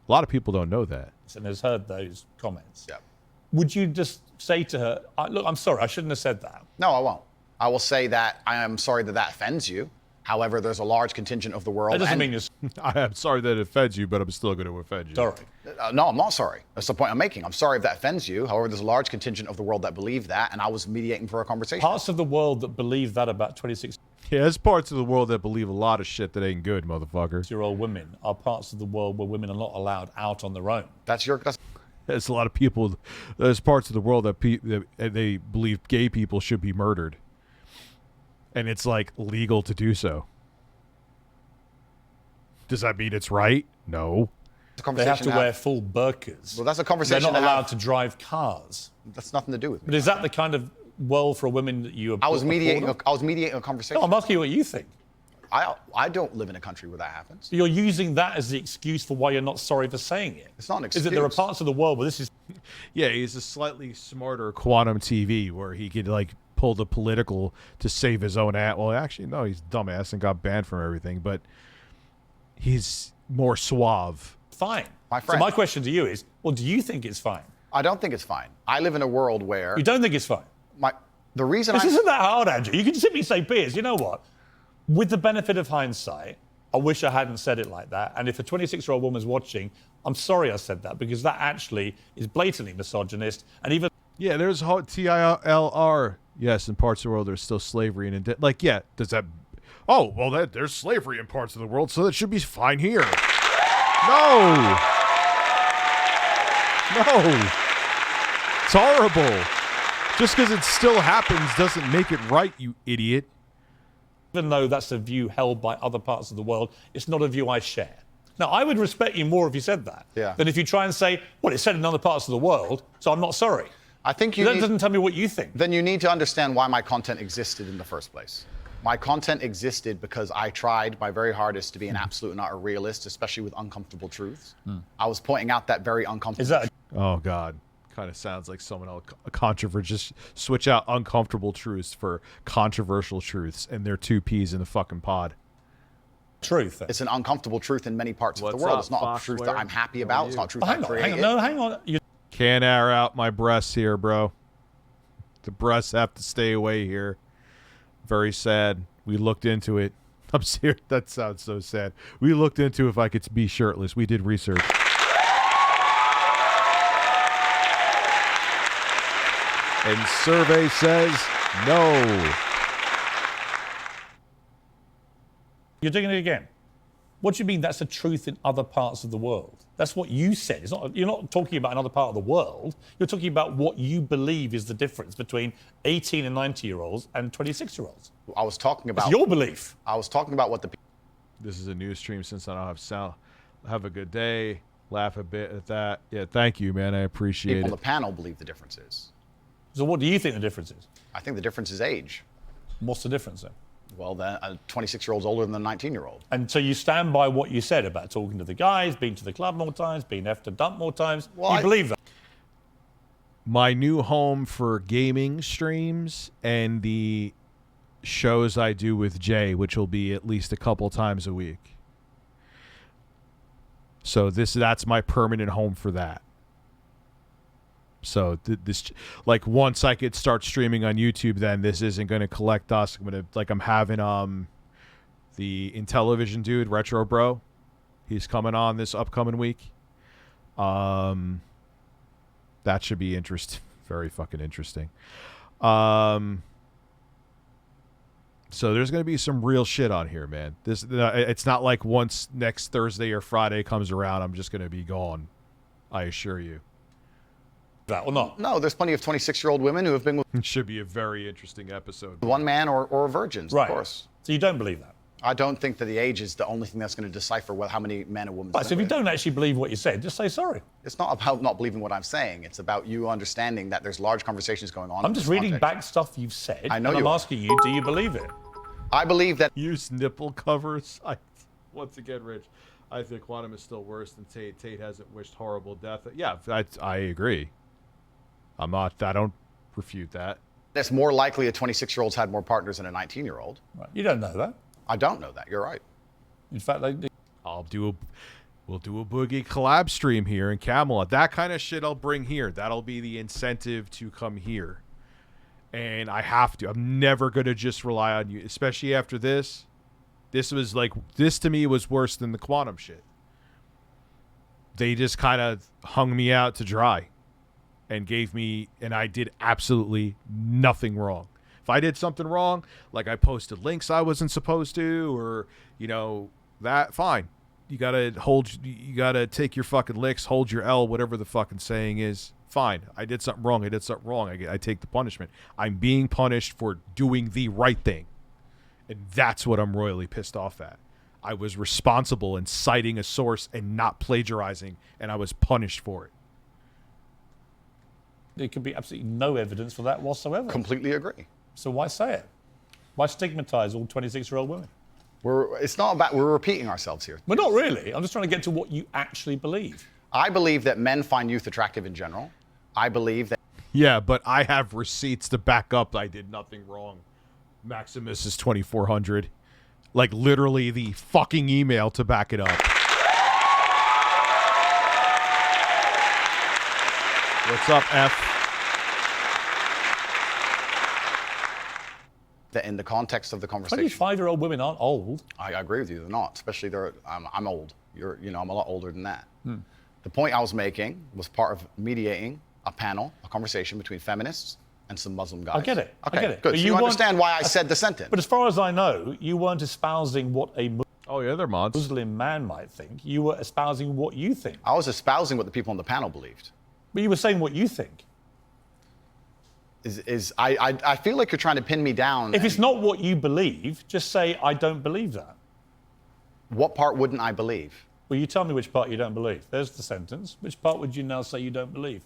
A lot of people don't know that. And has heard those comments. Yeah. Would you just say to her, look, I'm sorry, I shouldn't have said that. No, I won't. I will say that I am sorry that that offends you, However, there's a large contingent of the world. That doesn't and- mean you're I'm sorry that it offends you, but I'm still going to offend you. sorry. No, I'm not sorry. That's the point I'm making. I'm sorry if that offends you. However, there's a large contingent of the world that believe that, and I was mediating for a conversation. Parts of the world that believe that about 26 Yeah, there's parts of the world that believe a lot of shit that ain't good, motherfucker. year-old women are parts of the world where women are not allowed out on their own. There's a lot of people. There's parts of the world that, that they believe gay people should be murdered, and it's like legal to do so. Does that mean it's right? No. They have to wear full burqas. Well, that's a conversation. They're not to allowed have. to drive cars. That's nothing to do with me. But is that the kind of world for a woman that you? I was mediating a conversation. No, I'm asking you what you think. I don't live in a country where that happens. You're using that as the excuse for why you're not sorry for saying it. It's not an excuse. Is that there are parts of the world where this is? Yeah, he's a slightly smarter quantum TV where he could like pull the political to save his own ass. Well, actually, no, he's dumbass and got banned from everything, but he's more suave. Fine. My friend. So my question to you is, well, do you think it's fine? I don't think it's fine. I live in a world where You don't think it's fine? the reason This isn't that hard, Andrew. You can simply say, Piers, you know what? With the benefit of hindsight, I wish I hadn't said it like that. And if a 26-year-old woman's watching, I'm sorry I said that, because that actually is blatantly misogynist. And even Yeah, there's TILR. Yes, in parts of the world there's still slavery and like, yeah, does that? Oh, well, there's slavery in parts of the world, so that should be fine here. No. It's horrible. Just because it still happens doesn't make it right, you idiot. even though that's a view held by other parts of the world, it's not a view I share. Now, I would respect you more if you said that than if you try and say, well, it's said in other parts of the world, so I'm not sorry. I think that doesn't tell me what you think. Then you need to understand why my content existed in the first place. My content existed because I tried my very hardest to be an absolute and utter realist, especially with uncomfortable truths. I was pointing out that very uncomfortable. Oh God, kind of sounds like someone else. A controversial. Just switch out uncomfortable truths for controversial truths, and they're two peas in the fucking pod. Truth. It's an uncomfortable truth in many parts of the world. It's not a truth that I'm happy about. It's not a truth I created. Hang on. Can't air out my breasts here, bro. The breasts have to stay away here. Very sad. We looked into it. I'm serious. That sounds so sad. We looked into if I could be shirtless. We did research. And survey says no. You're doing it again. What do you mean that's a truth in other parts of the world? That's what you said. It's not, you're not talking about another part of the world. You're talking about what you believe is the difference between 18 and 90-year-olds and 26-year-olds. I was talking about... It's your belief. I was talking about what the... This is a news stream since I don't have sound. Have a good day. Laugh a bit at that. Yeah, thank you, man. I appreciate people it. on the panel believe the difference is. So what do you think the difference is? I think the difference is age. What's the difference then? Well, then a 26-year-old's older than a 19-year-old. And so you stand by what you said about talking to the guys, being to the club more times, being effed and dumped more times. Well, you believe that? My new home for gaming streams and the shows I do with Jay, which will be at least a couple times a week. So that's my permanent home for that. So this, like, once I could start streaming on YouTube, then this isn't going to collect us. I'm having the Intellivision dude, Retro Bro. He's coming on this upcoming week. That should be interesting. Very fucking interesting. So there's going to be some real shit on here, man. It's not like once next Thursday or Friday comes around, I'm just going to be gone. I assure you. That or not? No, there's plenty of 26-year-old women who have been with... It should be a very interesting episode. One man or virgins, right. Of course. So you don't believe that? I don't think that the age is the only thing that's going to decipher how many men and women... Right, so if you don't actually believe what you said, just say sorry. It's not about not believing what I'm saying. It's about you understanding that there's large conversations going on. I'm just reading back stuff you've said. I know and you I'm are. asking you, do you believe it? I believe that... Use nipple covers. Once again, Rich, I think Quantum is still worse than Tate. Tate hasn't wished horrible death. Yeah, I agree. I don't refute that. It's more likely a 26-year-old's had more partners than a 19-year-old. Right. You don't know that. I don't know that. You're right. In fact, we'll do a Boogie collab stream here in Camelot. That kind of shit I'll bring here. That'll be the incentive to come here. And I have to. I'm never going to just rely on you, especially after this. This to me was worse than the quantum shit. They just kind of hung me out to dry and I did absolutely nothing wrong. If I did something wrong, like I posted links I wasn't supposed to, or, that, fine. You gotta take your fucking licks, hold your L, whatever the fucking saying is. Fine. I did something wrong. I take the punishment. I'm being punished for doing the right thing. And that's what I'm royally pissed off at. I was responsible in citing a source and not plagiarizing, and I was punished for it. There could be absolutely no evidence for that whatsoever. Completely agree. So why say it? Why stigmatize all 26-year-old women? It's not about, we're repeating ourselves here. Well, not really. I'm just trying to get to what you actually believe. I believe that men find youth attractive in general. I believe that... Yeah, but I have receipts to back up I did nothing wrong. Maximus is 2400. Like, literally the fucking email to back it up. What's up, F? That in the context of the conversation... 25-year-old women aren't old. I agree with you. They're not. Especially, I'm old. I'm a lot older than that. The point I was making was part of mediating a panel, a conversation between feminists and some Muslim guys. I get it. Okay, I get it. good. But So you understand why I said the sentence. But as far as I know, you weren't espousing what a they're mods. Muslim man might think. You were espousing what you think. I was espousing what the people on the panel believed. But you were saying what you think. I feel like you're trying to pin me down. If it's not what you believe, just say, I don't believe that. What part wouldn't I believe? Well, you tell me which part you don't believe. There's the sentence. Which part would you now say you don't believe?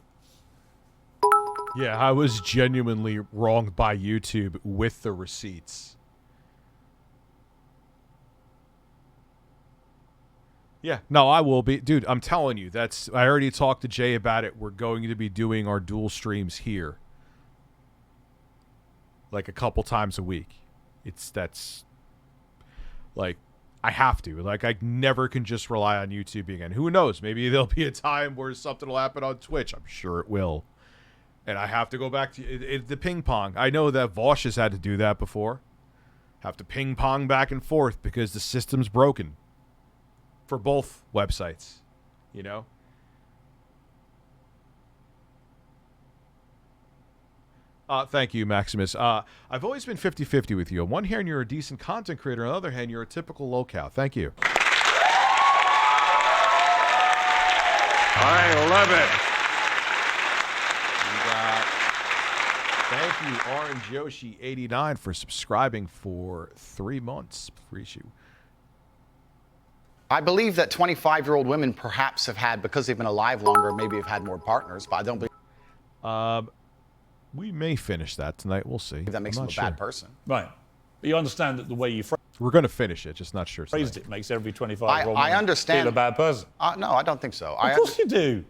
Yeah, I was genuinely wronged by YouTube with the receipts. Yeah, no, I will be. Dude, I'm telling you, I already talked to Jay about it. We're going to be doing our dual streams here. Like a couple times a week. I have to. Like, I never can just rely on YouTube again. Who knows? Maybe there'll be a time where something will happen on Twitch. I'm sure it will. And I have to go back to the ping pong. I know that Vosh has had to do that before. Have to ping pong back and forth because the system's broken. For both websites. Thank you, Maximus. I've always been 50-50 with you. On one hand, you're a decent content creator. On the other hand, you're a typical locale. Thank you. I love it. Thank you, Orange Yoshi 89 for subscribing for 3 months. Appreciate you. I believe that 25-year-old women perhaps have had, because they've been alive longer, maybe have had more partners, but I don't believe... We may finish that tonight. We'll see. That makes them a bad person. Right. But you understand that the way you we're going to finish it, just not sure. Phrased it makes every 25-year-old I understand. feel a bad person. No, I don't think so. Of course you do.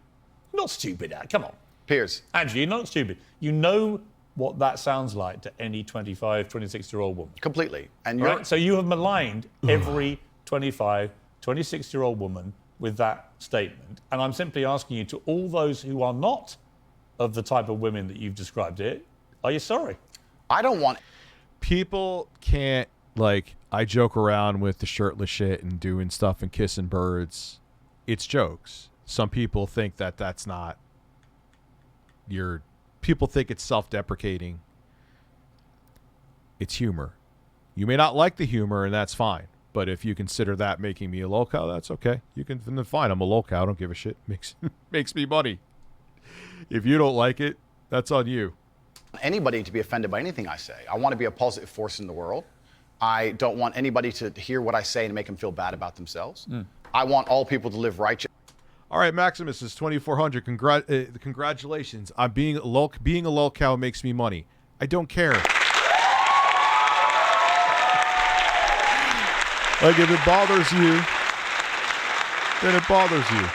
You're not stupid, come on. Piers. Andrew, you're not stupid. You know what that sounds like to any 25, 26-year-old woman. Completely. And right? So you have maligned every 25, 26-year-old woman with that statement. And I'm simply asking you, to all those who are not of the type of women that you've described here, are you sorry? I don't want... People can't, I joke around with the shirtless shit and doing stuff and kissing birds. It's jokes. Some people think that that's not people think it's self-deprecating. It's humor. You may not like the humor, and that's fine. But if you consider that making me a locale, that's okay. You can, then fine, I'm a locale. I don't give a shit. Makes me money. If you don't like it, that's on you. Anybody to be offended by anything I say. I want to be a positive force in the world. I don't want anybody to hear what I say and make them feel bad about themselves. I want all people to live righteous. All right, Maximus is 2400. Congratulations. Being a locale makes me money. I don't care. If it bothers you, then it bothers you.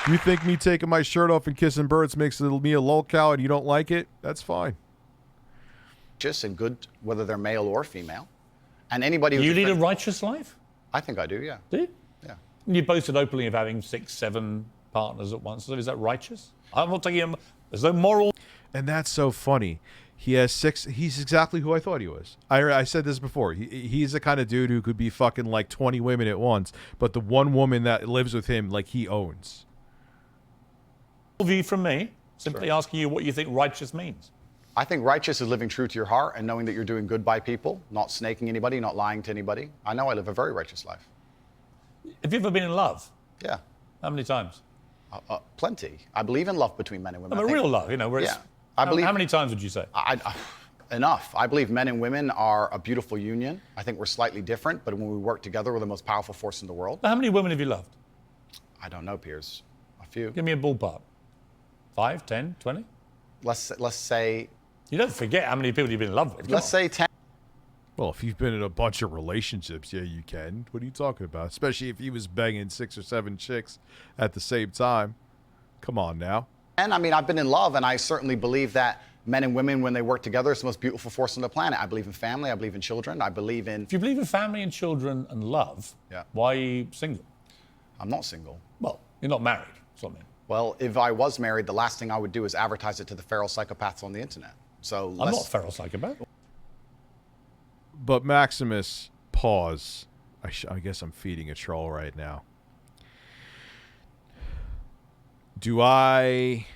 If you think me taking my shirt off and kissing birds makes me a locale and you don't like it, that's fine. Just and good, whether they're male or female. And anybody who's... You lead a righteous life? I think I do, yeah. Do you? Yeah. You boasted openly of having 6, 7 partners at once. So is that righteous? I'm not taking him. There's no moral... And that's so funny. He has 6. He's exactly who I thought he was. I said this before. He's the kind of dude who could be fucking like 20 women at once, but the one woman that lives with him, like, he owns. View from me, simply asking you what you think righteous means. I think righteous is living true to your heart and knowing that you're doing good by people, not snaking anybody, not lying to anybody. I know I live a very righteous life. Have you ever been in love? Yeah. How many times? Plenty. I believe in love between men and women. I mean, real love, you know, where it's... I believe, how many times would you say? Enough. I believe men and women are a beautiful union. I think we're slightly different, but when we work together, we're the most powerful force in the world. How many women have you loved? I don't know, Piers. A few. Give me a ballpark. 5, 10, 20? Let's say... You don't forget how many people you've been in love with. Let's say 10. Well, if you've been in a bunch of relationships, yeah, you can. What are you talking about? Especially if he was banging 6 or 7 chicks at the same time. Come on now. And I mean, I've been in love, and I certainly believe that men and women, when they work together, it's the most beautiful force on the planet. I believe in family. I believe in children. I believe in... If you believe in family and children and love, why are you single? I'm not single. Well, you're not married, something. Well, if I was married, the last thing I would do is advertise it to the feral psychopaths on the internet. So I'm not a feral psychopath. But Maximus, pause. I guess I'm feeding a troll right now. Do I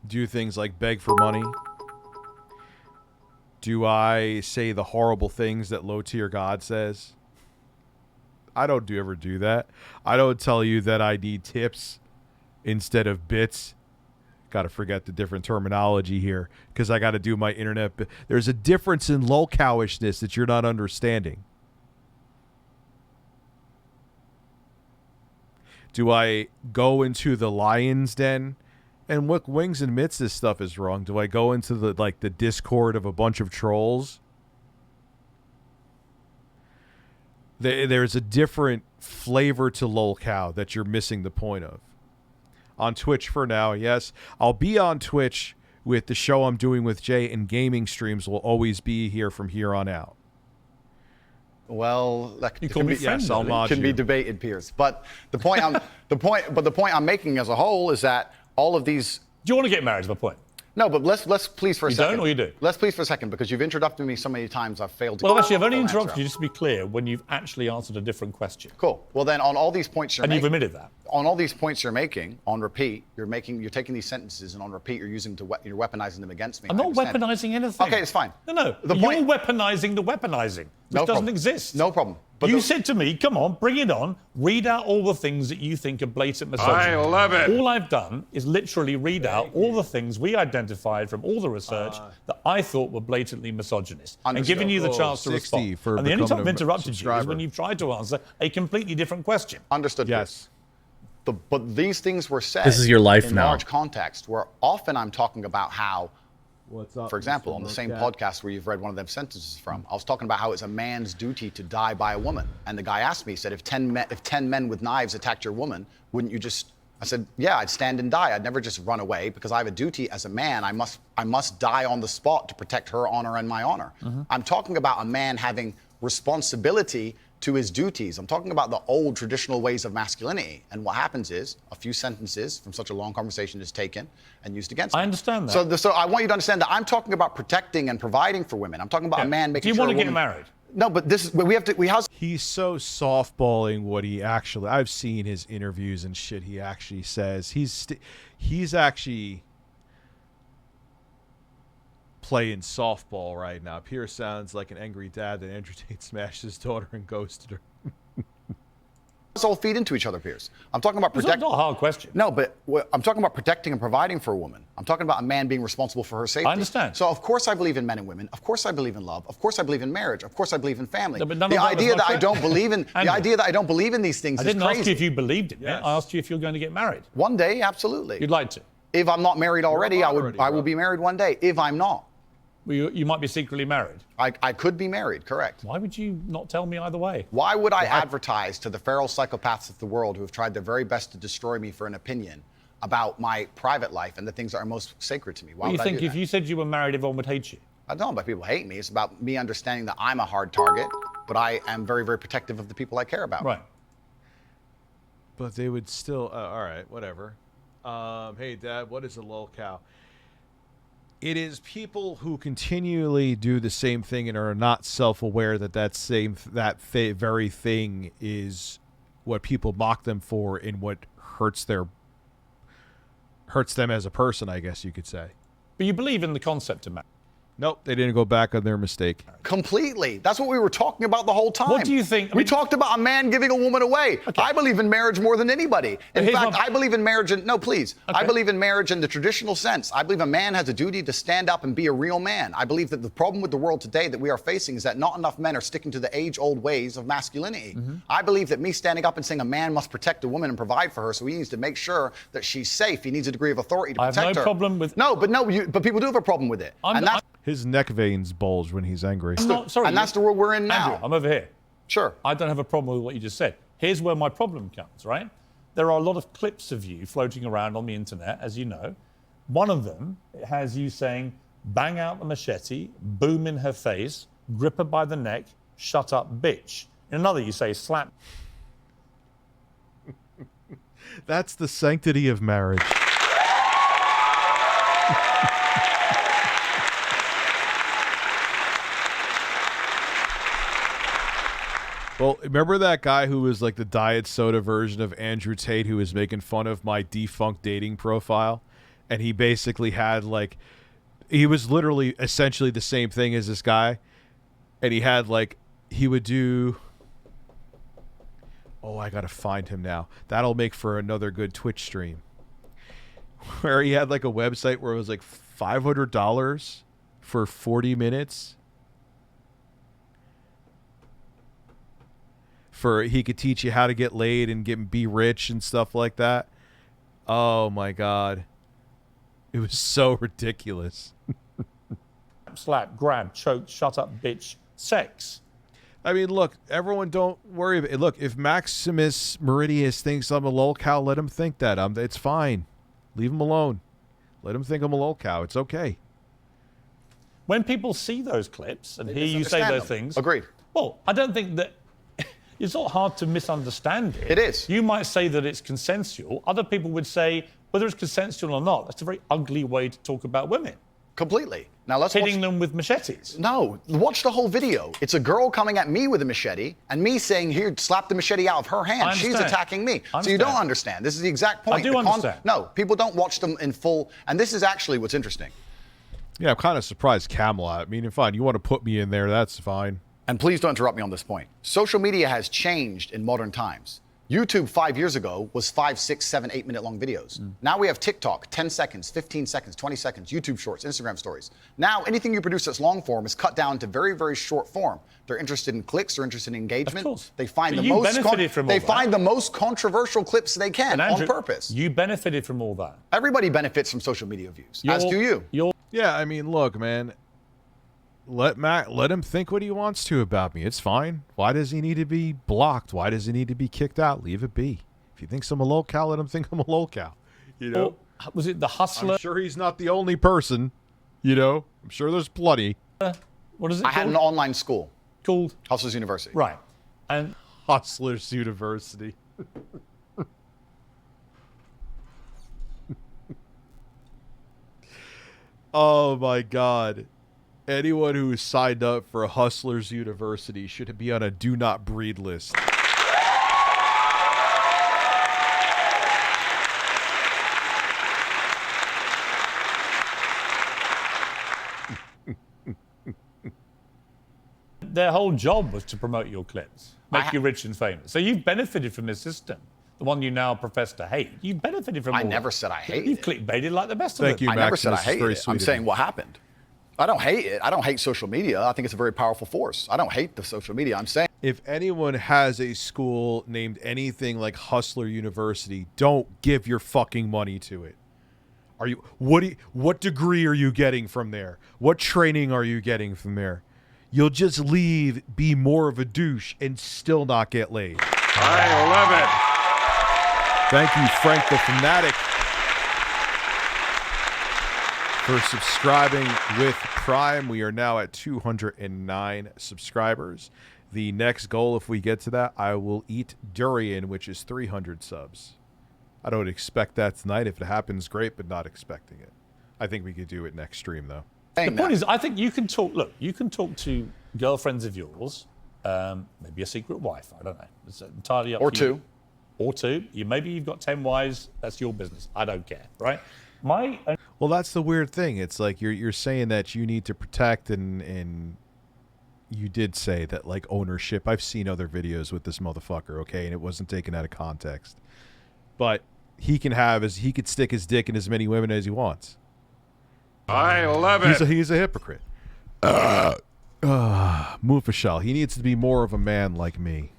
do things like beg for money? Do I say the horrible things that low-tier God says? I don't ever do that. I don't tell you that I need tips instead of bits. Got to forget the different terminology here because I got to do my internet. There's a difference in lolcowishness that you're not understanding. Do I go into the lion's den? And look, Wings admits this stuff is wrong. Do I go into the Discord of a bunch of trolls? There's a different flavor to lolcow that you're missing the point of. On Twitch for now, yes. I'll be on Twitch with the show I'm doing with Jay, and gaming streams will always be here from here on out. Well, that you can be, yes, can be debated, Piers. But the point I'm making as a whole is that all of these. Do you want to get married? Is my point. No, but let's please for a second. You don't, or you do? Let's please for a second, because you've interrupted me so many times I've failed to. Well, actually, I've only interrupted you, just to be clear, when you've actually answered a different question. Cool. Well, then, on all these points you've admitted that. On all these points you're making, on repeat, you're taking these sentences and on repeat you're you're weaponizing them against me. I'm not weaponizing anything. Okay, it's fine. No. You're weaponizing the weaponizing, which doesn't exist. No problem. But you said to me, come on, bring it on, read out all the things that you think are blatant misogyny. I love it. All I've done is literally read out all the things we identified from all the research that I thought were blatantly misogynist. And giving you the chance to respond. And the only time I've interrupted you is when you've tried to answer a completely different question. Understood. Yes. But these things were said this is your life in now. large context, where often I'm talking about how, what's up, for example, Mr. on the same Tate? podcast where you've read one of them sentences from, I was talking about how it's a man's duty to die by a woman. And the guy asked me, he said, if 10 men with knives attacked your woman, wouldn't you just... I said, yeah, I'd stand and die. I'd never just run away, because I have a duty as a man. I must die on the spot to protect her honor and my honor. I'm talking about a man having responsibility to his duties. I'm talking about the old traditional ways of masculinity. And what happens is a few sentences from such a long conversation is taken and used against me. I understand that. So I want you to understand that I'm talking about protecting and providing for women. I'm talking about a man making sure. Do you want to get married? No, but this is He's so softballing what he actually. I've seen his interviews and shit. He actually says he's actually playing softball right now. Pierce sounds like an angry dad that Andrew Tate smashed his daughter and ghosted her. Let's all feed into each other, Piers. I'm talking about protecting. It's not a hard question. No, but I'm talking about protecting and providing for a woman. I'm talking about a man being responsible for her safety. I understand. So of course I believe in men and women. Of course I believe in love. Of course I believe in marriage. Of course I believe in family. No, but the idea that I don't believe in the idea that I don't believe in these things is crazy. I didn't ask you if you believed in it. I asked you if you're going to get married. One day, absolutely. You'd like to. If I'm not married already, I will be married one day. If I'm not. Well, you might be secretly married. I could be married, correct. Why would you not tell me either way? Why would I advertise to the feral psychopaths of the world who have tried their very best to destroy me for an opinion about my private life and the things that are most sacred to me? Why Well, you would think I do if that? you said you were married, everyone would hate you? I don't know about people hate me. It's about me understanding that I'm a hard target, but I am very, very protective of the people I care about. Right. But they would still. All right, whatever. Hey, Dad, what is a lolcow? It is people who continually do the same thing and are not self-aware that very thing is what people mock them for and what hurts them as a person, I guess you could say. But you believe in the concept of marriage? Nope, they didn't go back on their mistake. Completely. That's what we were talking about the whole time. What do you think? We talked about a man giving a woman away. Okay. I believe in marriage more than anybody. In fact, I believe in marriage no, please. Okay. I believe in marriage in the traditional sense. I believe a man has a duty to stand up and be a real man. I believe that the problem with the world today that we are facing is that not enough men are sticking to the age-old ways of masculinity. I believe that me standing up and saying a man must protect a woman and provide for her, so he needs to make sure that she's safe. He needs a degree of authority to protect her. I have no problem with... But people do have a problem with it. His neck veins bulge when he's angry. Sorry, and that's the world we're in now. Andrew, I'm over here. Sure. I don't have a problem with what you just said. Here's where my problem comes, right? There are a lot of clips of you floating around on the internet, as you know. One of them has you saying, bang out the machete, boom in her face, grip her by the neck, shut up, bitch. In another, you say, slap. That's the sanctity of marriage. Well, remember that guy who was like the diet soda version of Andrew Tate who was making fun of my defunct dating profile? And he basically had like, he was literally essentially the same thing as this guy. And he had like, he would do, oh, I got to find him now. That'll make for another good Twitch stream. Where he had like a website where it was like $500 for 40 minutes. For he could teach you how to get laid and be rich and stuff like that. Oh my God. It was so ridiculous. Slap, grab, choke, shut up, bitch, sex. I mean, look, everyone don't worry about it. Look, if Maximus Meridius thinks I'm a lolcow, let him think that. It's fine. Leave him alone. Let him think I'm a lolcow. It's okay. When people see those clips and hear you say those things... Agreed. Well, I don't think that... It's not hard to misunderstand it. It is. You might say that it's consensual. Other people would say, whether it's consensual or not, that's a very ugly way to talk about women. Completely. Now let's hitting them with machetes. No, watch the whole video. It's a girl coming at me with a machete and me saying, here, slap the machete out of her hand. She's attacking me. So you don't understand. This is the exact point. I do understand. No, people don't watch them in full. And this is actually what's interesting. Yeah, I'm kind of surprised Camelot. I mean, fine, you want to put me in there, that's fine. And please don't interrupt me on this point. Social media has changed in modern times. YouTube 5 years ago was 5, 6, 7, 8 minute long videos. Now we have TikTok, 10 seconds, 15 seconds, 20 seconds, YouTube Shorts, Instagram Stories. Now anything you produce that's long form is cut down to very, very short form. They're interested in clicks, they're interested in engagement. Of course. They find the most controversial clips they can on purpose. You benefited from all that. Everybody benefits from social media views, as do you. Yeah, I mean, look, man. Let him think what he wants to about me. It's fine. Why does he need to be blocked? Why does he need to be kicked out? Leave it be. If he thinks I'm a lolcow, let him think I'm a lolcow. You know? Was it the Hustler? I'm sure he's not the only person. You know? I'm sure there's plenty. What is it I had an online school. Called? Hustlers University. Right. And Hustlers University. Oh, my God. Anyone who signed up for Hustlers University should be on a do not breed list. Their whole job was to promote your clips, make you rich and famous. So you've benefited from this system, the one you now profess to hate. You've benefited from all that. I never said I hated it. You've clickbaited like the best of them. Thank you, I never said I hated it. I'm saying what happened. I don't hate it. I don't hate social media. I think it's a very powerful force. I don't hate the social media. I'm saying if anyone has a school named anything like Hustler University, don't give your fucking money to it. What degree are you getting from there? What training are you getting from there? You'll just leave, be more of a douche, and still not get laid. I love it. Thank you, Frank the Fanatic, for subscribing with Prime. We are now at 209 subscribers. The next goal, if we get to that, I will eat durian, which is 300 subs. I don't expect that tonight. If it happens, great, but not expecting it. I think we could do it next stream, though. The point is, I think you can talk. Look, you can talk to girlfriends of yours, maybe a secret wife. I don't know. It's entirely up to you. Or two. Maybe you've got 10 wives. That's your business. I don't care, right? Well, that's the weird thing. It's like you're saying that you need to protect, and you did say that, like, ownership. I've seen other videos with this motherfucker, okay, and it wasn't taken out of context. But he could stick his dick in as many women as he wants. I love it. He's a hypocrite. Mufashal. He needs to be more of a man like me.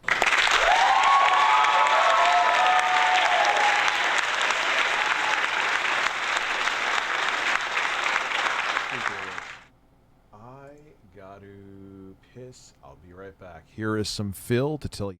I got to piss. I'll be right back. Here is some Phil to tell you.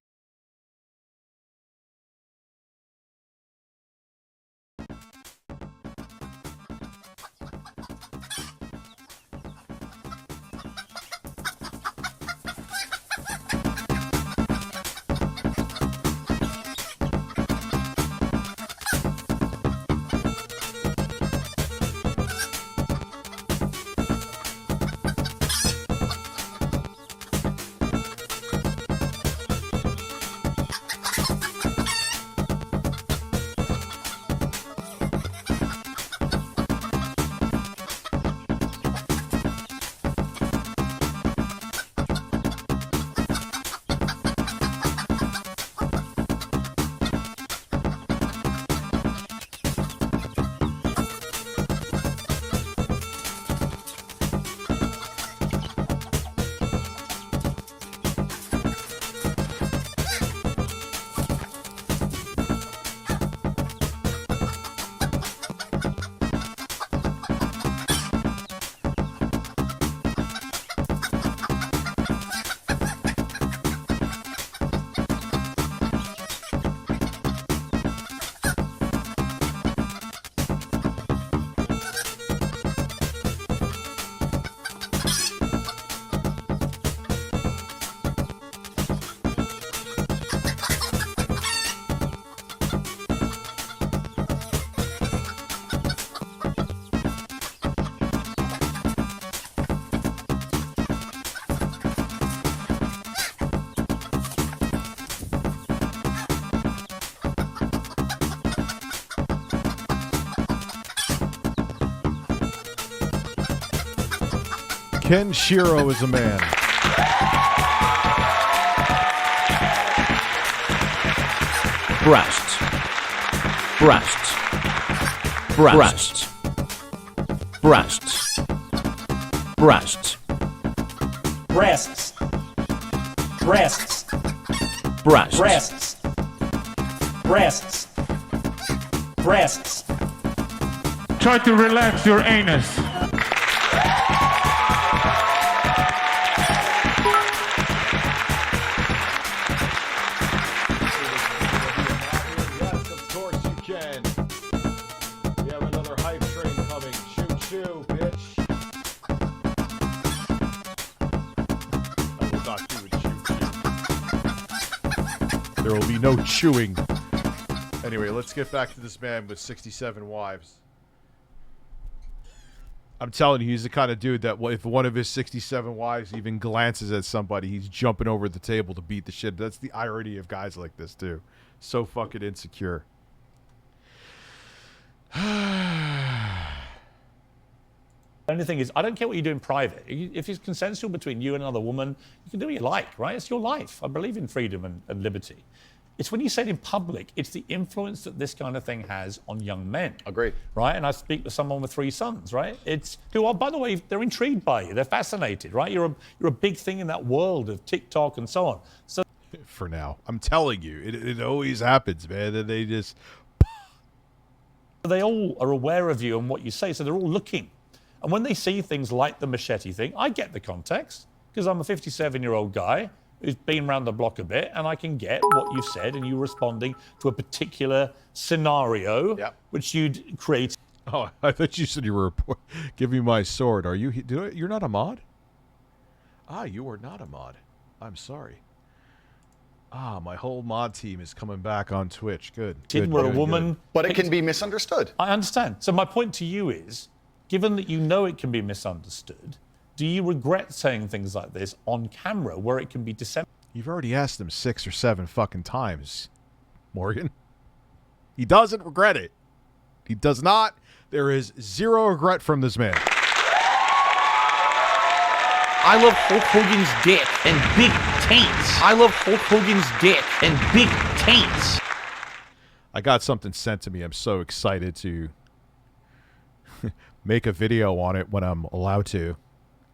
Ken Shiro is a man. Breasts. Breasts. Breasts. Breasts. Breasts. Breasts. Breasts. Breasts. Breasts. Breasts. Breasts. Try to relax your anus. There will be no chewing. Anyway, let's get back to this man with 67 wives. I'm telling you, he's the kind of dude that if one of his 67 wives even glances at somebody, he's jumping over the table to beat the shit. That's the irony of guys like this, too. So fucking insecure. The only thing is, I don't care what you do in private. If it's consensual between you and another woman, you can do what you like, right? It's your life. I believe in freedom and liberty. It's when you say it in public, it's the influence that this kind of thing has on young men. Agreed. Right? And I speak to someone with 3 sons, right? Who are, by the way, they're intrigued by you. They're fascinated, right? You're a big thing in that world of TikTok and so on. So for now, I'm telling you, it always happens, man. And they just... They all are aware of you and what you say, so they're all looking. And when they see things like the machete thing, I get the context, because I'm a 57-year-old guy who's been around the block a bit, and I can get what you've said, and you responding to a particular scenario, which you'd create. Oh, I thought you said you were... Give me my sword. Are you... You're not a mod? Ah, you are not a mod. I'm sorry. Ah, my whole mod team is coming back on Twitch. Good. We're a woman. But it can be misunderstood. I understand. So my point to you is, Given that you know it can be misunderstood, do you regret saying things like this on camera where it can be disseminated? You've already asked him 6 or 7 fucking times, Morgan. He doesn't regret it. He does not. There is zero regret from this man. I love Hulk Hogan's dick and big taints. I love Hulk Hogan's dick and big taints. I got something sent to me. I'm so excited to make a video on it when I'm allowed to.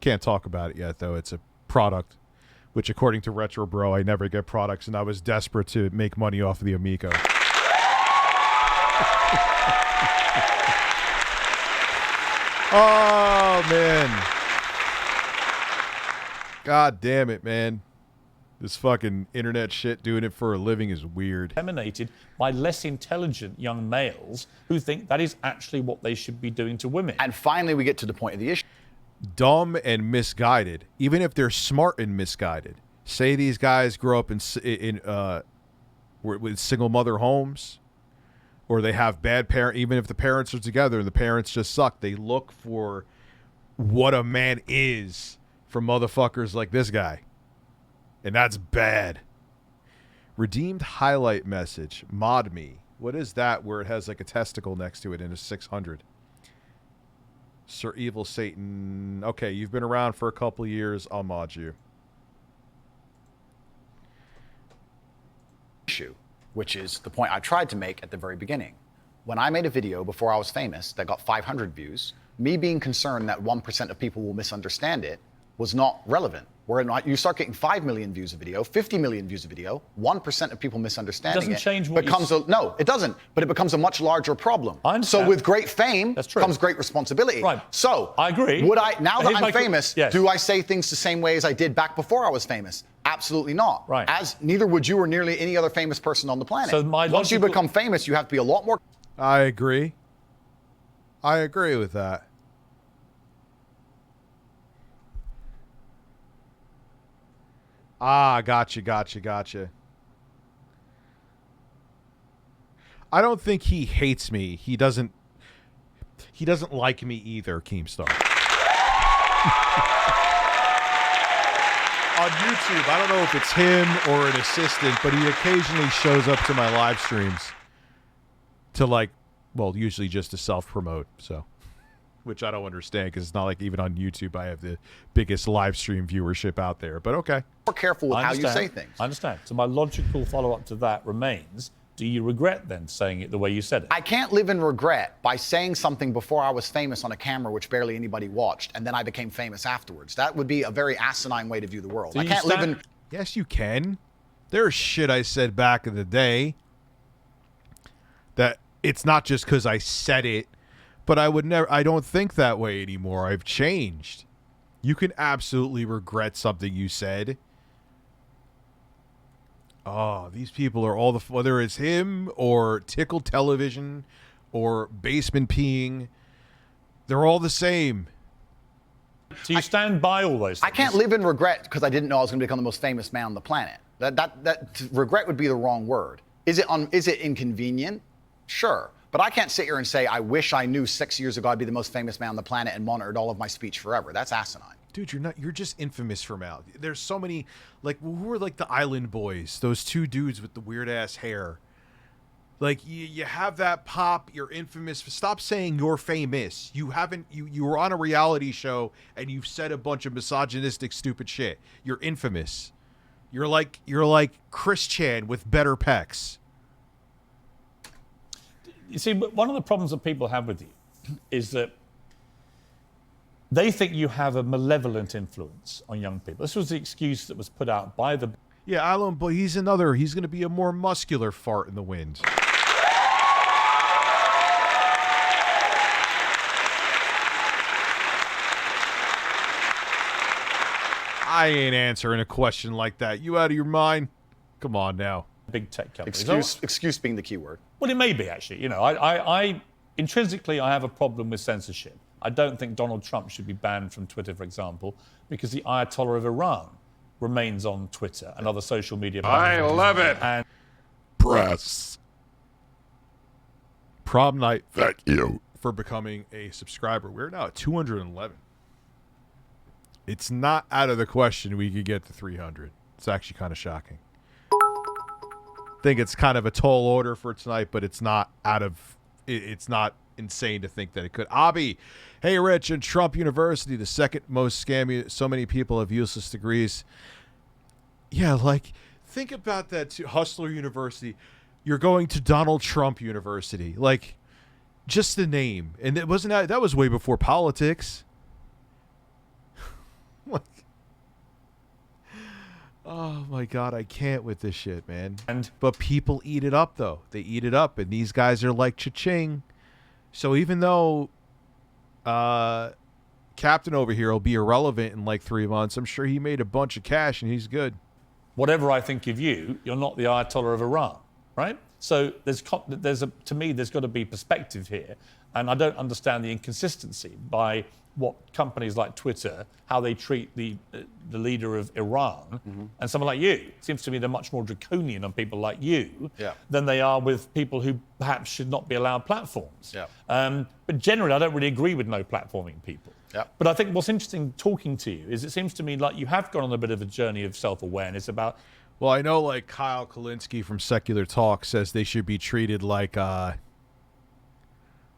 Can't talk about it yet, though. It's a product, which according to Retro Bro, I never get products, and I was desperate to make money off of the Amico. Oh, man. God damn it, man. This fucking internet shit, doing it for a living, is weird. Disseminated by less intelligent young males who think that is actually what they should be doing to women. And finally, we get to the point of the issue. Dumb and misguided, even if they're smart and misguided. Say these guys grow up with single mother homes, or they have bad parents. Even if the parents are together and the parents just suck, they look for what a man is from motherfuckers like this guy, and that's bad. Redeemed highlight message, mod me. What is that? Where it has like a testicle next to it and a 600. Sir Evil Satan. Okay, you've been around for a couple of years. I'll mod you. Issue, which is the point I tried to make at the very beginning. When I made a video before I was famous that got 500 views, me being concerned that 1% of people will misunderstand it was not relevant. Where you start getting 5 million views a video, 50 million views a video, 1% of people misunderstanding it change what becomes no, it doesn't. But it becomes a much larger problem. So with great fame comes great responsibility. Right. So I agree. Would I now that Here's I'm famous? Yes. Do I say things the same way as I did back before I was famous? Absolutely not. Right. As neither would you or nearly any other famous person on the planet. So once you become famous, you have to be a lot more. I agree. I agree with that. Ah, gotcha. I don't think he hates me. He doesn't like me either, Keemstar. On YouTube, I don't know if it's him or an assistant, but he occasionally shows up to my live streams to usually just to self-promote, so. Which I don't understand, because it's not like even on YouTube I have the biggest live stream viewership out there. But okay. More careful with how you say things. I understand. So my logical follow-up to that remains, do you regret then saying it the way you said it? I can't live in regret by saying something before I was famous on a camera which barely anybody watched, and then I became famous afterwards. That would be a very asinine way to view the world. I can't live in... Yes, you can. There's shit I said back in the day that it's not just because I said it, but I don't think that way anymore. I've changed. You can absolutely regret something you said. Oh, these people are all whether it's him or Tickle Television or Basement Peeing, they're all the same. So you stand by all those things? I can't live in regret because I didn't know I was going to become the most famous man on the planet. That regret would be the wrong word. Is it inconvenient? Sure. But I can't sit here and say, I wish I knew 6 years ago I'd be the most famous man on the planet and monitored all of my speech forever. That's asinine. Dude, you're just infamous for Mal. There's so many, who are the Island Boys? Those two dudes with the weird ass hair. You have that pop, you're infamous. Stop saying you're famous. You were on a reality show and you've said a bunch of misogynistic, stupid shit. You're infamous. You're like Chris Chan with better pecs. You see, one of the problems that people have with you is that they think you have a malevolent influence on young people. This was the excuse that was put out by the... Yeah, Island Boy, he's going to be a more muscular fart in the wind. I ain't answering a question like that. You out of your mind? Come on now. Big tech companies. Excuse being the key word. Well, it may be, actually. I intrinsically, I have a problem with censorship. I don't think Donald Trump should be banned from Twitter, for example, because the Ayatollah of Iran remains on Twitter and other social media platforms. I love it. And press. Prom night. Thank you. for becoming a subscriber. We're now at 211. It's not out of the question we could get to 300. It's actually kind of shocking. I think it's kind of a tall order for tonight, but it's not it's not insane to think that it could. Abby, hey Rich, and Trump University, the second most scammy. So many people have useless degrees. Yeah, like think about that too. Hustler University. You're going to Donald Trump University. Like just the name. And it wasn't that was way before politics. Like, oh my God, I can't with this shit, man. But people eat it up though. They eat it up, and these guys are like cha-ching. So even though Captain over here will be irrelevant in like 3 months, I'm sure he made a bunch of cash and he's good. Whatever I think of you, you're not the Ayatollah of Iran, right? So to me, there's got to be perspective here, and I don't understand the inconsistency by what companies like Twitter, how they treat the leader of Iran, and someone like you. It seems to me they're much more draconian on people like you than they are with people who perhaps should not be allowed platforms. But generally, I don't really agree with no platforming people. But I think what's interesting talking to you is it seems to me like you have gone on a bit of a journey of self-awareness about... Well, I know like Kyle Kalinske from Secular Talk says they should be treated like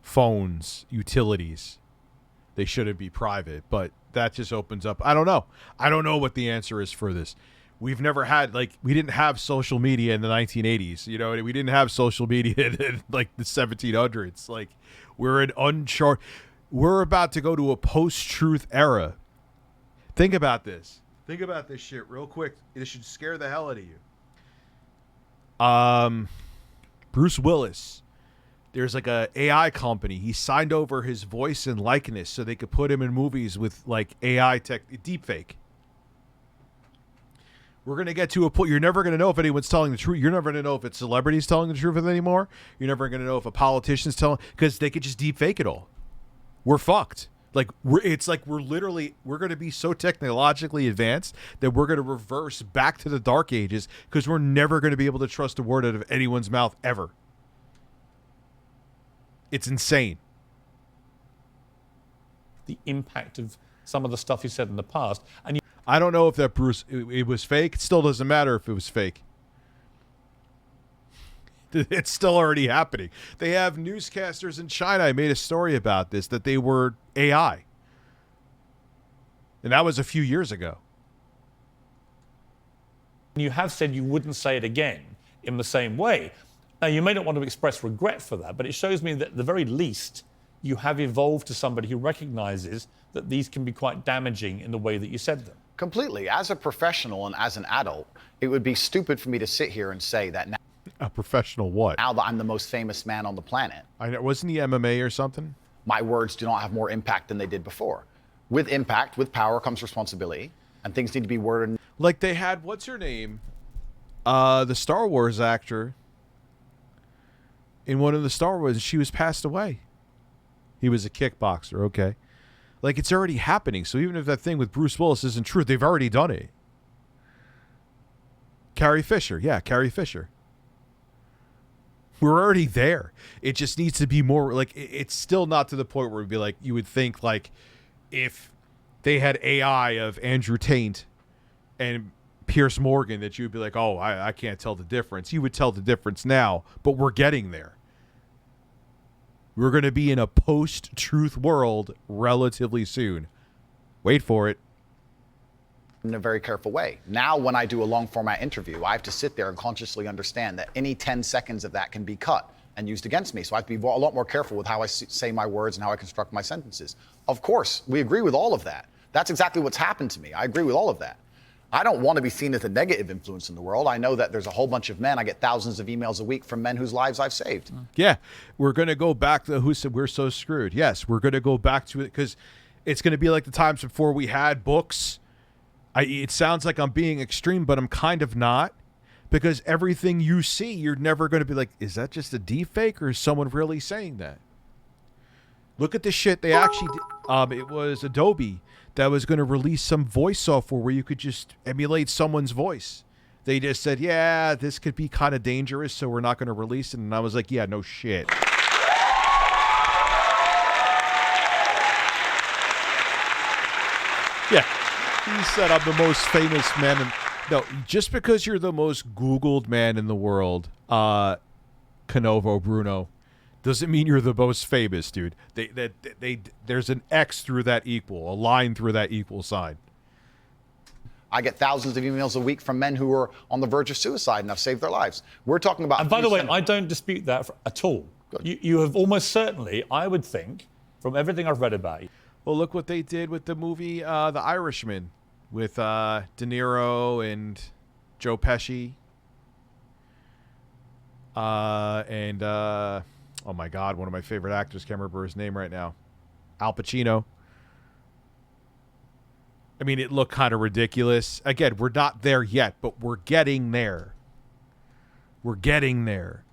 phones, utilities. They shouldn't be private, but that just opens up. I don't know. I don't know what the answer is for this. We've never had, like, we didn't have social media in the 1980s. You know, we didn't have social media in like the 1700s. Like, we're in uncharted. We're about to go to a post-truth era. Think about this. Think about this shit real quick. It should scare the hell out of you. Bruce Willis. There's like a AI company. He signed over his voice and likeness so they could put him in movies with like AI tech, deepfake. We're going to get to a point. You're never going to know if anyone's telling the truth. You're never going to know if it's celebrities telling the truth anymore. You're never going to know if a politician's telling, because they could just deepfake it all. We're fucked. Like we're going to be so technologically advanced that we're going to reverse back to the dark ages because we're never going to be able to trust a word out of anyone's mouth ever. It's insane. The impact of some of the stuff you said in the past. And I don't know if that Bruce, it was fake. It still doesn't matter if it was fake. It's still already happening. They have newscasters in China. I made a story about this, that they were AI. And that was a few years ago. You have said you wouldn't say it again in the same way. Now, you may not want to express regret for that, but it shows me that at the very least, you have evolved to somebody who recognizes that these can be quite damaging in the way that you said them. Completely. As a professional and as an adult, it would be stupid for me to sit here and say that now. A professional what? Now that I'm the most famous man on the planet. I know, wasn't he MMA or something? My words do not have more impact than they did before. With impact, with power comes responsibility, and things need to be worded. Like they had, what's her name? The Star Wars actor. In one of the Star Wars, she was passed away. He was a kickboxer, okay. Like, it's already happening. So even if that thing with Bruce Willis isn't true, they've already done it. Carrie Fisher. Yeah, Carrie Fisher. We're already there. It just needs to be more, like, it's still not to the point where it'd be like, you would think, like, if they had AI of Andrew Tate and Piers Morgan, that you'd be like, oh, I can't tell the difference. You would tell the difference now, but we're getting there. We're going to be in a post-truth world relatively soon. Wait for it. In a very careful way. Now, when I do a long format interview, I have to sit there and consciously understand that any 10 seconds of that can be cut and used against me. So I have to be a lot more careful with how I say my words and how I construct my sentences. Of course, we agree with all of that. That's exactly what's happened to me. I agree with all of that. I don't want to be seen as a negative influence in the world. I know that there's a whole bunch of men. I get thousands of emails a week from men whose lives I've saved. Yeah, we're going to go back to who said we're so screwed. Yes, we're going to go back to it because it's going to be like the times before we had books. It sounds like I'm being extreme, but I'm kind of not, because everything you see, you're never going to be like, is that just a deep fake or is someone really saying that? Look at the shit they actually did. It was Adobe that was going to release some voice software where you could just emulate someone's voice. They just said, yeah, this could be kind of dangerous, so we're not going to release it. And I was like, yeah, no shit. Yeah. He said I'm the most famous man. No, just because you're the most Googled man in the world, Canovo Bruno, doesn't mean you're the most famous, dude. There's an X through that equal, a line through that equal sign. I get thousands of emails a week from men who are on the verge of suicide and I've saved their lives. We're talking about... And by the way, I don't dispute that at all. You have almost certainly, I would think, from everything I've read about you. Well, look what they did with the movie The Irishman with De Niro and Joe Pesci. Oh my God, one of my favorite actors, can't remember his name right now. Al Pacino. I mean, it looked kind of ridiculous. Again, we're not there yet, but we're getting there. We're getting there.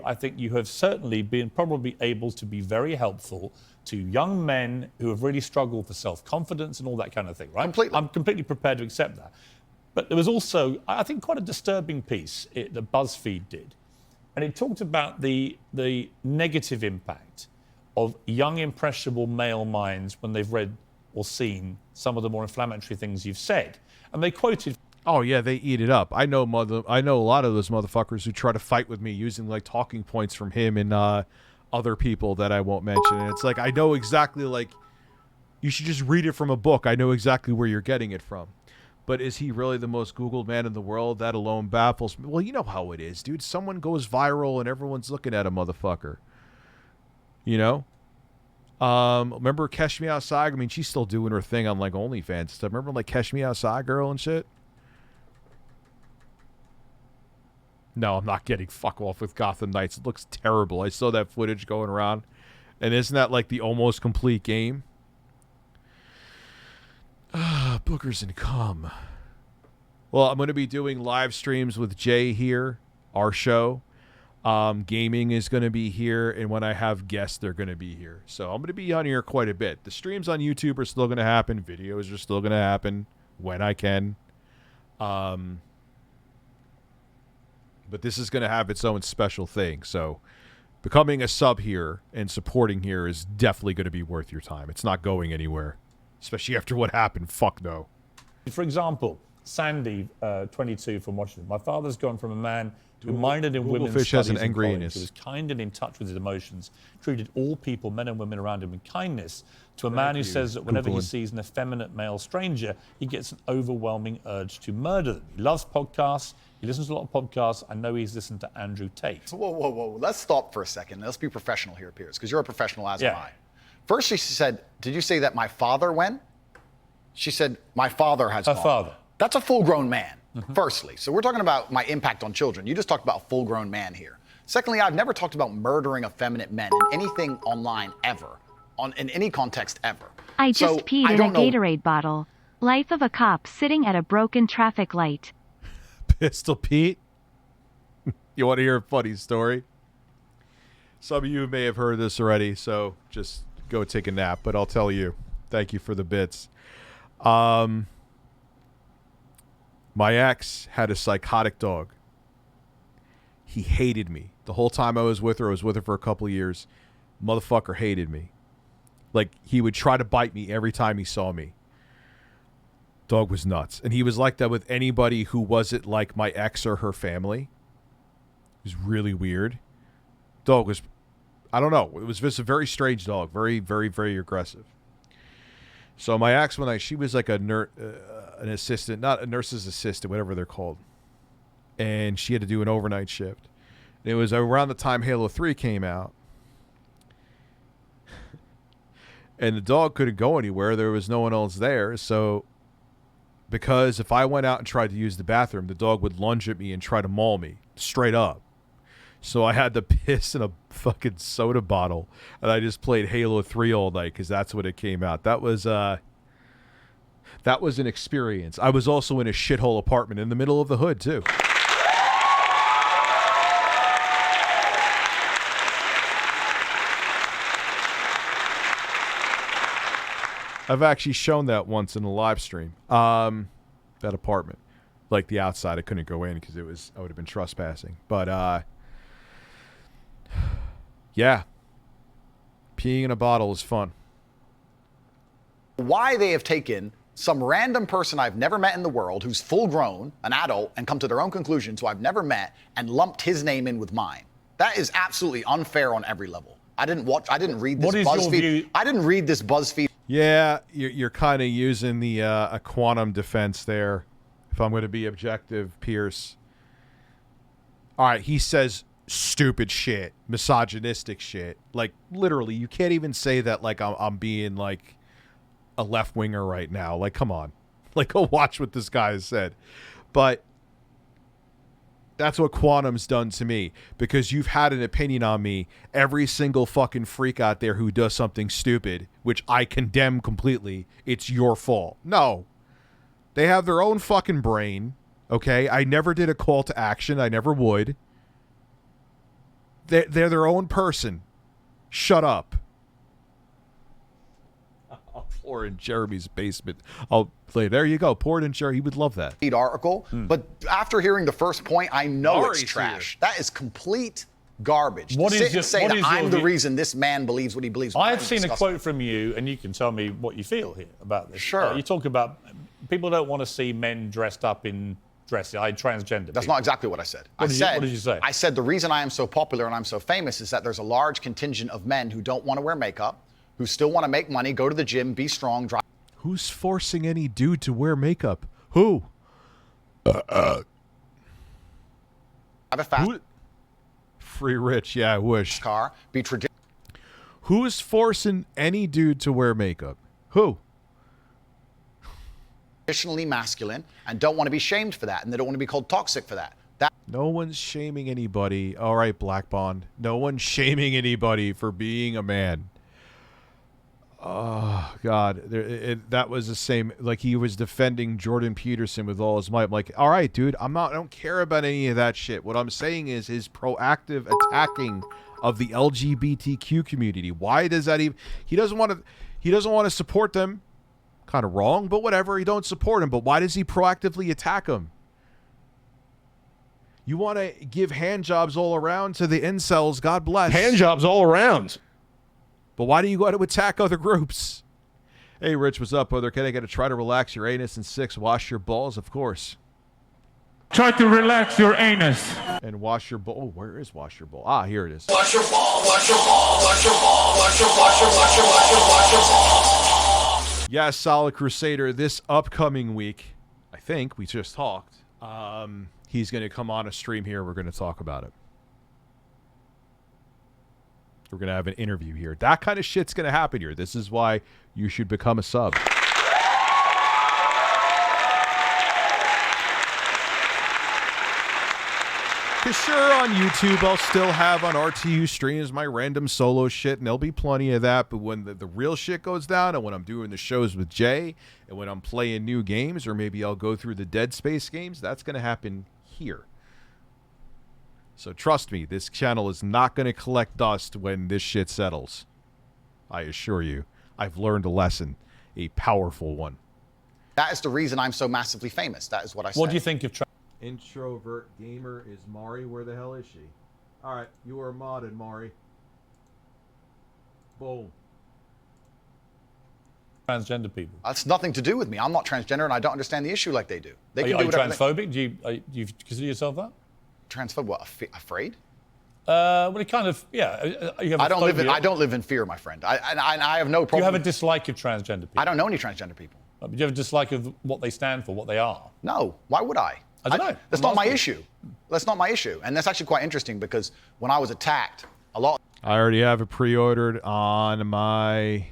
I think you have certainly been probably able to be very helpful to young men who have really struggled for self-confidence and all that kind of thing, right? Completely. I'm completely prepared to accept that. But there was also, I think, quite a disturbing piece that BuzzFeed did. And it talked about the negative impact of young, impressionable male minds when they've read or seen some of the more inflammatory things you've said. And they quoted... Oh, yeah, they eat it up. I know a lot of those motherfuckers who try to fight with me using, like, talking points from him and other people that I won't mention. And it's like, I know exactly, like, you should just read it from a book. I know exactly where you're getting it from. But is he really the most Googled man in the world? That alone baffles me. Well, you know how it is, dude. Someone goes viral and everyone's looking at a motherfucker. You know? Remember Catch Me Outside? I mean, she's still doing her thing on, like, OnlyFans stuff. Remember, like, Catch Me Outside girl and shit? No, I'm not getting fuck off with Gotham Knights. It looks terrible. I saw that footage going around. And isn't that, like, the almost complete game? Boogers and cum. Well, I'm going to be doing live streams with Jay here, our show. Gaming is going to be here, and when I have guests, they're going to be here. So I'm going to be on here quite a bit. The streams on YouTube are still going to happen. Videos are still going to happen when I can. But this is going to have its own special thing. So becoming a sub here and supporting here is definitely going to be worth your time. It's not going anywhere. Especially after what happened. Fuck no. For example, Sandy, 22 from Washington. My father's gone from a man who minored in women's Fish studies has an in college, angriness. who was kind and in touch with his emotions, treated all people, men and women around him, with kindness, to a man who says that whenever he sees an effeminate male stranger, he gets an overwhelming urge to murder them. He loves podcasts. He listens to a lot of podcasts. I know he's listened to Andrew Tate. Whoa. Let's stop for a second. Let's be professional here, Piers, because you're a professional, as am I. First, she said, did you say that my father went? She said, my father has gone. Her father. That's a full-grown man, firstly. So we're talking about my impact on children. You just talked about a full-grown man here. Secondly, I've never talked about murdering effeminate men in anything online ever, in any context ever. I just peed in a Gatorade bottle. Life of a cop sitting at a broken traffic light. Pistol Pete? You want to hear a funny story? Some of you may have heard this already, so just go take a nap, but I'll tell you. Thank you for the bits. My ex had a psychotic dog. He hated me. The whole time I was with her for a couple of years. Motherfucker hated me. Like, he would try to bite me every time he saw me. Dog was nuts. And he was like that with anybody who wasn't like my ex or her family. It was really weird. Dog was, I don't know. It was just a very strange dog. Very, very, very aggressive. So my ex, she was like an assistant, not a nurse's assistant, whatever they're called. And she had to do an overnight shift. And it was around the time Halo 3 came out. And the dog couldn't go anywhere. There was no one else there. So, because if I went out and tried to use the bathroom, the dog would lunge at me and try to maul me straight up. So I had to piss in a fucking soda bottle, and I just played Halo 3 all night because that's when it came out. That was an experience. I was also in a shithole apartment in the middle of the hood too. I've actually shown that once in a live stream. That apartment, like the outside, I couldn't go in because I would have been trespassing. But yeah, peeing in a bottle is fun. why they have taken some random person I've never met in the world who's full grown, an adult, and come to their own conclusions who I've never met and lumped his name in with mine. That is absolutely unfair on every level. I didn't read this BuzzFeed. I didn't read this BuzzFeed. Yeah, you're kind of using the a quantum defense there, if I'm going to be objective, Pierce. All right, he says stupid shit, misogynistic shit. Like, literally, you can't even say that like I'm being like a left-winger right now. Like, come on. Like, go watch what this guy has said. But that's what Quantum's done to me, because you've had an opinion on me. Every single fucking freak out there who does something stupid, which I condemn completely, it's your fault. No. They have their own fucking brain, okay? I never did a call to action. I never would. They're their own person. Shut up. I'll pour in Jeremy's basement. I'll play. There you go. Pour it in Jeremy. He would love that. Article. But after hearing the first point, I know it's trash. That is complete garbage. What to is sit your- and say what that is your I'm the view? reason this man believes what he believes. I have seen a quote from you, and you can tell me what you feel here about this. Sure. You talk about people don't want to see men dressed up in dresses. Transgender. That's not exactly what I said. What did you say? I said the reason I am so popular and I'm so famous is that there's a large contingent of men who don't want to wear makeup, who still want to make money, go to the gym, be strong, drive. Who's forcing any dude to wear makeup? Who? Have a fast Free Rich, yeah, I wish. Car, be Who's forcing any dude to wear makeup? Who? traditionally masculine and don't want to be shamed for that, and they don't want to be called toxic for that. No one's shaming anybody. All right, Black Bond. No one's shaming anybody for being a man. Oh, God. That was the same. Like, he was defending Jordan Peterson with all his might. I'm like, all right, dude, I don't care about any of that shit. What I'm saying is his proactive attacking of the LGBTQ community. Why does that even... He doesn't want to support them. Kind of wrong, but whatever. He don't support him. But why does he proactively attack them? You want to give hand jobs all around to the incels, God bless. Hand jobs all around. But why do you go to attack other groups? Hey, Rich, what's up, brother? Can I get to try to relax your anus? And 6, wash your balls? Of course. Try to relax your anus. And wash your ball. Oh, where is wash your ball? Ah, here it is. Wash your ball, wash your ball, wash your ball, wash your ball. Yes, Solid Crusader, this upcoming week, I think, we just talked, he's going to come on a stream here. We're going to talk about it. We're going to have an interview here. That kind of shit's going to happen here. This is why you should become a sub. Because sure, on YouTube, I'll still have on RTUstreams my random solo shit, and there'll be plenty of that. But when the real shit goes down, and when I'm doing the shows with Jay, and when I'm playing new games, or maybe I'll go through the Dead Space games, that's going to happen here. So trust me, this channel is not going to collect dust when this shit settles. I assure you. I've learned a lesson, a powerful one. That is the reason I'm so massively famous. That is what I said. What do you think of... Introvert gamer is Mari. Where the hell is she? All right, you are modded, Mari. Boom. Transgender people. That's nothing to do with me. I'm not transgender, and I don't understand the issue like they do. They Are can you do whatever transphobic? Do you consider yourself that? Transphobic? What? Afraid? Well, it kind of, yeah. You have I don't live in fear, my friend. I have no problem. Do you have a dislike of transgender people? I don't know any transgender people. Do you have a dislike of what they stand for, what they are? No. Why would I? I don't know. That's not my issue. That's not my issue. And that's actually quite interesting because when I was attacked, a lot... I already have it pre-ordered on my...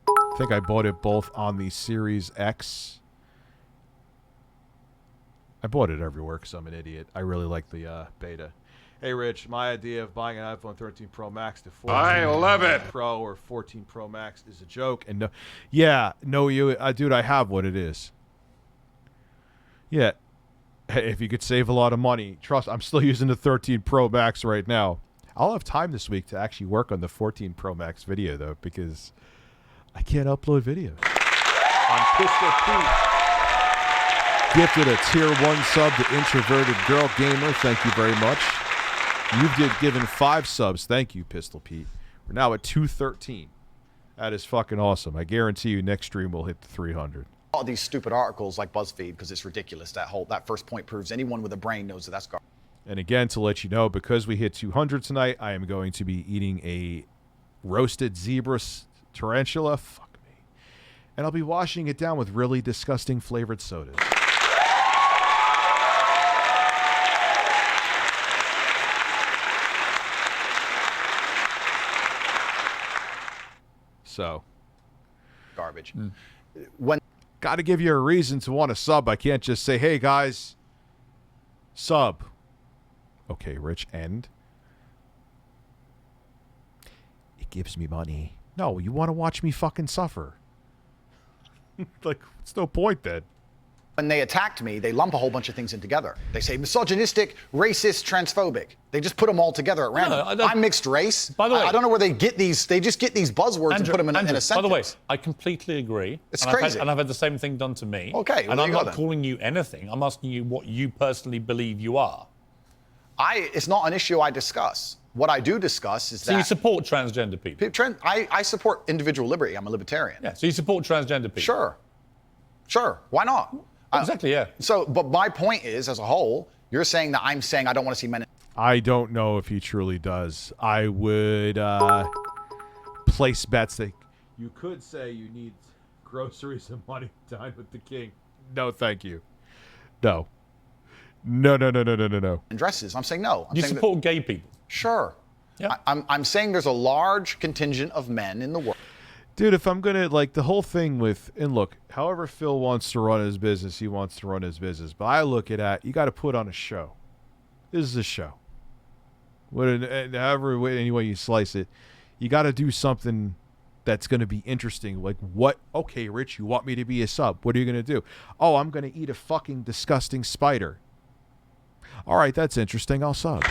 I think I bought it both on the Series X. I bought it everywhere because I'm an idiot. I really like the beta. Hey, Rich, my idea of buying an iPhone 13 Pro Max to 14 I love it. Pro or 14 Pro Max is a joke. And dude, I have what it is. Yeah, hey, if you could save a lot of money, trust, I'm still using the 13 Pro Max right now. I'll have time this week to actually work on the 14 Pro Max video, though, because I can't upload videos. On Pistol Pete, gifted a tier 1 sub to Introverted Girl Gamer. Thank you very much. You've given 5 subs. Thank you, Pistol Pete. We're now at 213. That is fucking awesome. I guarantee you next stream will hit the 300. All these stupid articles like BuzzFeed because it's ridiculous. That first point proves anyone with a brain knows that that's garbage. And again, to let you know, because we hit 200 tonight, I am going to be eating a roasted zebra tarantula. Fuck me. And I'll be washing it down with really disgusting flavored sodas. So, garbage. When got to give you a reason to want to sub. I can't just say, "Hey guys, sub." Okay, Rich, and it gives me money. No, you want to watch me fucking suffer. Like, it's no point then. When they attacked me, they lump a whole bunch of things in together. They say misogynistic, racist, transphobic. They just put them all together at random. I'm mixed race. By the way, I don't know where they get these. They just get these buzzwords and put them in a sentence. By the way, I completely agree. It's crazy. And I've had the same thing done to me. Okay, well, and I'm there you not go then. calling you anything. I'm asking you what you personally believe you are. It's not an issue I discuss. What I do discuss is that... So you support transgender people? I support individual liberty. I'm a libertarian. Yeah, so you support transgender people? Sure. Sure. Why not? Exactly, yeah. So, but my point is, as a whole, you're saying that I'm saying I don't want to see men... I don't know if he truly does. I would place bets that you could say you need groceries and money to dine with the king. No, thank you. No. No. And dresses. I'm saying no. You support gay people? Sure. Yeah. I'm saying there's a large contingent of men in the world. Dude, if I'm going to, like, the whole thing with, and look, however Phil wants to run his business, he wants to run his business. But I look at it, you got to put on a show. This is a show. However, any way you slice it, you got to do something that's going to be interesting. Like, what? Okay, Rich, you want me to be a sub. What are you going to do? Oh, I'm going to eat a fucking disgusting spider. All right, that's interesting. I'll sub.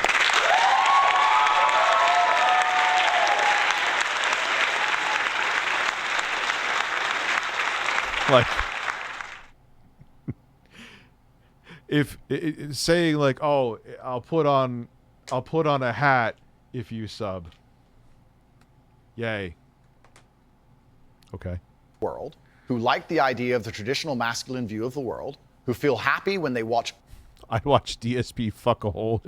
Like, if saying like, oh, I'll put on a hat if you sub. Yay. Okay. World who like the idea of the traditional masculine view of the world, who feel happy when they watch. I watch DSP fuck a hole.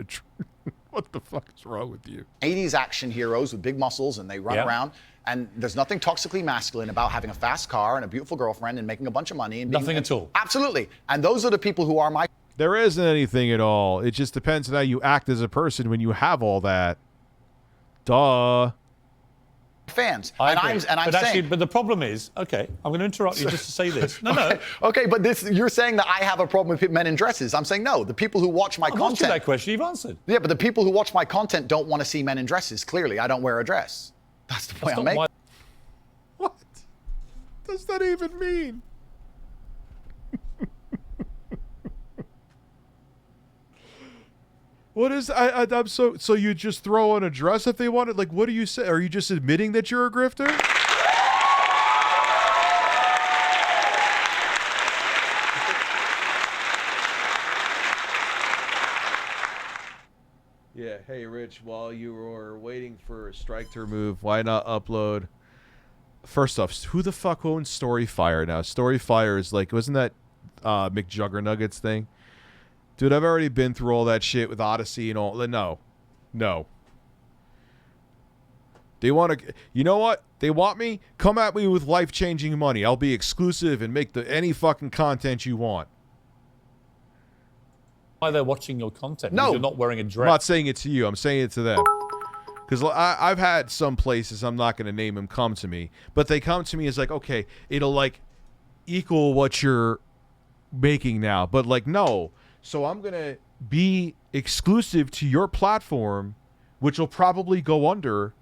What the fuck is wrong with you? 80s action heroes with big muscles and they run around. And there's nothing toxically masculine about having a fast car and a beautiful girlfriend and making a bunch of money. And nothing at all. Absolutely. And those are the people who are my... There isn't anything at all. It just depends on how you act as a person when you have all that. Duh. Fans. I'm saying... Actually, but the problem is, okay, I'm going to interrupt you just to say this. No. Okay, but you're saying that I have a problem with men in dresses. I'm saying no. The people who watch my content... I've asked you that question. You've answered. Yeah, but the people who watch my content don't want to see men in dresses. Clearly, I don't wear a dress. That's the point I'm making. What does that even mean? What is I'm so you just throw on a dress if they want it? Like, what do you say? Are you just admitting that you're a grifter? Yeah, hey Rich, while you were waiting for a strike to remove, why not upload? First off, who the fuck owns Storyfire now? Storyfire is like, wasn't that McJuggernuggets thing? Dude, I've already been through all that shit with Odyssey and all. No. They want to, you know what? They want me? Come at me with life-changing money. I'll be exclusive and make any fucking content you want. Why they're watching your content? No. Because you're not wearing a dress. I'm not saying it to you. I'm saying it to them. Because I've had some places, I'm not going to name them, come to me. But they come to me as like, okay, it'll like equal what you're making now. But like, no. So I'm going to be exclusive to your platform, which will probably go under.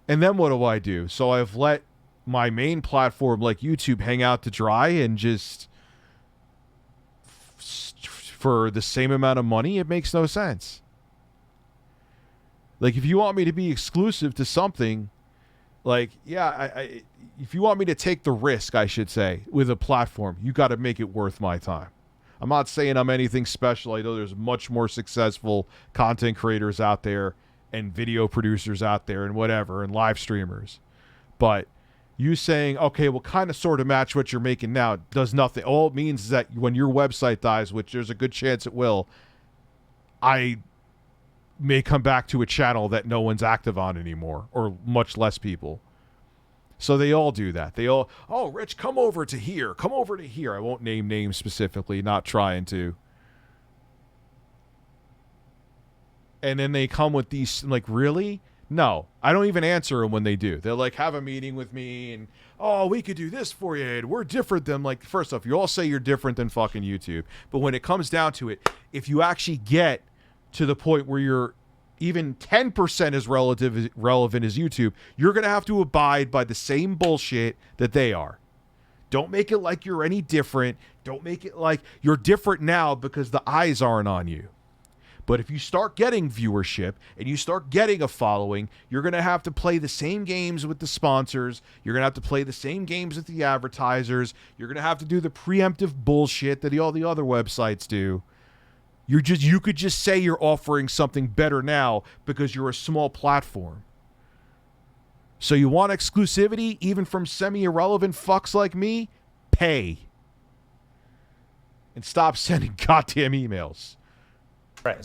And then what do I do? So I've let my main platform like YouTube hang out to dry and just... For the same amount of money, it makes no sense. Like, if you want me to be exclusive to something, like, yeah, if you want me to take the risk, I should say, with a platform, you got to make it worth my time. I'm not saying I'm anything special. I know there's much more successful content creators out there and video producers out there and whatever and live streamers. But You saying, okay, well, kind of sort of match what you're making now does nothing. All it means is that when your website dies, which there's a good chance it will, I may come back to a channel that no one's active on anymore, or much less people. So they all do that. They all, oh, Rich, come over to here. Come over to here. I won't name names specifically, not trying to. And then they come with these, like, really? No, I don't even answer them when they do. They'll, like, have a meeting with me and, oh, we could do this for you. And we're different than, like, first off, you all say you're different than fucking YouTube. But when it comes down to it, if you actually get to the point where you're even 10% as relevant as YouTube, you're going to have to abide by the same bullshit that they are. Don't make it like you're any different. Don't make it like you're different now because the eyes aren't on you. But if you start getting viewership and you start getting a following, you're going to have to play the same games with the sponsors. You're going to have to play the same games with the advertisers. You're going to have to do the preemptive bullshit that all the other websites do. You could just say you're offering something better now because you're a small platform. So you want exclusivity even from semi-irrelevant fucks like me? Pay. And stop sending goddamn emails.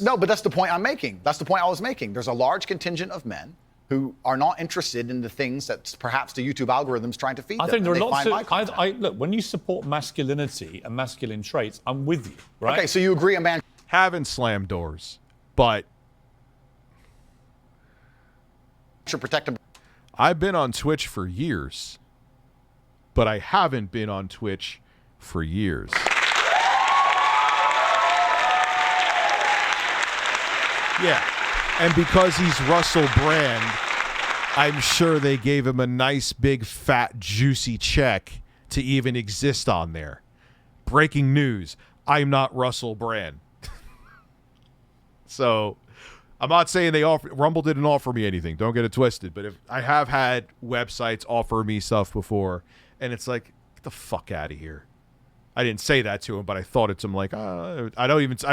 No, but that's the point I'm making. That's the point I was making. There's a large contingent of men who are not interested in the things that perhaps the YouTube algorithm's trying to feed them. I think there are lots of... look, when you support masculinity and masculine traits, I'm with you, right? Okay, so you agree a man... Haven't slammed doors, but... should protect him. I've been on Twitch for years, but I haven't been on Twitch for years. Yeah, and because he's Russell Brand, I'm sure they gave him a nice, big, fat, juicy check to even exist on there. Breaking news, I'm not Russell Brand. So, I'm not saying Rumble didn't offer me anything. Don't get it twisted. But if I have had websites offer me stuff before, and it's like, get the fuck out of here. I didn't say that to him, but I thought it to him like, I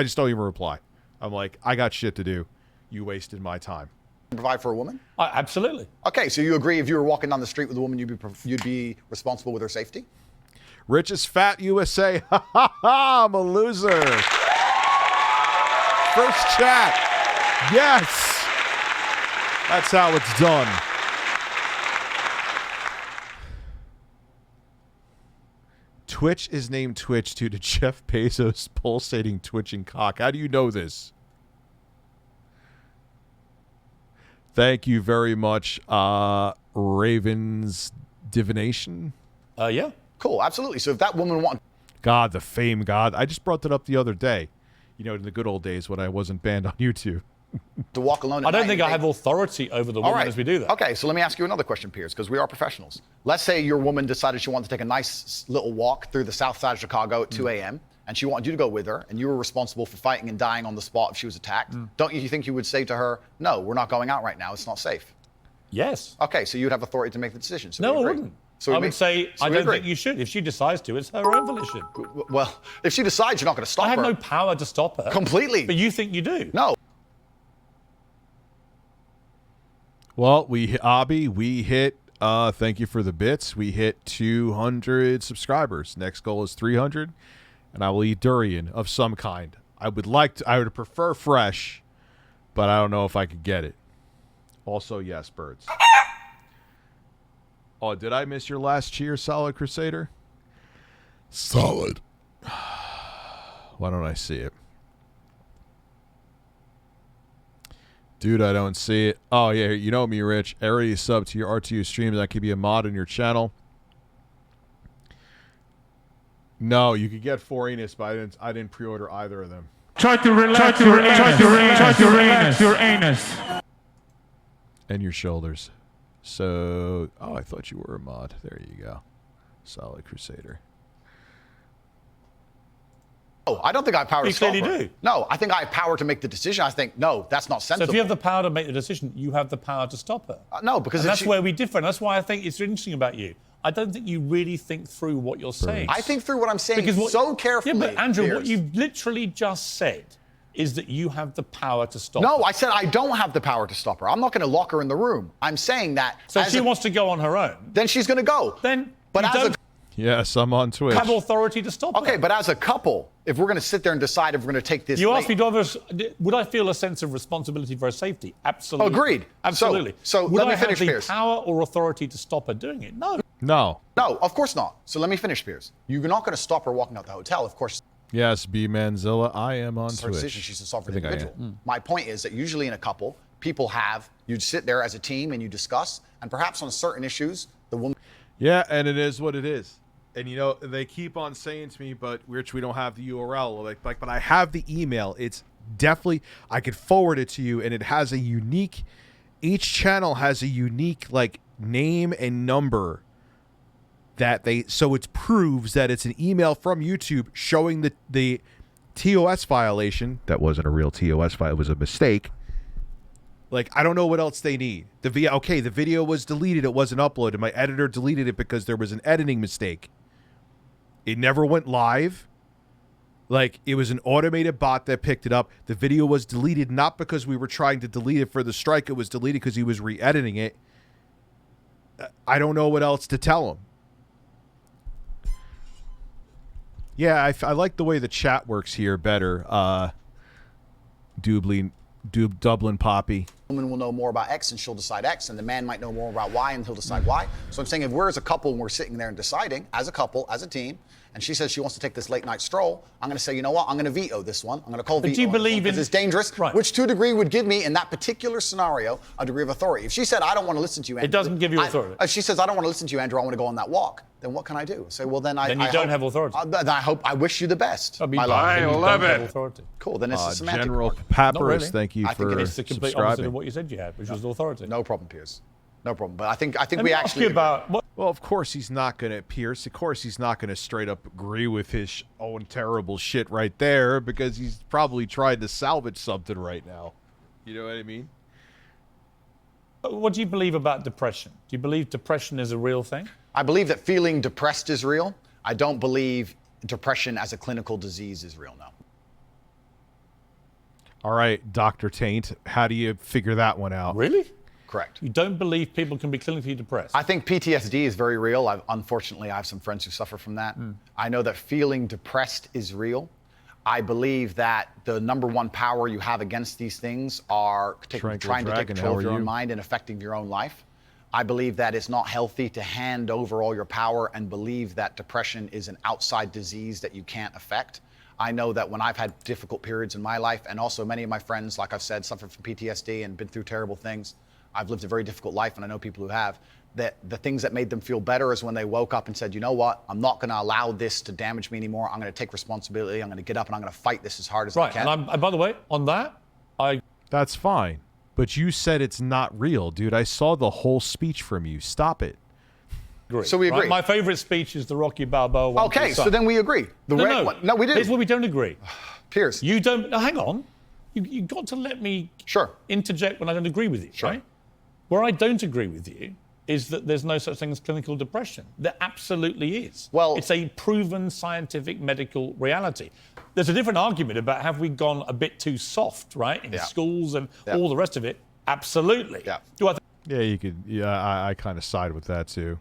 just don't even reply. I'm like, I got shit to do. You wasted my time. Provide for a woman? Absolutely. Okay, so you agree if you were walking down the street with a woman, you'd be responsible with her safety? Richest Fat USA. Ha ha ha! I'm a loser. First chat. Yes. That's how it's done. Twitch is named Twitch due to Jeff Bezos' pulsating, twitching cock. How do you know this? Thank you very much, Raven's Divination. Yeah. Cool, absolutely. So if that woman wants... God, the fame god. I just brought that up the other day. You know, in the good old days when I wasn't banned on YouTube. To walk alone at I don't night think I have authority over the woman as we do that. Okay, so let me ask you another question, Piers, because we are professionals. Let's say your woman decided she wanted to take a nice little walk through the south side of Chicago at 2 a.m., and she wanted you to go with her, and you were responsible for fighting and dying on the spot if she was attacked. Don't you think you would say to her, no, we're not going out right now, it's not safe? Yes. Okay, so you'd have authority to make the decision. So no, I wouldn't. So I would say, I don't think you should. If she decides to, it's her own volition. Well, if she decides, you're not going to stop her. I have no power to stop her. Completely. But you think you do. No. Well, we hit, thank you for the bits. We hit 200 subscribers. Next goal is 300, and I will eat durian of some kind. I would prefer fresh, but I don't know if I could get it. Also, yes, birds. Oh, did I miss your last cheer, Solid Crusader? Solid. Why don't I see it? Dude, I don't see it. Oh, yeah, you know me, Rich. I already subbed to your RTUstreams. I could be a mod on your channel. No, you could get 4 Enos, but I didn't pre-order either of them. Try to relax your anus. Try to relax your anus. And your shoulders. So, I thought you were a mod. There you go. Solid Crusader. Oh, I don't think I have power to stop her. You clearly do. No, I think I have power to make the decision. I think, no, that's not sensible. So if you have the power to make the decision, you have the power to stop her. No, because that's where we differ. And that's why I think it's interesting about you. I don't think you really think through what you're saying. I think through what I'm saying so carefully. Yeah, but Andrew, what you've literally just said is that you have the power to stop No, her. I said I don't have the power to stop her. I'm not going to lock her in the room. I'm saying that. So if she wants to go on her own, then she's going to go. Then but you as don't Yes, I'm on Twitch. have authority to stop her. Okay, but as a couple, if we're going to sit there and decide if we're going to take this, You asked me, would I feel a sense of responsibility for her safety? Absolutely. Agreed. Absolutely. So would let me I finish, have the Piers. power or authority to stop her doing it? No. No. No, of course not. So let me finish, Piers. You're not going to stop her walking out the hotel. Of course, Yes, B Manzilla, I am on it's her Twitch. decision. She's a sovereign I think I individual. am. My point is that usually in a couple, people you'd sit there as a team and you discuss, and perhaps on certain issues, the woman. Yeah, and it is what it is. And you know, they keep on saying to me, but Rich, we don't have the URL. Like, but I have the email. It's definitely, I could forward it to you, and it has a unique, each channel has a unique like name and number so it proves that it's an email from YouTube showing the TOS violation. That wasn't a real TOS file, it was a mistake. Like, I don't know what else they need. The video was deleted, it wasn't uploaded. My editor deleted it because there was an editing mistake. It never went live. Like, it was an automated bot that picked it up. The video was deleted not because we were trying to delete it for the strike. It was deleted because he was re-editing it. I don't know what else to tell him. Yeah, I like the way the chat works here better. Dublin Poppy. Woman will know more about X and she'll decide X, and the man might know more about Y and he'll decide Y. So I'm saying if we're as a couple and we're sitting there and deciding as a couple, as a team, and she says she wants to take this late night stroll, I'm going to say, you know what? I'm going to veto this one. I'm going to call veto. Do you believe because it's dangerous, Right. which to a degree would give me, in that particular scenario, a degree of authority. If she said, I don't want to listen to you, Andrew. It doesn't give you authority. If she says, I don't want to listen to you, Andrew, I want to go on that walk, then what can I do? Say, well, then I Then you don't have authority. Then I wish you the best. I love it. Authority. Cool, then it's a semantic General point. Papyrus, Not really. thank you I think for It's the complete opposite subscribing. of what you said you had, which was authority. No problem, Piers. No problem. But I think Let we me ask actually you about what. Well, of course he's not going to, Pierce. Of course he's not going to straight up agree with his own terrible shit right there because he's probably tried to salvage something right now. You know what I mean? What do you believe about depression? Do you believe depression is a real thing? I believe that feeling depressed is real. I don't believe depression as a clinical disease is real, no. All right, Dr. Tate, how do you figure that one out? Really? Correct. You don't believe people can be clinically depressed? I think PTSD is very real. Unfortunately, I have some friends who suffer from that. I know that feeling depressed is real. I believe that the number one power you have against these things are trying to take control of your own mind and affecting your own life. I believe that it's not healthy to hand over all your power and believe that depression is an outside disease that you can't affect. I know that when I've had difficult periods in my life, and also many of my friends, like I've said, suffered from PTSD and been through terrible things. I've lived a very difficult life, and I know people who have, that the things that made them feel better is when they woke up and said, you know what, I'm not going to allow this to damage me anymore. I'm going to take responsibility. I'm going to get up and I'm going to fight this as hard as I can. And by the way, on that, That's fine. But you said it's not real, dude. I saw the whole speech from you. Stop it. agree. So we agree. Right? My favorite speech is the Rocky Balboa one. Okay, so then we agree. No, we do. Here's where we don't agree. Piers. You don't. No, hang on. You got to let me interject when I don't agree with you. Right? Where I don't agree with you is that there's no such thing as clinical depression. There absolutely is. Well, it's a proven scientific medical reality. There's a different argument about have we gone a bit too soft, right, in schools and all the rest of it. Absolutely. Do I Yeah, you could. Yeah, I kind of side with that too.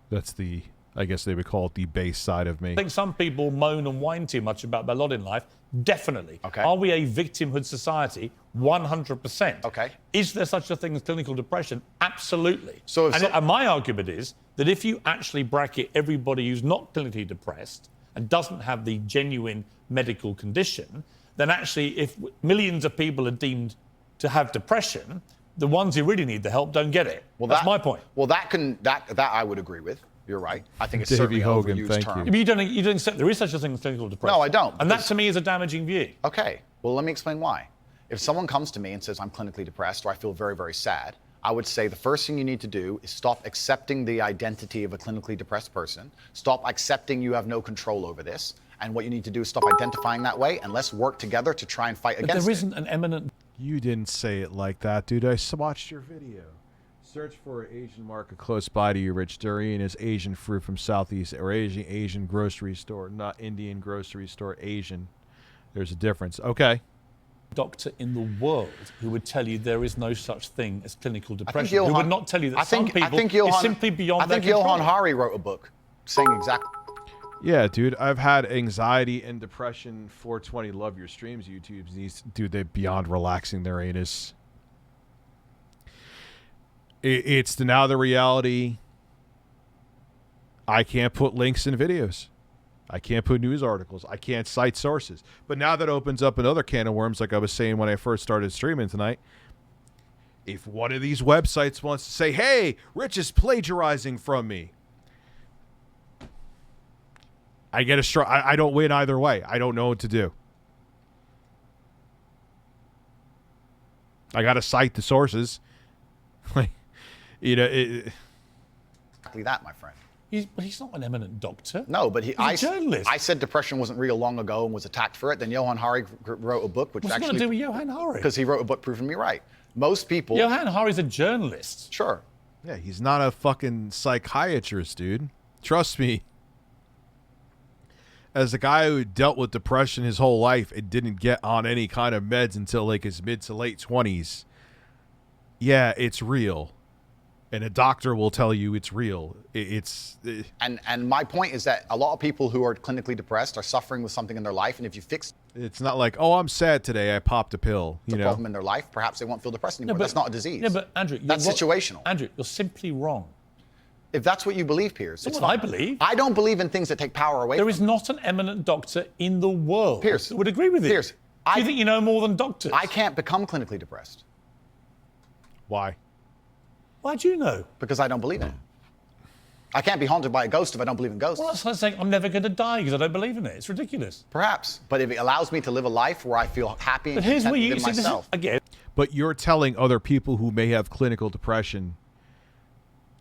That's the, I guess they would call it the base side of me. I think some people moan and whine too much about their lot in life. Definitely. Okay. Are we a victimhood society? 100%. Okay. Is there such a thing as clinical depression? Absolutely. And my argument is that if you actually bracket everybody who's not clinically depressed and doesn't have the genuine medical condition, then actually if millions of people are deemed to have depression, the ones who really need the help don't get it. Well, that's my point. Well, that I would agree with. You're right. I think it's Davey certainly Hogan, overused thank term. you. But you don't accept there is such a thing as clinical depression. No, I don't. And that to me is a damaging view. Okay. Well, let me explain why. If someone comes to me and says I'm clinically depressed or I feel very, very sad, I would say the first thing you need to do is stop accepting the identity of a clinically depressed person. Stop accepting you have no control over this. And what you need to do is stop identifying that way and let's work together to try and fight against it. But there isn't an eminent... You didn't say it like that, dude. I watched your video. Search for an Asian market close by to you, Rich. Durian is Asian fruit from Southeast or Asian grocery store, not Indian grocery store, Asian. There's a difference. Okay. doctor in the world who would tell you there is no such thing as clinical depression. Johan, who would not tell you that some people Johan, is simply beyond their control. Johan Hari wrote a book saying exactly. Yeah, dude, I've had anxiety and depression. 420 love your streams. YouTube's needs to do the beyond relaxing their anus. It's now the reality. I can't put links in videos. I can't put news articles. I can't cite sources. But now that opens up another can of worms, like I was saying when I first started streaming tonight. If one of these websites wants to say, hey, Rich is plagiarizing from me, I get a I don't win either way. I don't know what to do. I got to cite the sources. Like, you know, exactly that, my friend. But he's not an eminent doctor. No, but he's a journalist. I said depression wasn't real long ago and was attacked for it. Then Johan Hari wrote a book, which What's actually... What's it got to do with Johan Hari? Because he wrote a book proving me right. Most people... Johan Hari's a journalist. Sure. Yeah, he's not a fucking psychiatrist, dude. Trust me. As a guy who dealt with depression his whole life and didn't get on any kind of meds until like his mid to late 20s, yeah, it's real. And a doctor will tell you it's real. And my point is that a lot of people who are clinically depressed are suffering with something in their life, and if you fix it's not like, oh, I'm sad today, I popped a pill. The problem in their life, perhaps they won't feel depressed anymore. That's not a disease. No, but Andrew, that's situational. Andrew, you're simply wrong. If that's what you believe, Piers, that's what I believe. I don't believe in things that take power away. There is not an eminent doctor in the world Piers that would agree with you. Piers, do you think you know more than doctors? I can't become clinically depressed. Why? Why do you know? Because I don't believe in it. I can't be haunted by a ghost if I don't believe in ghosts. Well, that's like saying I'm never going to die because I don't believe in it. It's ridiculous. Perhaps, but if it allows me to live a life where I feel happy and but here's content where you within see myself. This again. But you're telling other people who may have clinical depression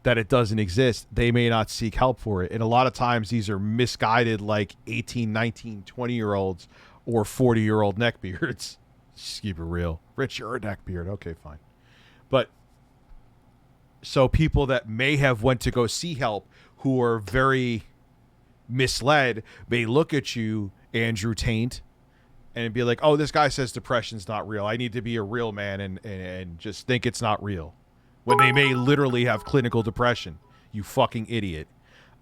that it doesn't exist. They may not seek help for it. And a lot of times these are misguided, like 18, 19, 20-year-olds or 40-year-old neckbeards. Just keep it real. Rich, you're a neckbeard. Okay, fine. But so people that may have went to go see help who are very misled may look at you, Andrew Tate, and be like, oh, this guy says depression's not real. I need to be a real man and just think it's not real. When they may literally have clinical depression. You fucking idiot.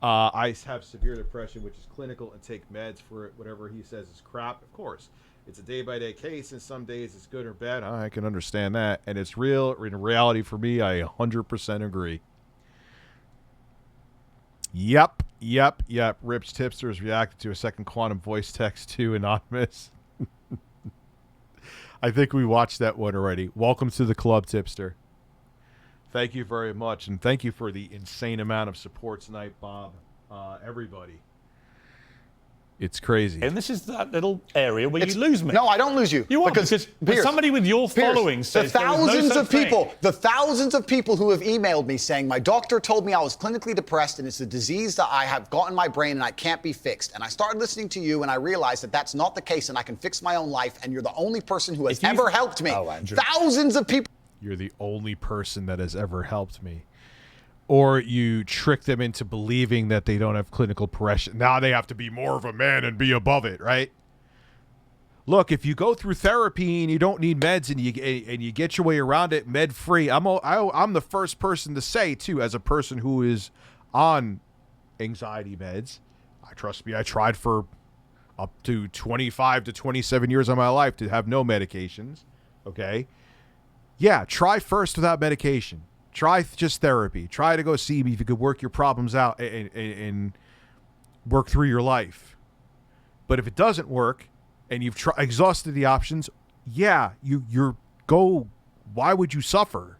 I have severe depression, which is clinical, and take meds for it. Whatever he says is crap. Of course. It's a day-by-day case, and some days it's good or bad. I can understand that. And it's real. In reality, for me, I 100% agree. Yep. Rips Tipsters reacted to a second quantum voice text to Anonymous. I think we watched that one already. Welcome to the club, Tipster. Thank you very much, and thank you for the insane amount of support tonight, Bob. Everybody. It's crazy. And this is that little area where you lose me. No, I don't lose you. You are, because Piers, somebody with your following says the thousands there is no of people, the thousands of people who have emailed me saying my doctor told me I was clinically depressed and it's a disease that I have got in my brain and I can't be fixed. And I started listening to you and I realized that that's not the case and I can fix my own life and you're the only person who has ever helped me. Oh, Andrew. Thousands of people. You're the only person that has ever helped me. Or you trick them into believing that they don't have clinical depression. Now they have to be more of a man and be above it, right? Look, if you go through therapy and you don't need meds and you get your way around it med-free, I'm the first person to say, too, as a person who is on anxiety meds, trust me, I tried for up to 25 to 27 years of my life to have no medications, okay? Yeah, try first without medication. Try just therapy. Try to go see me if you could work your problems out and work through your life. But if it doesn't work and you've exhausted the options, yeah, you're go. Why would you suffer?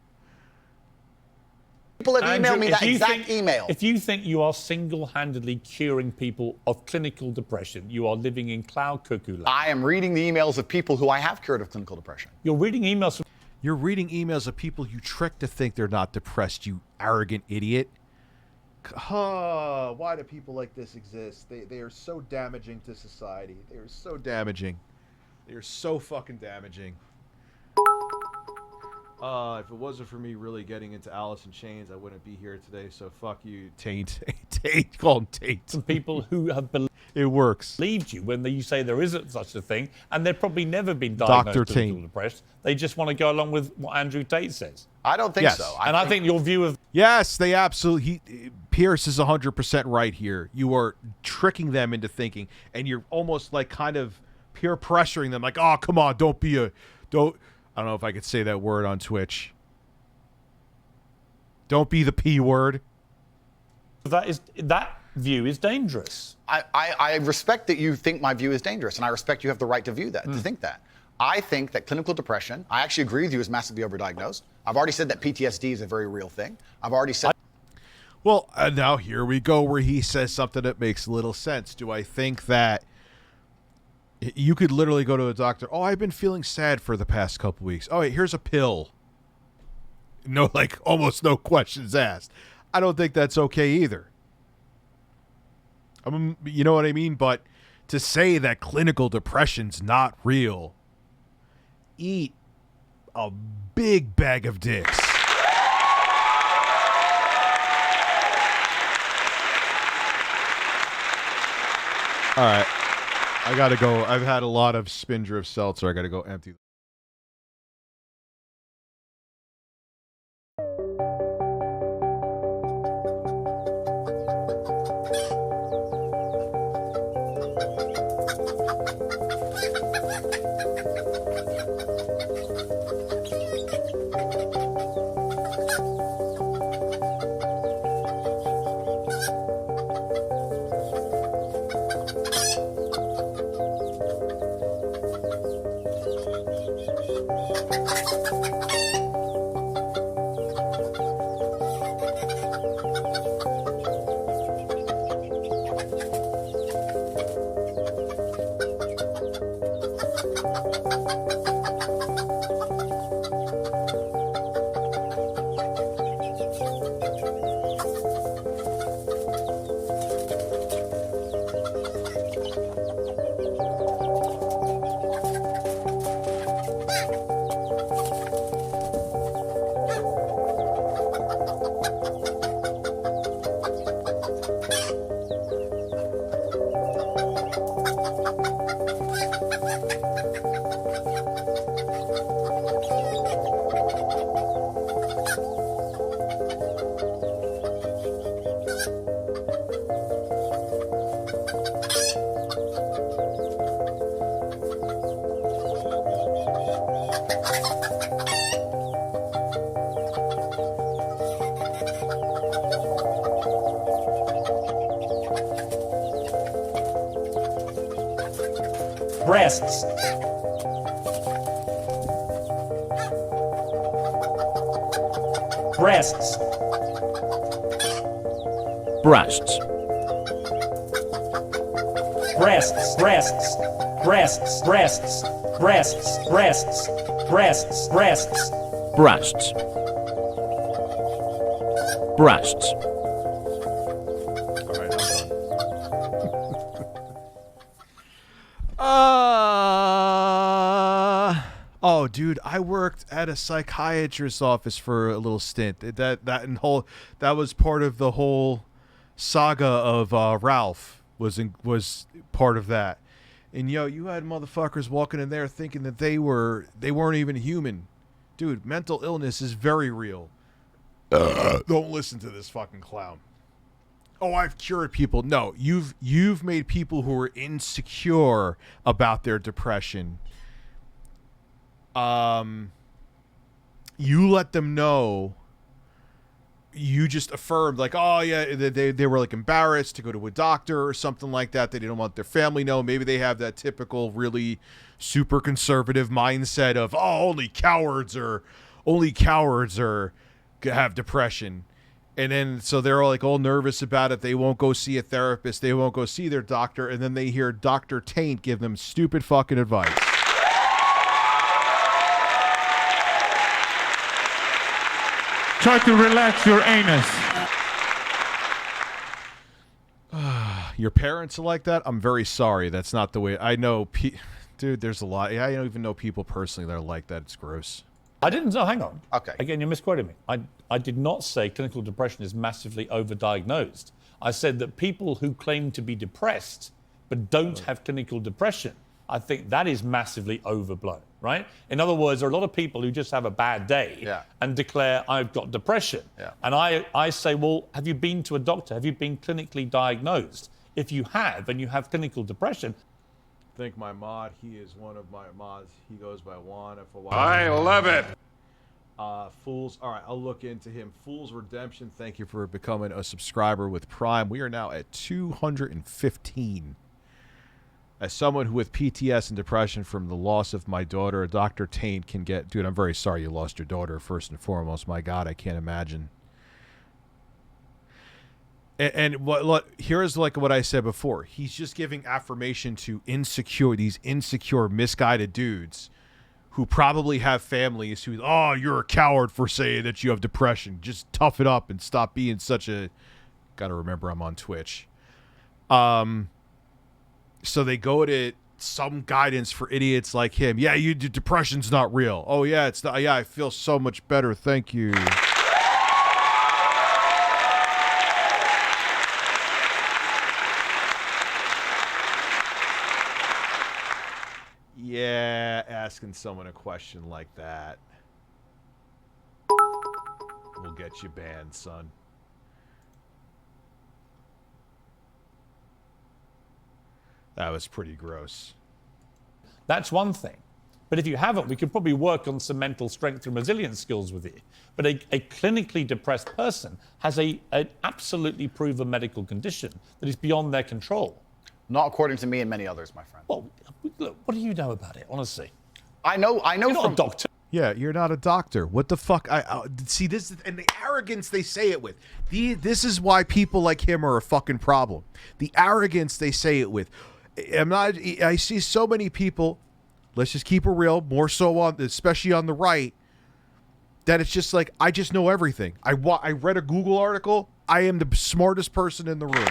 People have emailed me that exact email. If you think you are single-handedly curing people of clinical depression, you are living in cloud cuckoo land. I am reading the emails of people who I have cured of clinical depression. You're reading emails from... You're reading emails of people you trick to think they're not depressed, you arrogant idiot. Why do people like this exist? They are so damaging to society. They are so damaging. They are so fucking damaging. If it wasn't for me really getting into Alice in Chains, I wouldn't be here today. So fuck you, Tate. Tate, call him Tate. Some people who have believed. It works. Believed you when you say there isn't such a thing, and they've probably never been diagnosed with clinical depression. They just want to go along with what Andrew Tate says. I don't think so. I think your view of yes, they absolutely. Pierce is 100% right here. You are tricking them into thinking, and you're almost like kind of peer pressuring them, like, oh, come on, don't. I don't know if I could say that word on Twitch. Don't be the P word. That view is dangerous. I respect that you think my view is dangerous, and I respect you have the right to view that, to think that. I think that clinical depression, I actually agree with you, is massively overdiagnosed. I've already said that PTSD is a very real thing. I've already said... Well, now here we go where he says something that makes little sense. Do I think that you could literally go to a doctor, oh, I've been feeling sad for the past couple weeks. Oh, wait, here's a pill. No, like, almost no questions asked. I don't think that's okay either. You know what I mean? But to say that clinical depression's not real, eat a big bag of dicks. All right. I got to go. I've had a lot of Spindrift seltzer. I got to go empty. Breasts. Breasts. Breasts. Breasts. Breasts. Breasts. Breasts. Breasts. Breasts. Breasts. Breasts. Breasts. Breasts. Oh, dude, I worked at a psychiatrist's office for a little stint. That was part of the whole saga of Ralph. Was part of that. And you had motherfuckers walking in there thinking that they weren't even human. Dude, mental illness is very real. Don't listen to this fucking clown. Oh, I've cured people. No, you've made people who are insecure about their depression. You let them know. You just affirmed, like, oh yeah, they were like embarrassed to go to a doctor or something like that. They didn't want their family to know. Maybe they have that typical really super conservative mindset of, oh, only cowards have depression. And then so they're all like all nervous about it. They won't go see a therapist. They won't go see their doctor. And then they hear Dr. Tate give them stupid fucking advice. Try to relax your anus. Your parents are like that? I'm very sorry. That's not the way. I know, dude, there's a lot. I don't even know people personally that are like that. It's gross. I didn't. No, hang on. Okay. Again, you're misquoting me. I did not say clinical depression is massively overdiagnosed. I said that people who claim to be depressed but don't have clinical depression, I think that is massively overblown, right? In other words, there are a lot of people who just have a bad day and declare, I've got depression. And I say, well, have you been to a doctor? Have you been clinically diagnosed? If you have, and you have clinical depression. I think my mod, he is one of my mods. He goes by Juan. I love it. Fools. All right, I'll look into him. Fools Redemption, thank you for becoming a subscriber with Prime. We are now at 215. As someone who with PTS and depression from the loss of my daughter, Dr. Tate can get... Dude, I'm very sorry you lost your daughter, first and foremost. My God, I can't imagine. And what here's like what I said before. He's just giving affirmation to these insecure, misguided dudes who probably have families who, oh, you're a coward for saying that you have depression. Just tough it up and stop being such a... Gotta remember I'm on Twitch. So they go to some guidance for idiots like him. Yeah, depression's not real. Oh, yeah, it's not. Yeah, I feel so much better. Thank you. Yeah, asking someone a question like that will get you banned, son. That was pretty gross. That's one thing. But if you haven't, we could probably work on some mental strength and resilience skills with you. But a clinically depressed person has an absolutely proven medical condition that is beyond their control. Not according to me and many others, my friend. Well, look, what do you know about it, honestly? I know You're not a doctor. Yeah, you're not a doctor. What the fuck? See this and the arrogance they say it with. This is why people like him are a fucking problem. The arrogance they say it with. I see so many people, let's just keep it real, more so especially on the right, that it's just like, I just know everything. I read a Google article. I am the smartest person in the room.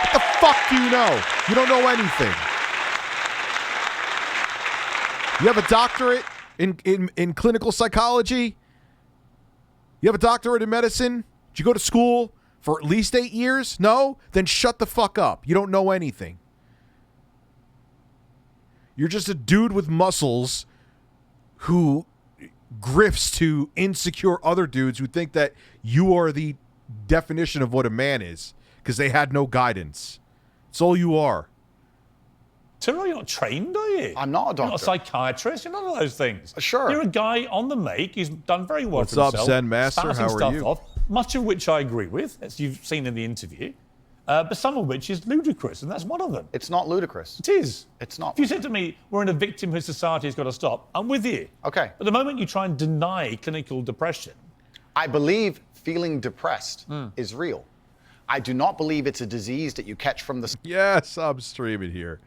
What the fuck do you know? You don't know anything. You have a doctorate in clinical psychology? You have a doctorate in medicine? Did you go to school for at least 8 years? No? Then shut the fuck up. You don't know anything. You're just a dude with muscles who grifts to insecure other dudes who think that you are the definition of what a man is because they had no guidance. It's all you are. Tyrrell, you're not trained, are you? I'm not a doctor. You're not a psychiatrist. You're none of those things. Sure. You're a guy on the make. He's done very well What's for himself. up, Zen Master? Spouting How are stuff you? Off, much of which I agree with, as you've seen in the interview, but some of which is ludicrous, and that's one of them. It's not ludicrous. It is. It's not. If you said to me, we're in a victimhood society has got to stop, I'm with you. Okay. But the moment you try and deny clinical depression... I believe feeling depressed is real. I do not believe it's a disease that you catch from the... Yes, I'm streaming here.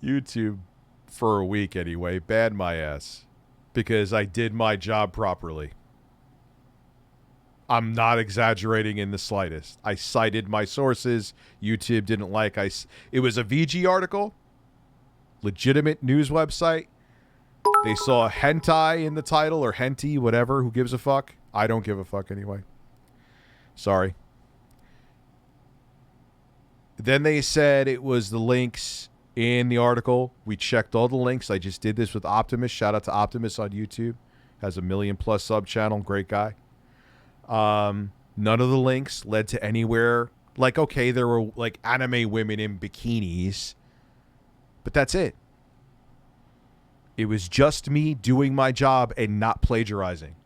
YouTube, for a week anyway, banned my ass because I did my job properly. I'm not exaggerating in the slightest. I cited my sources. YouTube didn't like. It was a VG article, legitimate news website. They saw hentai in the title or henty, whatever. Who gives a fuck? I don't give a fuck anyway. Sorry. Then they said it was the links in the article. We checked all the links. I just did this with Optimus. Shout out to Optimus on YouTube. Has a 1 million+ sub channel. Great guy. None of the links led to anywhere. Like, okay, there were like anime women in bikinis, but that's it. It was just me doing my job and not plagiarizing.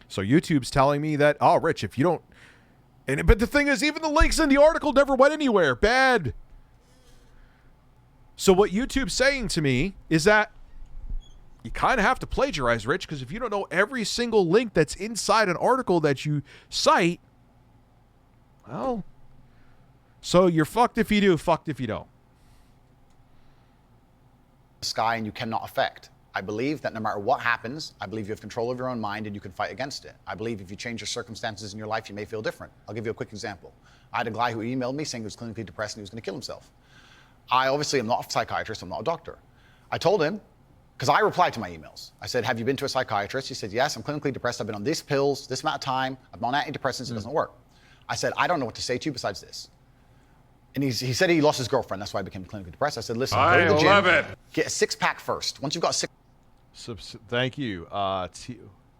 So YouTube's telling me that, oh, Rich, if you don't... But the thing is, even the links in the article never went anywhere. Bad. So what YouTube's saying to me is that you kind of have to plagiarize, Rich, because if you don't know every single link that's inside an article that you cite, well, so you're fucked if you do, fucked if you don't. Sky and you cannot affect. I believe that no matter what happens, I believe you have control of your own mind and you can fight against it. I believe if you change your circumstances in your life, you may feel different. I'll give you a quick example. I had a guy who emailed me saying he was clinically depressed and he was going to kill himself. I obviously am not a psychiatrist, I'm not a doctor. I told him, because I replied to my emails. I said, have you been to a psychiatrist? He said, yes, I'm clinically depressed. I've been on these pills, this amount of time. I'm on antidepressants, it doesn't work. I said, I don't know what to say to you besides this. And he said he lost his girlfriend. That's why I became clinically depressed. I said, listen, go to the gym. I love it. Get a six-pack first. Once you've got six. Thank you,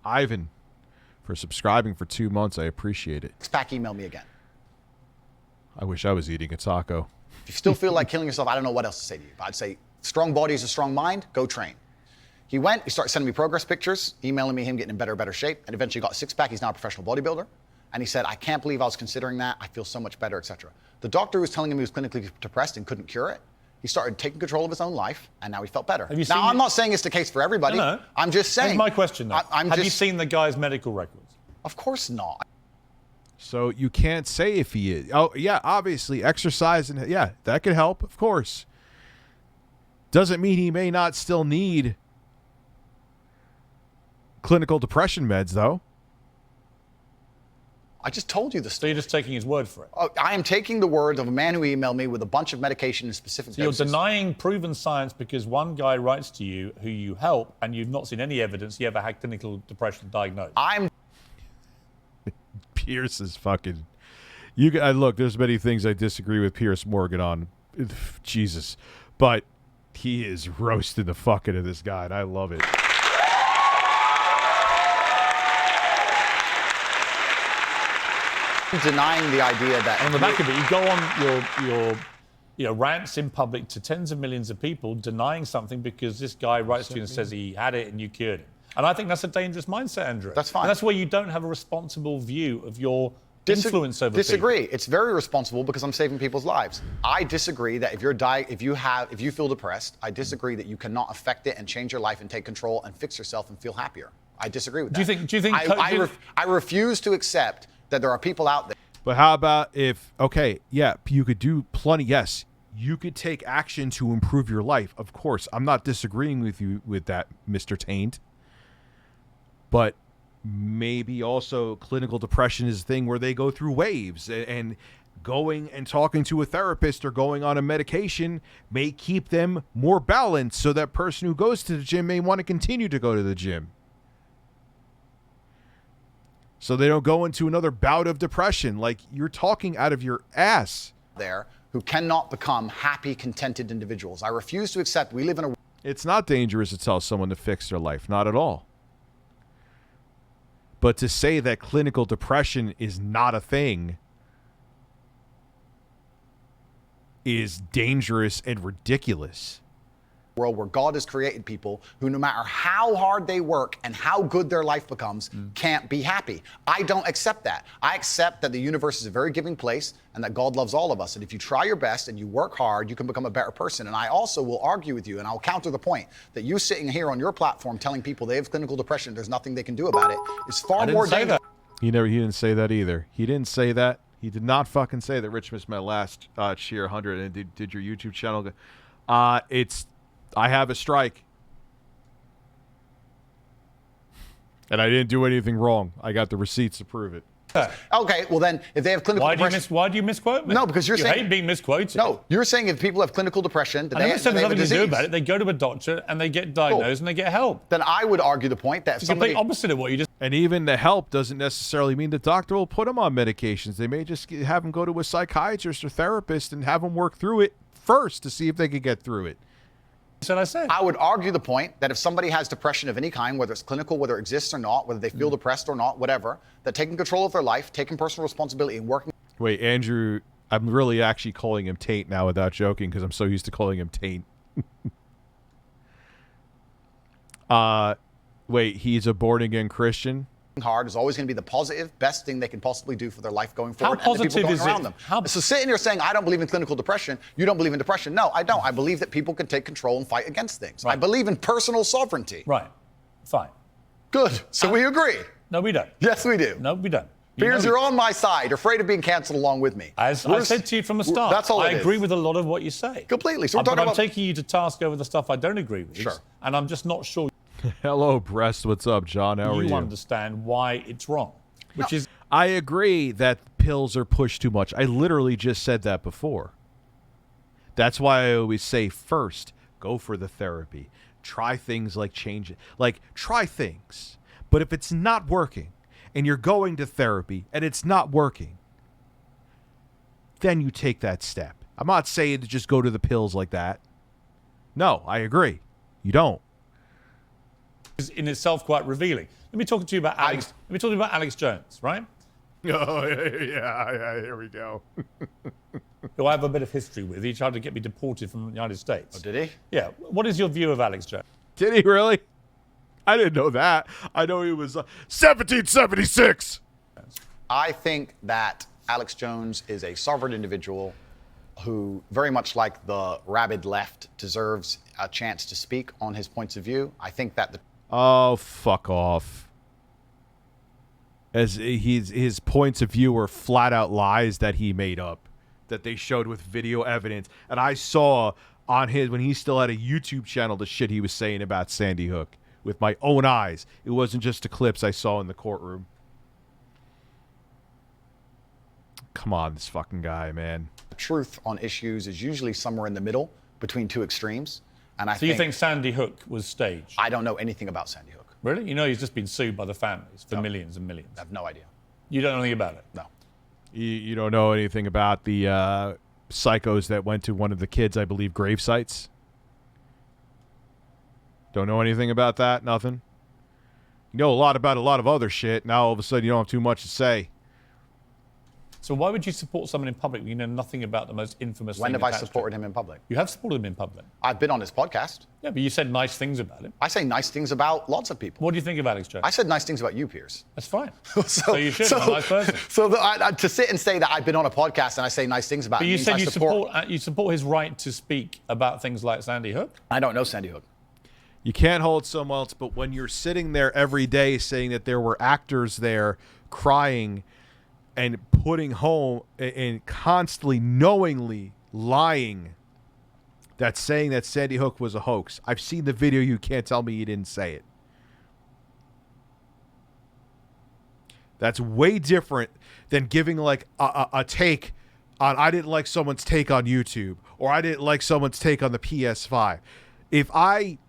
Ivan, for subscribing for 2 months. I appreciate it. Six-pack, email me again. I wish I was eating a taco. If you still feel like killing yourself, I don't know what else to say to you. But I'd say, strong body is a strong mind. Go train. He went. He started sending me progress pictures, emailing me him getting in better shape, and eventually got a six-pack. He's now a professional bodybuilder. And he said, I can't believe I was considering that. I feel so much better, etc. The doctor was telling him he was clinically depressed and couldn't cure it. He started taking control of his own life, and now he felt better. Now, I'm not saying it's the case for everybody. No. I'm just saying. Here's my question, though. Have you seen the guy's medical records? Of course not. So you can't say if he is. Oh, yeah, obviously, exercise, and yeah, that could help, of course. Doesn't mean he may not still need clinical depression meds, though. I just told you the story. So you're just taking his word for it? Oh, I am taking the word of a man who emailed me with a bunch of medication and specific doses. You're denying proven science because one guy writes to you who you help and you've not seen any evidence he ever had clinical depression diagnosed. Pierce is fucking... Look, there's many things I disagree with Pierce Morgan on. Jesus. But he is roasting the fuck out of this guy, and I love it. Denying the idea that on the back of it, you go on your rants in public to tens of millions of people denying something because this guy writes to you and says he had it and you cured him. And I think that's a dangerous mindset, Andrew. That's fine. And that's where you don't have a responsible view of your influence over disagree. people. It's very responsible because I'm saving people's lives. I disagree that if you feel depressed, I disagree that you cannot affect it and change your life and take control and fix yourself and feel happier. I disagree with that. Do you think I refuse to accept that there are people out there. But how about if, okay, yeah, you could do plenty. Yes, you could take action to improve your life. Of course, I'm not disagreeing with you with that, Mr. Tate. But maybe also clinical depression is a thing where they go through waves, and going and talking to a therapist or going on a medication may keep them more balanced, so that person who goes to the gym may want to continue to go to the gym. So they don't go into another bout of depression. Like, you're talking out of your ass. There who cannot become happy, contented individuals. I refuse to accept we live in a... It's not dangerous to tell someone to fix their life. Not at all. But to say that clinical depression is not a thing is dangerous and ridiculous. World where God has created people who, no matter how hard they work and how good their life becomes, can't be happy. I don't accept that. I accept that the universe is a very giving place and that God loves all of us. And if you try your best and you work hard, you can become a better person. And I also will argue with you, and I'll counter the point that you sitting here on your platform telling people they have clinical depression, there's nothing they can do about it, is far more dangerous. He didn't say that either. He didn't say that. He did not fucking say that. Rich missed my last cheer 100 and did your YouTube channel. I have a strike. And I didn't do anything wrong. I got the receipts to prove it. Okay, well then, if they have clinical depression... Why do you misquote me? No, because you're saying... You hate being misquoted. No, you're saying if people have clinical depression... I never said there's nothing to do about it. They go to a doctor and they get diagnosed and they get help. Then I would argue the point that it's the complete opposite of what you just... And even the help doesn't necessarily mean the doctor will put them on medications. They may just have them go to a psychiatrist or therapist and have them work through it first to see if they can get through it. I would argue the point that if somebody has depression of any kind, whether it's clinical, whether it exists or not, whether they feel depressed or not, whatever, that taking control of their life, taking personal responsibility and working... Wait, Andrew, I'm really actually calling him Tate now without joking because I'm so used to calling him Tate. Wait, he's a born-again Christian? Hard is always going to be the positive, best thing they can possibly do for their life going forward. How positive is around them. So sitting here saying, I don't believe in clinical depression, you don't believe in depression. No, I don't. I believe that people can take control and fight against things. Right. I believe in personal sovereignty. Right. Fine. Good. So we agree. No, we don't. Yes, we do. No, we don't. Piers, you're on my side, afraid of being cancelled along with me. As I said to you from the start, that's all I agree with a lot of what you say. Completely. So I'm taking you to task over the stuff I don't agree with. Sure. And I'm just not sure. Hello, Breast. What's up, John? How are you? You understand why it's wrong. Which is... I agree that pills are pushed too much. I literally just said that before. That's why I always say first, go for the therapy. Try things like change it. Like, try things. But if it's not working and you're going to therapy and it's not working, then you take that step. I'm not saying to just go to the pills like that. No, I agree. You don't. Is in itself quite revealing. Let me talk to you about Alex. Let me talk to you about Alex Jones, right? Oh, yeah, here we go. Who I have a bit of history with. He tried to get me deported from the United States. Oh, did he? Yeah. What is your view of Alex Jones? Did he really? I didn't know that. I know he was 1776. I think that Alex Jones is a sovereign individual who, very much like the rabid left, deserves a chance to speak on his points of view. I think that Oh, fuck off. As his points of view were flat out lies that he made up, that they showed with video evidence. And I saw on his, when he still had a YouTube channel, the shit he was saying about Sandy Hook with my own eyes. It wasn't just the clips I saw in the courtroom. Come on, this fucking guy, man. the truth on issues is usually somewhere in the middle between two extremes. And So you think Sandy Hook was staged? I don't know anything about Sandy Hook. Really? You know he's just been sued by the families for millions and millions. I have no idea. You don't know anything about it? No. You don't know anything about the psychos that went to one of the kids, I believe, grave sites? Don't know anything about that? Nothing? You know a lot about a lot of other shit. Now all of a sudden you don't have too much to say. So why would you support someone in public when you know nothing about the most infamous When thing have I attached to supported it? him in public? You have supported him in public. I've been on his podcast. Yeah, but you said nice things about him. I say nice things about lots of people. What do you think of Alex Jones? I said nice things about you, Piers. That's fine. so you should. I'm a nice person. So to sit and say that I've been on a podcast and I say nice things about But him you means said I you support his right to speak about things like Sandy Hook? I don't know Sandy Hook. You can't hold someone else, but when you're sitting there every day saying that there were actors there crying and putting home and constantly knowingly lying, that saying that Sandy Hook was a hoax. I've seen the video. You can't tell me you didn't say it. That's way different than giving like a take on, I didn't like someone's take on YouTube, or I didn't like someone's take on the PS5. If I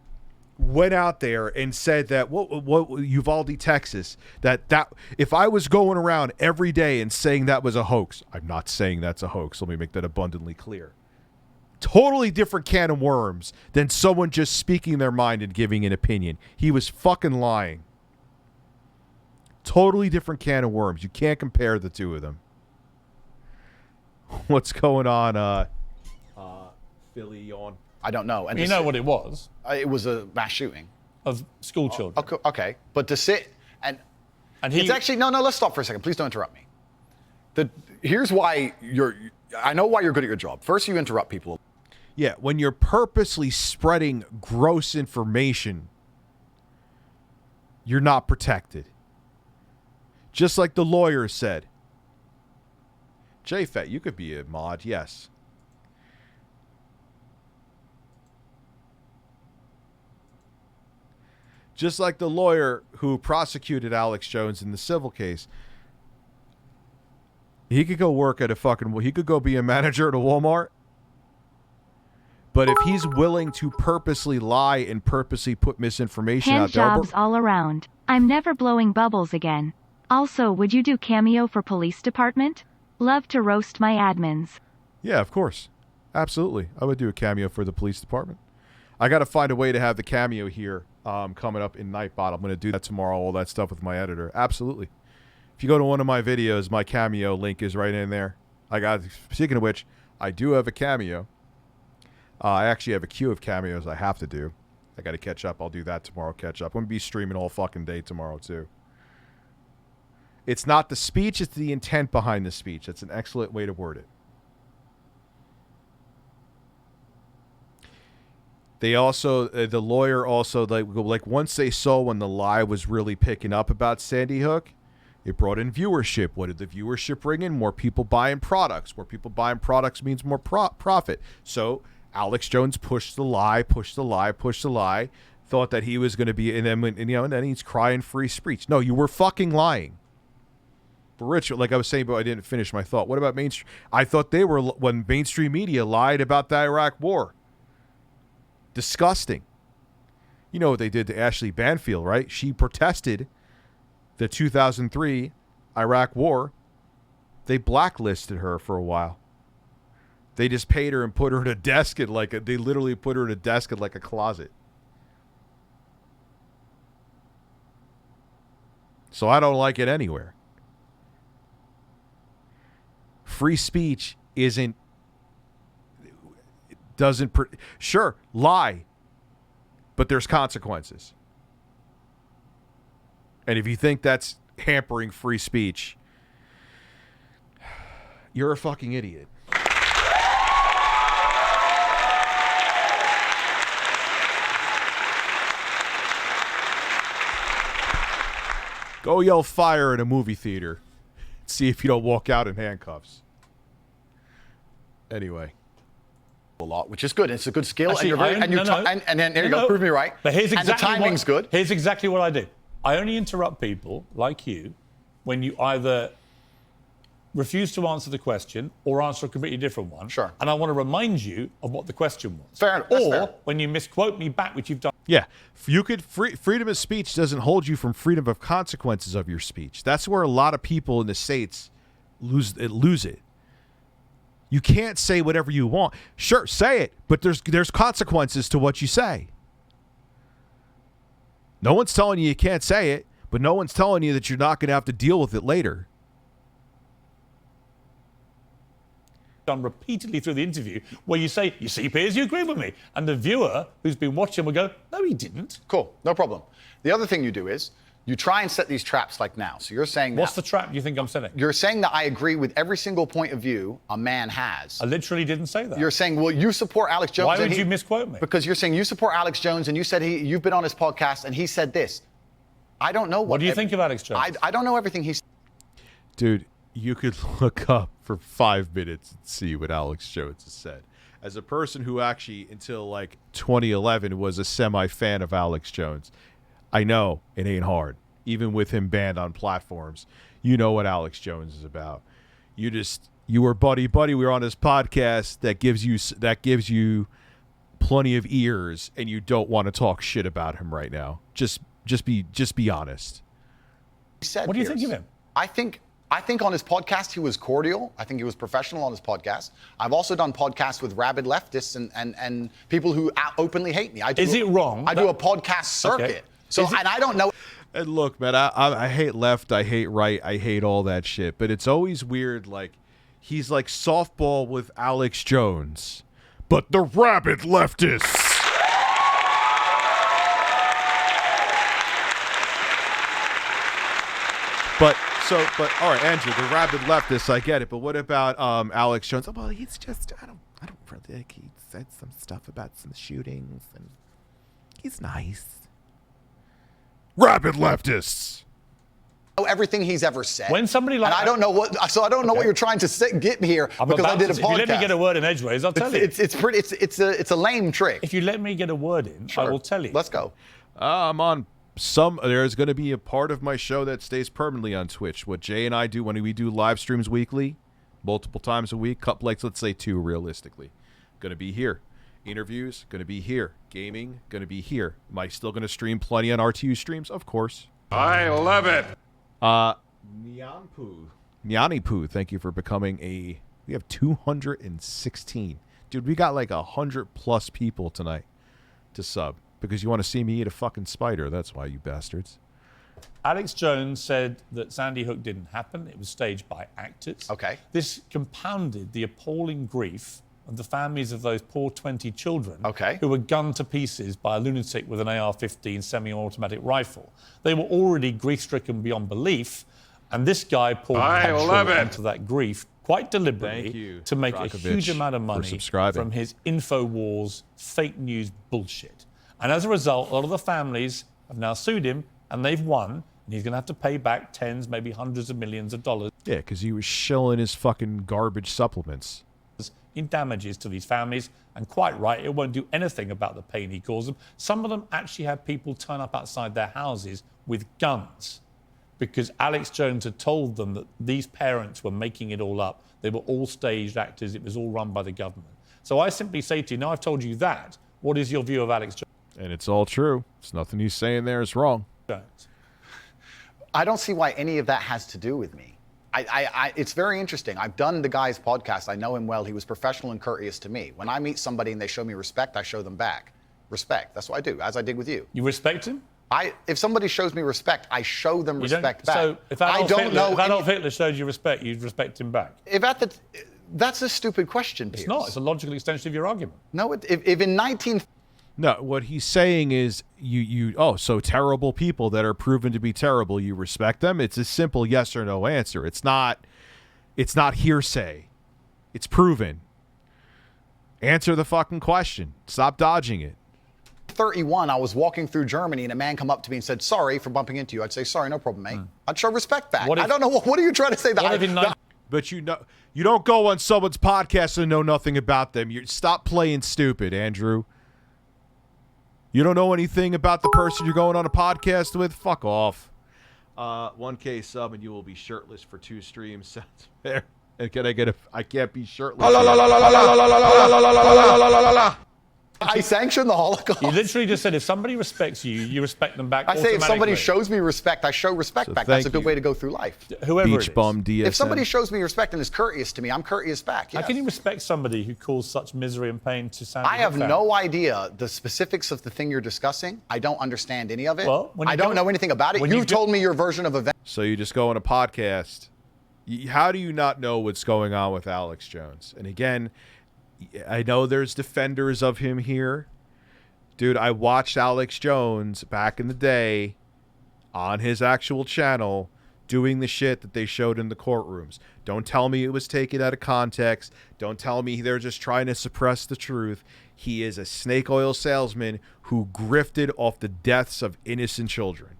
went out there and said that what Uvalde, Texas, that if I was going around every day and saying that was a hoax, I'm not saying that's a hoax. Let me make that abundantly clear. Totally different can of worms than someone just speaking their mind and giving an opinion. He was fucking lying. Totally different can of worms. You can't compare the two of them. What's going on, Philly on? I don't know. And you know what it was? It was a mass shooting. Of school children. Okay. But to sit and he... It's actually, no, let's stop for a second. Please don't interrupt me. Here's why I know why you're good at your job. First, you interrupt people. Yeah, when you're purposely spreading gross information, you're not protected. Just like the lawyer said. JFET, you could be a mod, yes. Just like the lawyer who prosecuted Alex Jones in the civil case. He could go work at he could go be a manager at a Walmart. But if he's willing to purposely lie and purposely put misinformation Hand out there. jobs all around. I'm never blowing bubbles again. Also, would you do cameo for police department? Love to roast my admins. Yeah, of course. Absolutely. I would do a cameo for the police department. I got to find a way to have the cameo here coming up in Nightbot. I'm going to do that tomorrow, all that stuff with my editor. Absolutely. If you go to one of my videos, my cameo link is right in there. Speaking of which, I do have a cameo. I actually have a queue of cameos I have to do. I got to catch up. I'll do that tomorrow, catch up. I'm going to be streaming all fucking day tomorrow, too. It's not the speech, it's the intent behind the speech. That's an excellent way to word it. They also, the lawyer also, like once they saw when the lie was really picking up about Sandy Hook, it brought in viewership. What did the viewership bring in? More people buying products. More people buying products means more profit. So Alex Jones pushed the lie, thought that he was going to be, and then he's crying free speech. No, you were fucking lying. For Richard, like I was saying, but I didn't finish my thought. What about mainstream? I thought they were, when mainstream media lied about the Iraq war. Disgusting. You know what they did to Ashley Banfield, right? She protested the 2003 Iraq war. They blacklisted her for a while. They just paid her and put her in a desk at they literally put her in a desk at like a closet. So I don't like it anywhere. Free speech sure, lie, but there's consequences. And if you think that's hampering free speech, you're a fucking idiot. Go yell fire in a movie theater. See if you don't walk out in handcuffs. Anyway. A lot, which is good. It's a good skill. Actually, and then there you go. Prove me right. But here's exactly and the timing's good. Here's exactly what I do. I only interrupt people like you when you either refuse to answer the question or answer a completely different one. Sure. And I want to remind you of what the question was. Fair enough. Or when you misquote me back, which you've done. Yeah. You could freedom of speech doesn't hold you from freedom of consequences of your speech. That's where a lot of people in the States lose it. You can't say whatever you want. Sure, say it, but there's consequences to what you say. No one's telling you can't say it, but no one's telling you that you're not going to have to deal with it later. Done repeatedly through the interview where you say, you see, Piers, you agree with me. And the viewer who's been watching will go, no, he didn't. Cool, no problem. The other thing you do is you try and set these traps like now. So you're saying what's the trap you think I'm setting? You're saying that I agree with every single point of view a man has. I literally didn't say that. You're saying, well, you support Alex Jones. Why would you misquote me? Because you're saying you support Alex Jones and you said you've been on his podcast and he said this. I don't know what do you think of Alex Jones? I don't know everything he's. Dude, you could look up for 5 minutes and see what Alex Jones has said. As a person who actually, until like 2011, was a semi-fan of Alex Jones, I know it ain't hard. Even with him banned on platforms, you know what Alex Jones is about. You were buddy. We were on his podcast that gives you plenty of ears, and you don't want to talk shit about him right now. Just be honest. What do you think of him? I think on his podcast he was cordial. I think he was professional on his podcast. I've also done podcasts with rabid leftists and people who openly hate me. Is it wrong? I do a podcast circuit. Okay. So and I don't know. And look, man, I hate left, I hate right, I hate all that shit. But it's always weird, like, he's like softball with Alex Jones, but the rabid leftists. But all right, Andrew, the rabid leftists, I get it. But what about Alex Jones? Oh, well, he's just I don't really like. He said some stuff about some shootings, and he's nice. Rabid leftists. Everything he's ever said. When somebody like and I don't know what you're trying to get me here because I did a podcast. If you let me get a word in edgeways, I'll tell you. It's a lame trick. If you let me get a word in, sure. I will tell you. Let's go. I'm on there's going to be a part of my show that stays permanently on Twitch. What Jay and I do when we do live streams weekly, multiple times a week, like let's say 2 realistically, going to be here. Interviews, going to be here. Gaming, going to be here. Am I still going to stream plenty on RTUstreams? Of course. I love it. Nyanipu, thank you for becoming we have 216. Dude, we got like 100+ people tonight to sub because you want to see me eat a fucking spider. That's why, you bastards. Alex Jones said that Sandy Hook didn't happen. It was staged by actors. Okay. This compounded the appalling grief of the families of those poor 20 children who were gunned to pieces by a lunatic with an AR-15 semi-automatic rifle. They were already grief-stricken beyond belief, and this guy poured petrol onto that grief quite deliberately to make a huge amount of money from his InfoWars fake news bullshit. And as a result, a lot of the families have now sued him, and they've won, and he's going to have to pay back tens, maybe hundreds of millions of dollars. Yeah, because he was shilling his fucking garbage supplements. In damages to these families, and quite right, it won't do anything about the pain he caused them. Some of them actually had people turn up outside their houses with guns because Alex Jones had told them that these parents were making it all up. They were all staged actors. It was all run by the government. So I simply say to you, now I've told you that, what is your view of Alex Jones? And it's all true. There's nothing he's saying there is wrong. I don't see why any of that has to do with me. It's very interesting. I've done the guy's podcast. I know him well. He was professional and courteous to me. When I meet somebody and they show me respect, I show them back. Respect. That's what I do, as I did with you. You respect him? If somebody shows me respect, I show them respect back. So if Adolf Hitler showed you respect, you'd respect him back? That's a stupid question, Piers. It's not. It's a logical extension of your argument. No, if in 19... No, what he's saying is so terrible people that are proven to be terrible, you respect them? It's a simple yes or no answer. It's not hearsay. It's proven. Answer the fucking question. Stop dodging it. 31, I was walking through Germany and a man come up to me and said, sorry for bumping into you. I'd say, sorry, no problem, mate. I'd show respect back. I don't know. What are you trying to say? But you don't go on someone's podcast and know nothing about them. Stop playing stupid, Andrew. You don't know anything about the person you're going on a podcast with? Fuck off. 1K sub and you will be shirtless for 2 streams. Sounds fair. And can I get I can't be shirtless. I sanction the Holocaust. You literally just said if somebody respects you, you respect them back. I say if somebody shows me respect, I show respect back. That's a good way to go through life. Whoever Beach bum DSN. If somebody shows me respect and is courteous to me, I'm courteous back. Yes. How can you respect somebody who caused such misery and pain to Sandy? I have no idea the specifics of the thing you're discussing. I don't understand any of it. Well, I don't know anything about it. You told me your version of events. So you just go on a podcast. How do you not know what's going on with Alex Jones? And again, I know there's defenders of him here. Dude, I watched Alex Jones back in the day on his actual channel doing the shit that they showed in the courtrooms. Don't tell me it was taken out of context. Don't tell me they're just trying to suppress the truth. He is a snake oil salesman who grifted off the deaths of innocent children.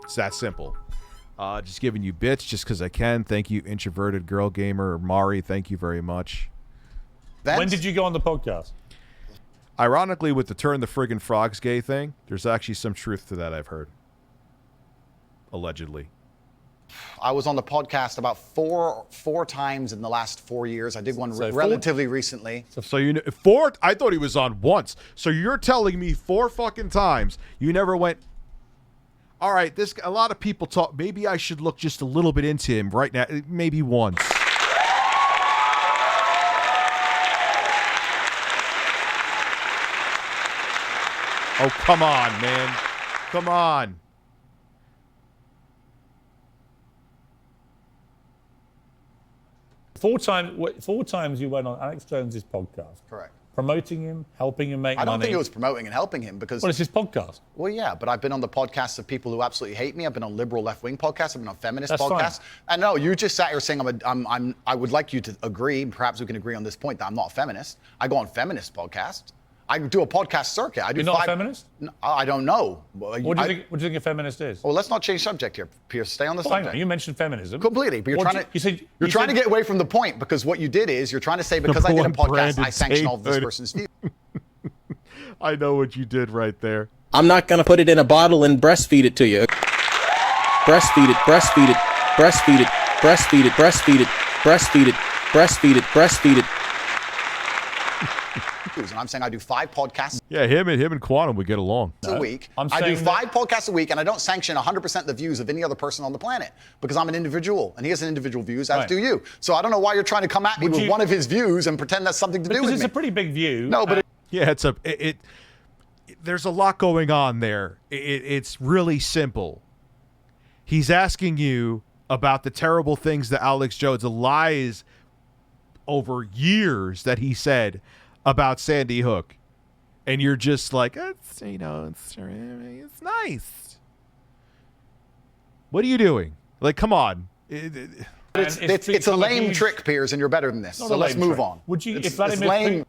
It's that simple. Just giving you bits just because I can. Thank you, introverted girl gamer Mari. Thank you very much. When did you go on the podcast? Ironically, with the turn the friggin' frogs gay thing, there's actually some truth to that I've heard. Allegedly. I was on the podcast about four times in the last 4 years. I did one relatively recently. So you know, 4? I thought he was on once. So you're telling me 4 fucking times you never went. All right, a lot of people talk. Maybe I should look just a little bit into him right now. Maybe once. Oh, come on, man. Come on. Four times you went on Alex Jones's podcast. Correct. Promoting him, helping him make money. I don't think it was promoting and helping him because... Well, it's his podcast. Well, yeah, but I've been on the podcasts of people who absolutely hate me. I've been on liberal left-wing podcasts. I've been on feminist podcasts. Fine. And no, you just sat here saying I would like you to agree, perhaps we can agree on this point, that I'm not a feminist. I go on feminist podcasts. I do a podcast circuit. You're not a feminist? No, I don't know. What do you think a feminist is? Well, let's not change subject here, Pierce. Stay on the subject. You mentioned feminism. Completely, but you're trying to get away from the point because what you did is you're trying to say because I did a podcast, I sanction all of this person's views. I know what you did right there. I'm not going to put it in a bottle and breastfeed it to you. Breastfeed it, breastfeed it, breastfeed it, breastfeed it, breastfeed it, breastfeed it, breastfeed it, breastfeed it. And I'm saying I do 5 podcasts. Yeah, him and Quantum would get along. A week. I do 5 podcasts a week, and I don't sanction 100% the views of any other person on the planet because I'm an individual, and he has an individual views, as do you. So I don't know why you're trying to come at me with one of his views and pretend that's something to do with me. Because it's a pretty big view. No, but yeah, there's a lot going on there. It's really simple. He's asking you about the terrible things that Alex Jones, the lies over years that he said about Sandy Hook, and you're just like, it's nice. What are you doing? Like, come on. It's a lame trick, Piers, and you're better than this. So let's move on. Would you? It's lame.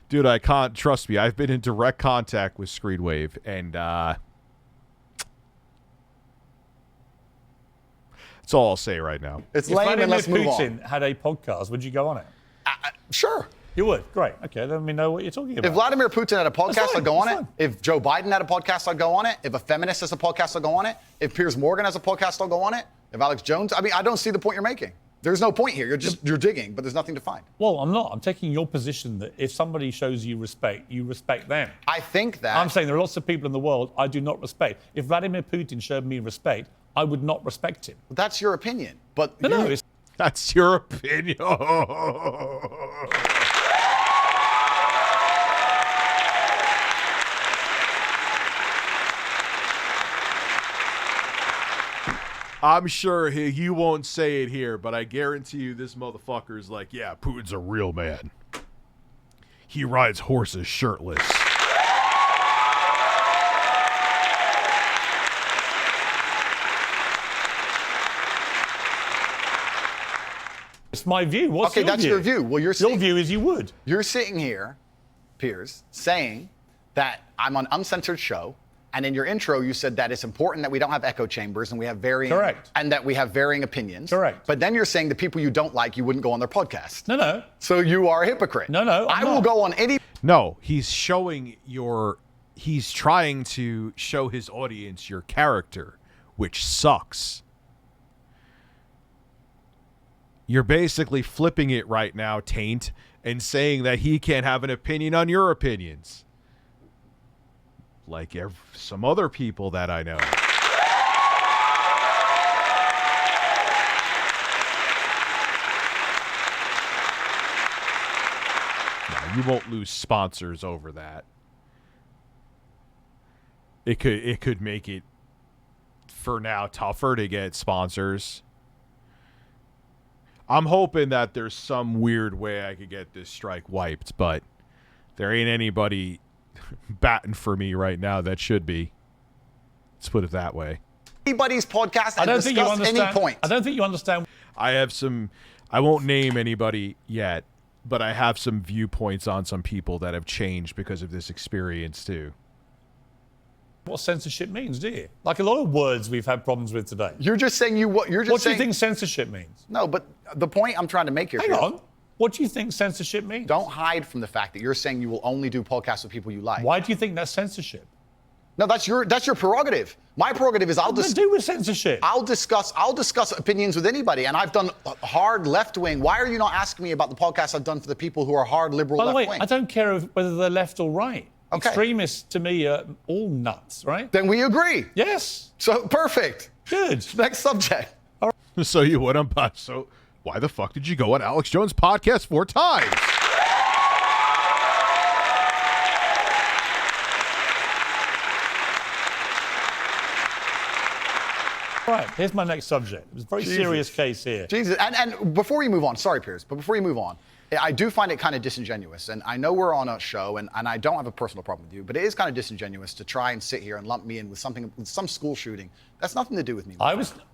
Dude, I can't. Trust me, I've been in direct contact with Screenwave, and that's all I'll say right now. It's lame, and let's move on. If Putin had a podcast, would you go on it? Sure. You would? Great. Okay, then we know what you're talking about. If Vladimir Putin had a podcast, I'd go on it. If Joe Biden had a podcast, I'd go on it. If a feminist has a podcast, I'll go on it. If Piers Morgan has a podcast, I'll go on it. If Alex Jones, I don't see the point you're making. There's no point here. You're digging, but there's nothing to find. Well, I'm not. I'm taking your position that if somebody shows you respect them. I think that... I'm saying there are lots of people in the world I do not respect. If Vladimir Putin showed me respect, I would not respect him. That's your opinion. But no, that's your opinion. I'm sure he won't say it here, but I guarantee you this motherfucker is like, yeah, Putin's a real man. He rides horses shirtless. It's my view. What's okay, that's your view. Well, your view is you would. You're sitting here, Piers, saying that I'm on uncensored show. And in your intro, you said that it's important that we don't have echo chambers and we have varying and that we have varying opinions. Correct. But then you're saying the people you don't like, you wouldn't go on their podcast. No. So you are a hypocrite. No. I will go on any. No, he's trying to show his audience your character, which sucks. You're basically flipping it right now, Taint, and saying that he can't have an opinion on your opinions. Like some other people that I know. No, you won't lose sponsors over that. It could make it for now tougher to get sponsors. I'm hoping that there's some weird way I could get this strike wiped, but there ain't anybody batting for me right now that should be. Let's put it that way. Anybody's podcast and discuss any point. I don't think you understand. I have some, I won't name anybody yet, but I have some viewpoints on some people that have changed because of this experience too. What censorship means, do you? Like a lot of words we've had problems with today. You're just saying what do you think censorship means? No, but the point I'm trying to make here. Hang on. What do you think censorship means? Don't hide from the fact that you're saying you will only do podcasts with people you like. Why do you think that's censorship? No, that's your prerogative. My prerogative is What does it do with censorship? I'll discuss opinions with anybody, and I've done hard left wing. Why are you not asking me about the podcasts I've done for the people who are hard liberal left wing? By the way, I don't care whether they're left or right. Okay. Extremists to me are all nuts, right? Then we agree. Yes. So perfect. Good. Next subject. All right. So you went on so why the fuck did you go on Alex Jones' podcast 4 times? All right, here's my next subject. It's a very serious case here. Jesus, and before we move on, sorry, Piers, but before you move on, I do find it kind of disingenuous, and I know we're on a show, and I don't have a personal problem with you, but it is kind of disingenuous to try and sit here and lump me in with some school shooting. That's nothing to do with me.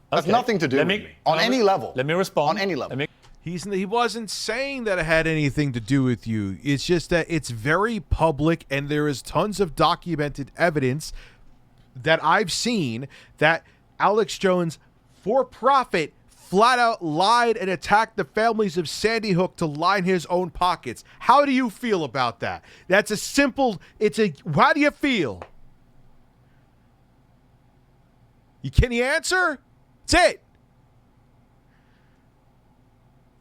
That's nothing to do with me. On any level. Let me respond. On any level. He wasn't saying that it had anything to do with you. It's just that it's very public, and there is tons of documented evidence that I've seen that Alex Jones, for profit, flat out lied and attacked the families of Sandy Hook to line his own pockets. How do you feel about that? That's a simple, how do you feel? Can you answer? That's it.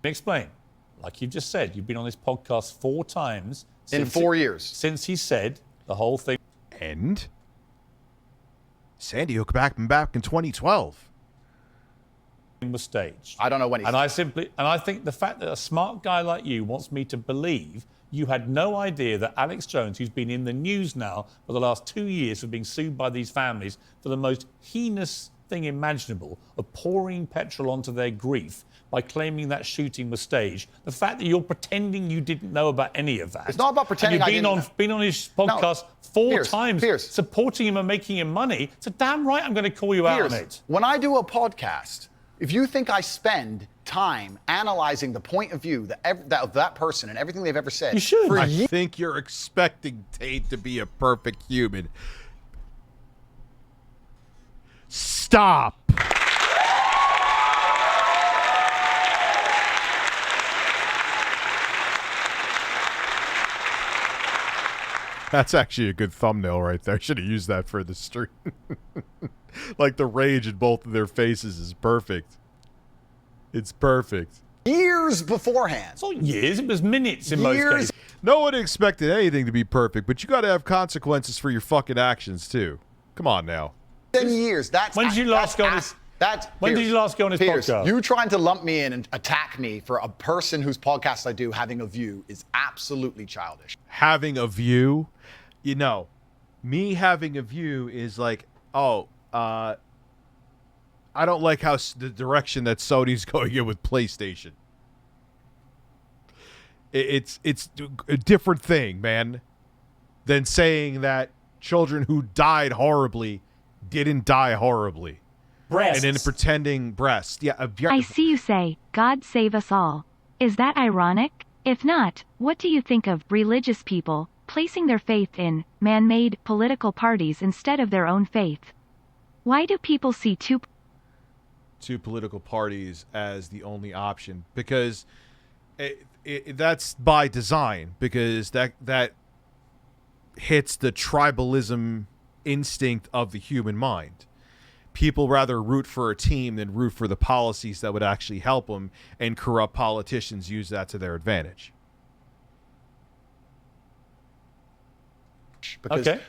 Explain. Like you just said, you've been on this podcast 4 times. In 4 years. Since he said the whole thing. And Sandy Hook back in 2012. Was staged. I don't know when he I think the fact that a smart guy like you wants me to believe you had no idea that Alex Jones, who's been in the news now for the last 2 years for being sued by these families for the most heinous thing imaginable of pouring petrol onto their grief by claiming that shooting was staged. The fact that you're pretending you didn't know about any of that. It's not about pretending. And you've been on his podcast 4 times, supporting him and making him money. So damn right I'm going to call you out on it. When I do a podcast, if you think I spend time analyzing the point of view of that person and everything they've ever said, you should. I think you're expecting Tate to be a perfect human. Stop. That's actually a good thumbnail right there. I should have used that for the stream. Like the rage in both of their faces is perfect. It's perfect. Years beforehand. It's not years, it was minutes in most cases. No one expected anything to be perfect, but you got to have consequences for your fucking actions too. Come on now. 10 years. When did you last go on his podcast? You trying to lump me in and attack me for a person whose podcast I do having a view is absolutely childish. Having a view, you know, me having a view is like, I don't like how the direction that Sony's going in with PlayStation. It's a different thing, man, than saying that children who died horribly didn't die horribly. Breasts. And then pretending breasts. Yeah. I see you say, God save us all. Is that ironic? If not, what do you think of religious people placing their faith in man-made political parties instead of their own faith? Why do people see two political parties as the only option? Because that's by design, because that hits the tribalism instinct of the human mind. People rather root for a team than root for the policies that would actually help them, and corrupt politicians use that to their advantage.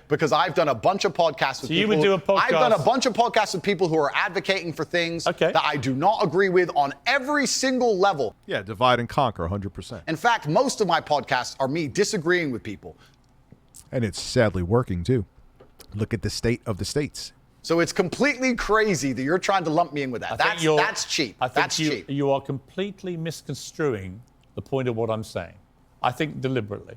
Because I've done a bunch of podcasts with people. You would do a podcast. I've done a bunch of podcasts with people who are advocating for things that I do not agree with on every single level. Yeah, divide and conquer 100%. In fact, most of my podcasts are me disagreeing with people. And it's sadly working too. Look at the state of the states. So it's completely crazy that you're trying to lump me in with that. That's cheap. That's cheap. You are completely misconstruing the point of what I'm saying. I think deliberately.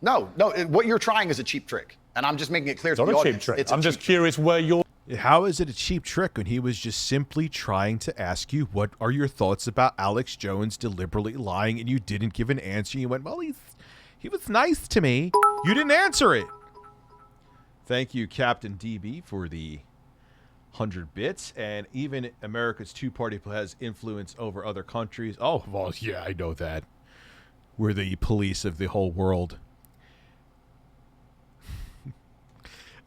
No, what you're trying is a cheap trick. And I'm just making it clear to the audience. It's not a cheap trick. I'm just curious where you're... How is it a cheap trick when he was just simply trying to ask you what are your thoughts about Alex Jones deliberately lying, and you didn't give an answer? You went, well, he was nice to me. You didn't answer it. Thank you, Captain DB, for the 100 bits. And even America's two-party has influence over other countries. Oh, well, yeah, I know that. We're the police of the whole world.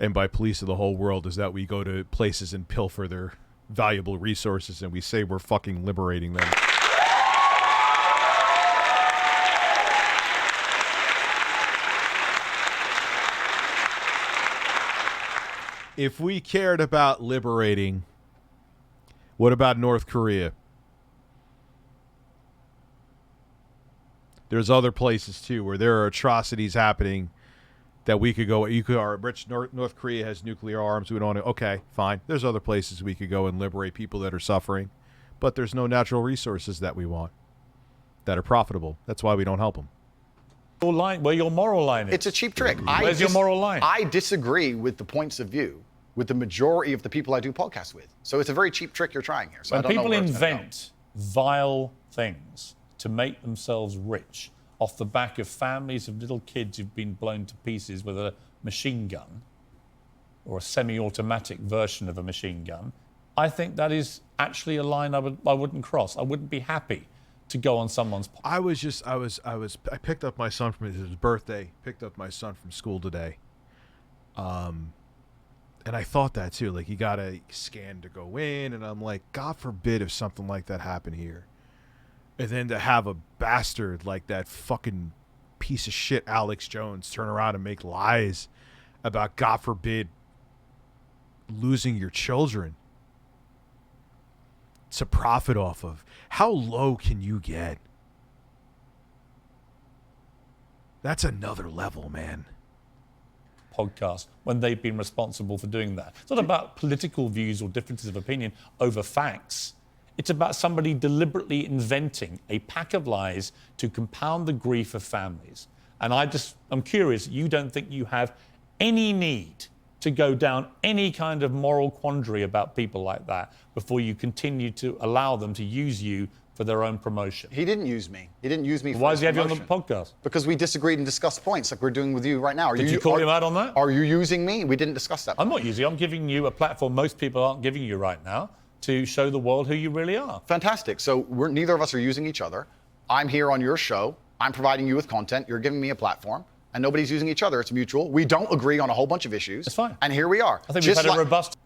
And by police of the whole world is that we go to places and pilfer their valuable resources, and we say we're fucking liberating them. If we cared about liberating, what about North Korea? There's other places too where there are atrocities happening that we could go. North Korea has nuclear arms. We don't. Okay, fine. There's other places we could go and liberate people that are suffering, but there's no natural resources that we want that are profitable. That's why we don't help them. Where your moral line is. It's a cheap trick. Where's your moral line? I disagree with the points of view with the majority of the people I do podcasts with. So it's a very cheap trick you're trying here. So when people invent vile things to make themselves rich off the back of families of little kids who've been blown to pieces with a machine gun or a semi-automatic version of a machine gun, I think that is actually a line I wouldn't cross. I wouldn't be happy to go on someone's... I picked up my son from his birthday, picked up my son from school today. And I thought that too, like, you got to scan to go in, and I'm like, God forbid if something like that happened here. And then to have a bastard like that fucking piece of shit Alex Jones turn around and make lies about, God forbid, losing your children to profit off of. How low can you get? That's another level, man. Podcast when they've been responsible for doing that. It's not about political views or differences of opinion over facts. It's about somebody deliberately inventing a pack of lies to compound the grief of families. And I'm curious, you don't think you have any need to go down any kind of moral quandary about people like that before you continue to allow them to use you for their own promotion? He didn't use me. He didn't use me for Why does he have you on the promotion. podcast? Because we disagreed and discussed points like we're doing with you right now. Did you call him out on that? Are you using me? We didn't discuss that. I'm not using you. I'm giving you a platform most people aren't giving you right now to show the world who you really are. Fantastic. So neither of us are using each other. I'm here on your show. I'm providing you with content. You're giving me a platform. And nobody's using each other. It's mutual. We don't agree on a whole bunch of issues. It's fine. And here we are. I think we've had a robust...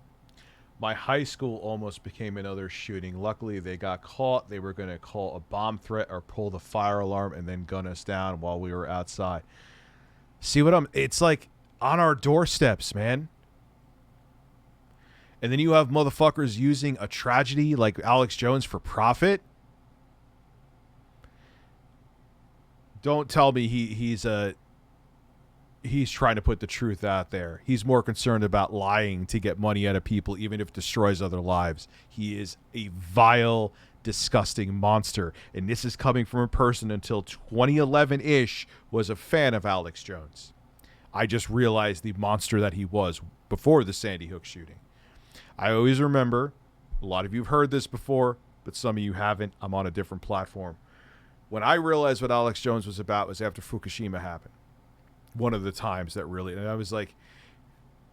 My high school almost became another shooting. Luckily, they got caught. They were going to call a bomb threat or pull the fire alarm and then gun us down while we were outside. See what it's like on our doorsteps, man. And then you have motherfuckers using a tragedy like Alex Jones for profit. Don't tell me he's trying to put the truth out there. He's more concerned about lying to get money out of people, even if it destroys other lives. He is a vile, disgusting monster. And this is coming from a person until 2011-ish was a fan of Alex Jones. I just realized the monster that he was before the Sandy Hook shooting. I always remember, a lot of you have heard this before, but some of you haven't. I'm on a different platform. When I realized what Alex Jones was about was after Fukushima happened. One of the times that really, and I was like,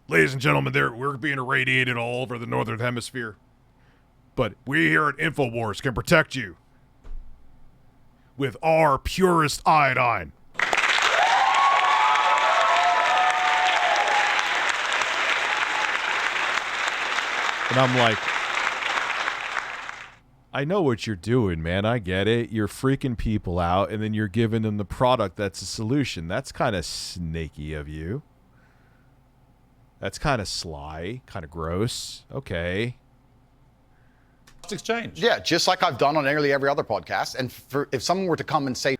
ladies and gentlemen, we're being irradiated all over the Northern Hemisphere. But we here at InfoWars can protect you with our purest iodine. And I'm like, I know what you're doing, man. I get it. You're freaking people out, and then you're giving them the product that's a solution. That's kind of snaky of you. That's kind of sly, kind of gross. Okay. Exchange. Yeah, just like I've done on nearly every other podcast. And if someone were to come and say,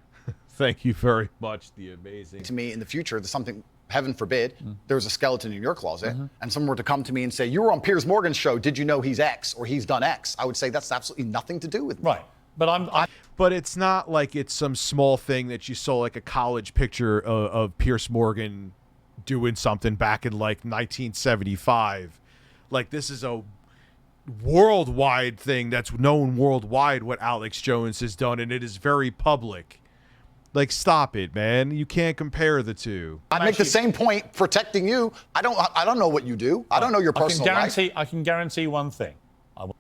thank you very much, the amazing. To me in the future, there's something, heaven forbid, there's a skeleton in your closet, and someone were to come to me and say, you were on Piers Morgan's show, did you know he's X or he's done X? I would say that's absolutely nothing to do with me. Right. But but it's not like it's some small thing that you saw, like a college picture of Piers Morgan doing something back in like 1975. Like, this is a worldwide thing that's known worldwide what Alex Jones has done, and it is very public. Like, stop it, man. You can't compare the two. I make the same point protecting you. I don't know what you do. I don't know your personal life. I can guarantee one thing.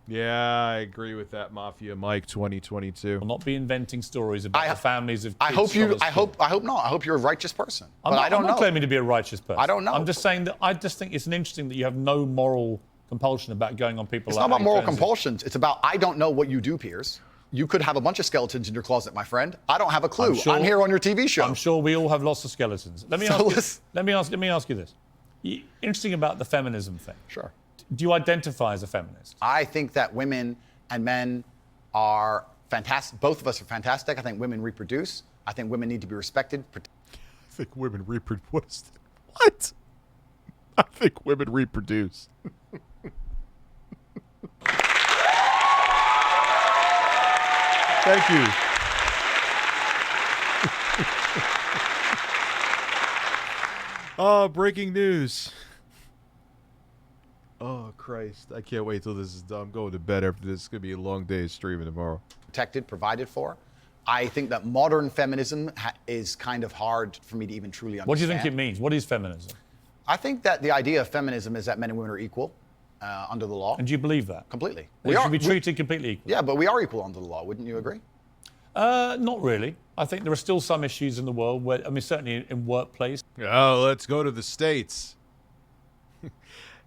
Yeah, I agree with that, Mafia Mike 2022. Will not be inventing stories about the families of kids. I hope not. I hope you're a righteous person. But I don't I'm know. not claiming to be a righteous person. I don't know. I'm just saying that I just think it's interesting that you have no moral compulsion about going on people. It's not about moral compulsions. It's about I don't know what you do, Piers. You could have a bunch of skeletons in your closet, my friend. I don't have a clue. I'm here on your TV show. I'm sure we all have lots of skeletons. Let me ask you this. Interesting about the feminism thing. Sure. Do you identify as a feminist? I think that women and men are fantastic. Both of us are fantastic. I think women reproduce. I think women need to be respected. I think women reproduce. What? I think women reproduce. Thank you. Oh, breaking news. Oh, Christ. I can't wait till this is done. I'm going to bed after this. It's going to be a long day of streaming tomorrow. Protected, provided for. I think that modern feminism is kind of hard for me to even truly understand. What do you think it means? What is feminism? I think that the idea of feminism is that men and women are equal under the law. And do you believe that? Completely. We should be treated completely equal. Yeah, but we are equal under the law. Wouldn't you agree? Not really. I think there are still some issues in the world where, I mean, certainly in workplace. Oh, let's go to the States.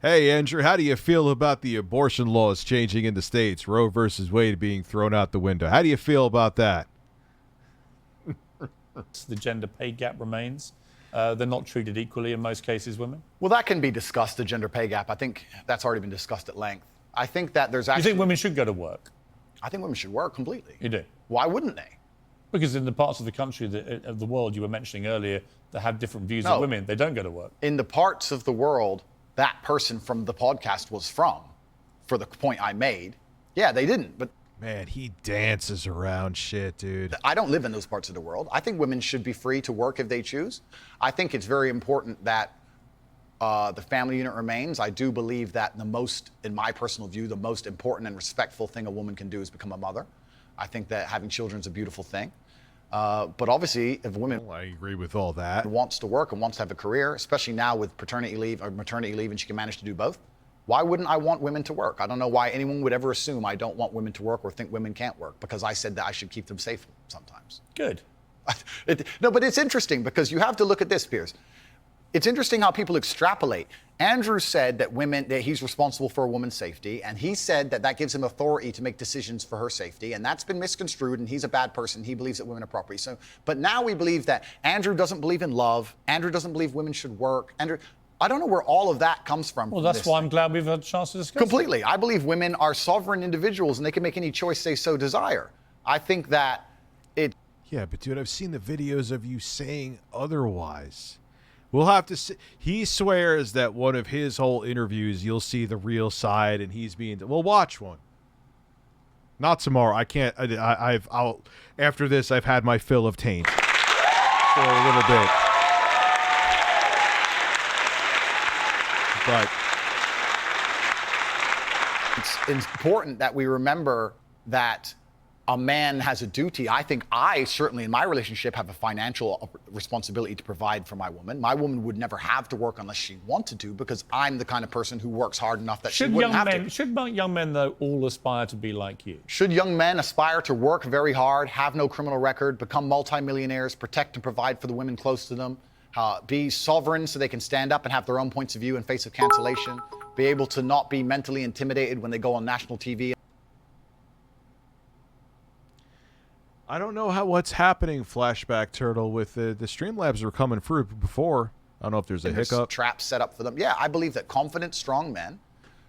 Hey, Andrew, how do you feel about the abortion laws changing in the States? Roe versus Wade being thrown out the window. How do you feel about that? The gender pay gap remains. They're not treated equally in most cases, women. Well, that can be discussed, the gender pay gap. I think that's already been discussed at length. I think that there's actually... You think women should go to work? I think women should work completely. You do? Why wouldn't they? Because in the parts of the country, of the world you were mentioning earlier, that have different views of women, they don't go to work. In the parts of the world that person from the podcast was from, for the point I made, yeah, they didn't. But man, he dances around shit, dude. I don't live in those parts of the world. I think women should be free to work if they choose. I think it's very important that the family unit remains. I do believe that in my personal view, the most important and respectful thing a woman can do is become a mother. I think that having children is a beautiful thing. But obviously, if a woman I agree with all that. Wants to work and wants to have a career, especially now with paternity leave or maternity leave, and she can manage to do both, why wouldn't I want women to work? I don't know why anyone would ever assume I don't want women to work or think women can't work, because I said that I should keep them safe sometimes. Good. No, but it's interesting because you have to look at this, Piers. it's interesting how people extrapolate. Andrew said that he's responsible for a woman's safety, and he said that gives him authority to make decisions for her safety, and that's been misconstrued, and he's a bad person. He believes that women are property. So, but now we believe that Andrew doesn't believe in love. Andrew doesn't believe women should work. Andrew, I don't know where all of that comes from. Well, that's why I'm glad we've had a chance to discuss completely. it. I believe women are sovereign individuals, and they can make any choice they so desire. I think that it. Yeah, but dude, I've seen the videos of you saying otherwise. We'll have to see. He swears that one of his whole interviews, you'll see the real side, and he's being. Well, watch one. Not tomorrow. I can't. I'll. After this, I've had my fill of taint for a little bit. But it's important that we remember that a man has a duty. I think I certainly in my relationship have a financial responsibility to provide for my woman. My woman would never have to work unless she wanted to, because I'm the kind of person who works hard enough that she wouldn't have to. Should young men, though, all aspire to be like you? Should young men aspire to work very hard, have no criminal record, become multimillionaires, protect and provide for the women close to them, be sovereign so they can stand up and have their own points of view in face of cancellation, be able to not be mentally intimidated when they go on national TV? I don't know what's happening, Flashback Turtle, with the Streamlabs were coming through before. I don't know if there's a hiccup. Traps set up for them. Yeah, I believe that confident, strong men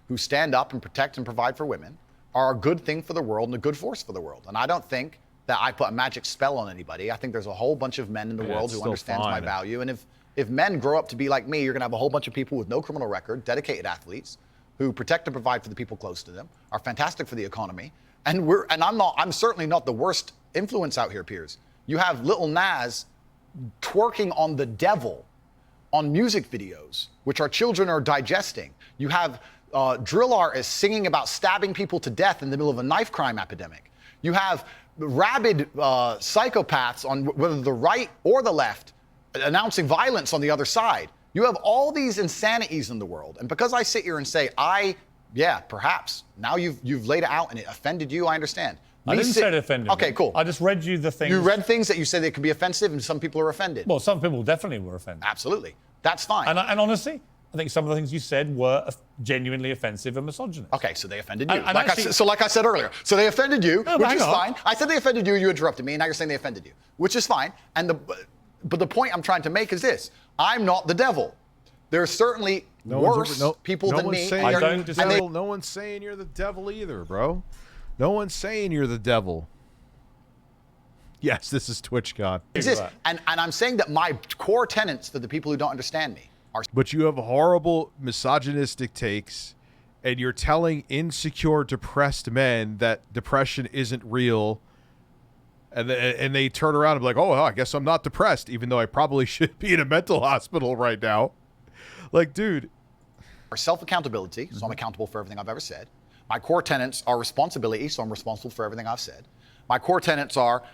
who stand up and protect and provide for women are a good thing for the world and a good force for the world. And I don't think that I put a magic spell on anybody. I think there's a whole bunch of men in the world who understands my value. And if men grow up to be like me, you're going to have a whole bunch of people with no criminal record, dedicated athletes, who protect and provide for the people close to them, are fantastic for the economy. And I'm certainly not the worst influence out here, Piers. You have Lil Nas twerking on the devil on music videos, which our children are digesting. You have drill artists singing about stabbing people to death in the middle of a knife crime epidemic. You have rabid psychopaths on whether the right or the left announcing violence on the other side. You have all these insanities in the world. And because I sit here and say, yeah, perhaps. Now you've laid it out and it offended you, I understand. I didn't say it offended me. Okay, cool. I just read you the things. You read things that you said they could be offensive, and some people are offended. Well, some people definitely were offended. Absolutely. That's fine. And honestly, I think some of the things you said were genuinely offensive and misogynist. Okay, so they offended you. Like I said earlier. So they offended you, which is fine. I said they offended you, you interrupted me, and now you're saying they offended you, which is fine. But the point I'm trying to make is this. I'm not the devil. There's certainly worse people than me. No one's saying you're the devil either, bro. No one's saying you're the devil. Yes, this is Twitch God. And I'm saying that my core tenets for the people who don't understand me are... But you have horrible misogynistic takes, and you're telling insecure, depressed men that depression isn't real, and they turn around and be like, oh, I guess I'm not depressed, even though I probably should be in a mental hospital right now. Like, dude. Our self-accountability, so I'm accountable for everything I've ever said. My core tenets are responsibility, so I'm responsible for everything I've said. My core tenets are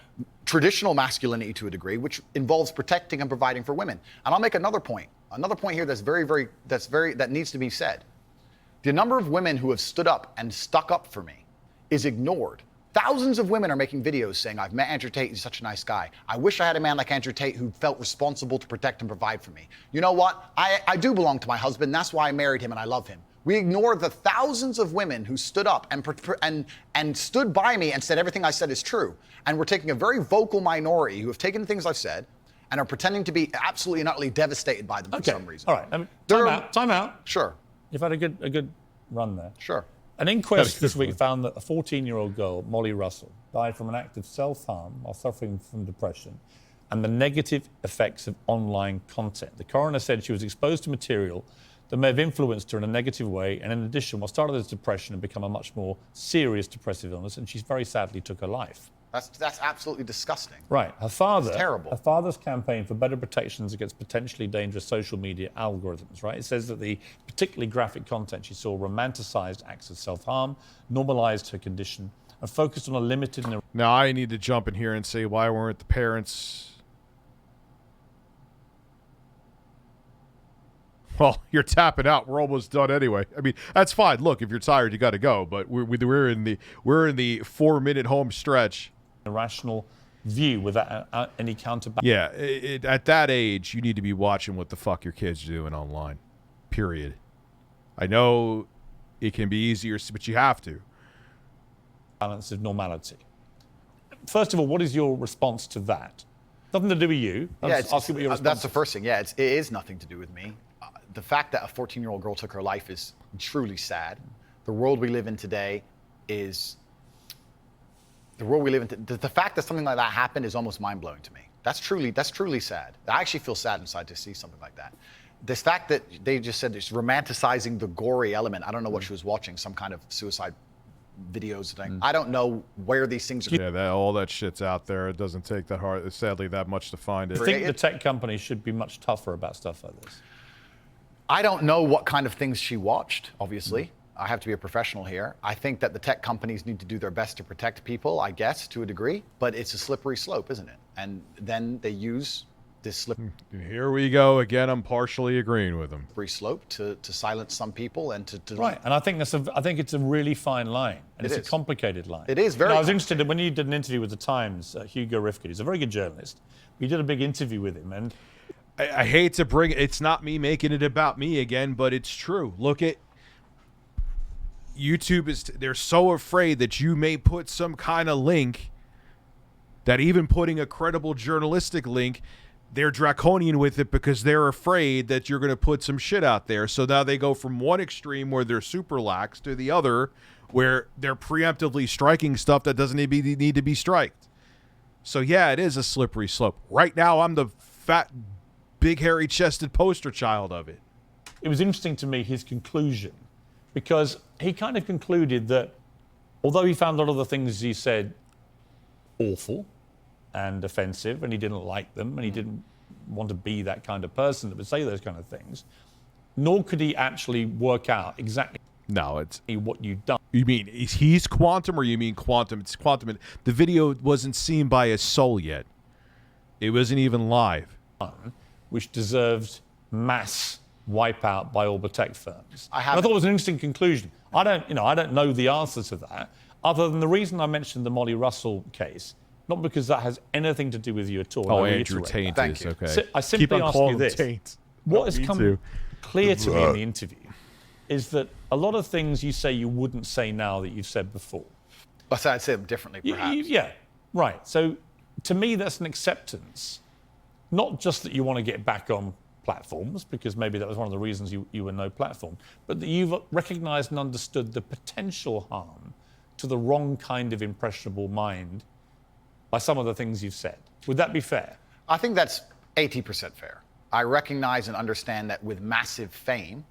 traditional masculinity to a degree, which involves protecting and providing for women. And I'll make another point here that needs to be said. The number of women who have stood up and stuck up for me is ignored. Thousands of women are making videos saying, I've met Andrew Tate, he's such a nice guy. I wish I had a man like Andrew Tate who felt responsible to protect and provide for me. You know what? I do belong to my husband, that's why I married him and I love him. We ignore the thousands of women who stood up and stood by me and said everything I said is true. And we're taking a very vocal minority who have taken things I've said and are pretending to be absolutely and utterly devastated by them for some reason. All right. Time out. Sure. You've had a good run there. Sure. An inquest this week found that a 14-year-old girl, Molly Russell, died from an act of self-harm while suffering from depression and the negative effects of online content. The coroner said she was exposed to material that may have influenced her in a negative way, and in addition, what started as depression had become a much more serious depressive illness, and she very sadly took her life. That's absolutely disgusting. Right. Her father. It's terrible. Her father's campaign for better protections against potentially dangerous social media algorithms, right? It says that the particularly graphic content she saw romanticized acts of self-harm, normalized her condition, and focused on a limited... Now, I need to jump in here and say, why weren't the parents... Well, you're tapping out. We're almost done anyway. I mean, that's fine. Look, if you're tired, you got to go. But we're in the 4-minute home stretch. Irrational view without any counterbalance. Yeah, at that age, you need to be watching what the fuck your kids are doing online. Period. I know it can be easier, but you have to. Balance of normality. First of all, what is your response to that? Nothing to do with you. Yeah, That's the first thing. Yeah, it is nothing to do with me. The fact that a 14-year-old girl took her life is truly sad. The world we live in today is... The fact that something like that happened is almost mind-blowing to me. That's truly sad. I actually feel sad inside to see something like that. This fact that they just said it's romanticizing the gory element. I don't know what she was watching, some kind of suicide videos thing. I don't know where these things are. Yeah, all that shit's out there. It doesn't take that hard, sadly, that much to find it. I think the tech companies should be much tougher about stuff like this. I don't know what kind of things she watched, obviously. I have to be a professional here. I think that the tech companies need to do their best to protect people, I guess, to a degree. But it's a slippery slope, isn't it? And then they use this slippery Here we go again. I'm partially agreeing with them. Slope to silence some people and to right. And I think it's a really fine line, and it's a complicated line. It is very. I was interested in when you did an interview with the Times. Hugo Rifkin, he's a very good journalist. We did a big interview with him, and I hate to bring it's not me making it about me again, but it's true. Look at YouTube they're so afraid that you may put some kind of link that even putting a credible journalistic link, they're draconian with it because they're afraid that you're going to put some shit out there. So now they go from one extreme where they're super lax to the other where they're preemptively striking stuff that doesn't need to be striked. So yeah, it is a slippery slope. Right now, I'm the fat, big, hairy-chested poster child of it. It was interesting to me, his conclusion, because he kind of concluded that although he found a lot of the things he said awful and offensive, and he didn't like them, and he didn't want to be that kind of person that would say those kind of things, nor could he actually work out exactly what you've done. You mean he's quantum, or you mean quantum? It's quantum. The video wasn't seen by a soul yet. It wasn't even live. Which deserved mass wipeout by all the tech firms. I thought it was an interesting conclusion. I don't know the answer to that, other than the reason I mentioned the Molly Russell case. Not because that has anything to do with you at all. Oh, Andrew Tate is, okay. So I simply ask you this. What has come clear to me in the interview is that a lot of things you say you wouldn't say now that you've said before. I'd say them differently, perhaps. Yeah, right. So to me, that's an acceptance. Not just that you want to get back on platforms, because maybe that was one of the reasons you were no platform, but that you've recognized and understood the potential harm to the wrong kind of impressionable mind by some of the things you've said. Would that be fair? I think that's 80% fair. I recognize and understand that with massive fame,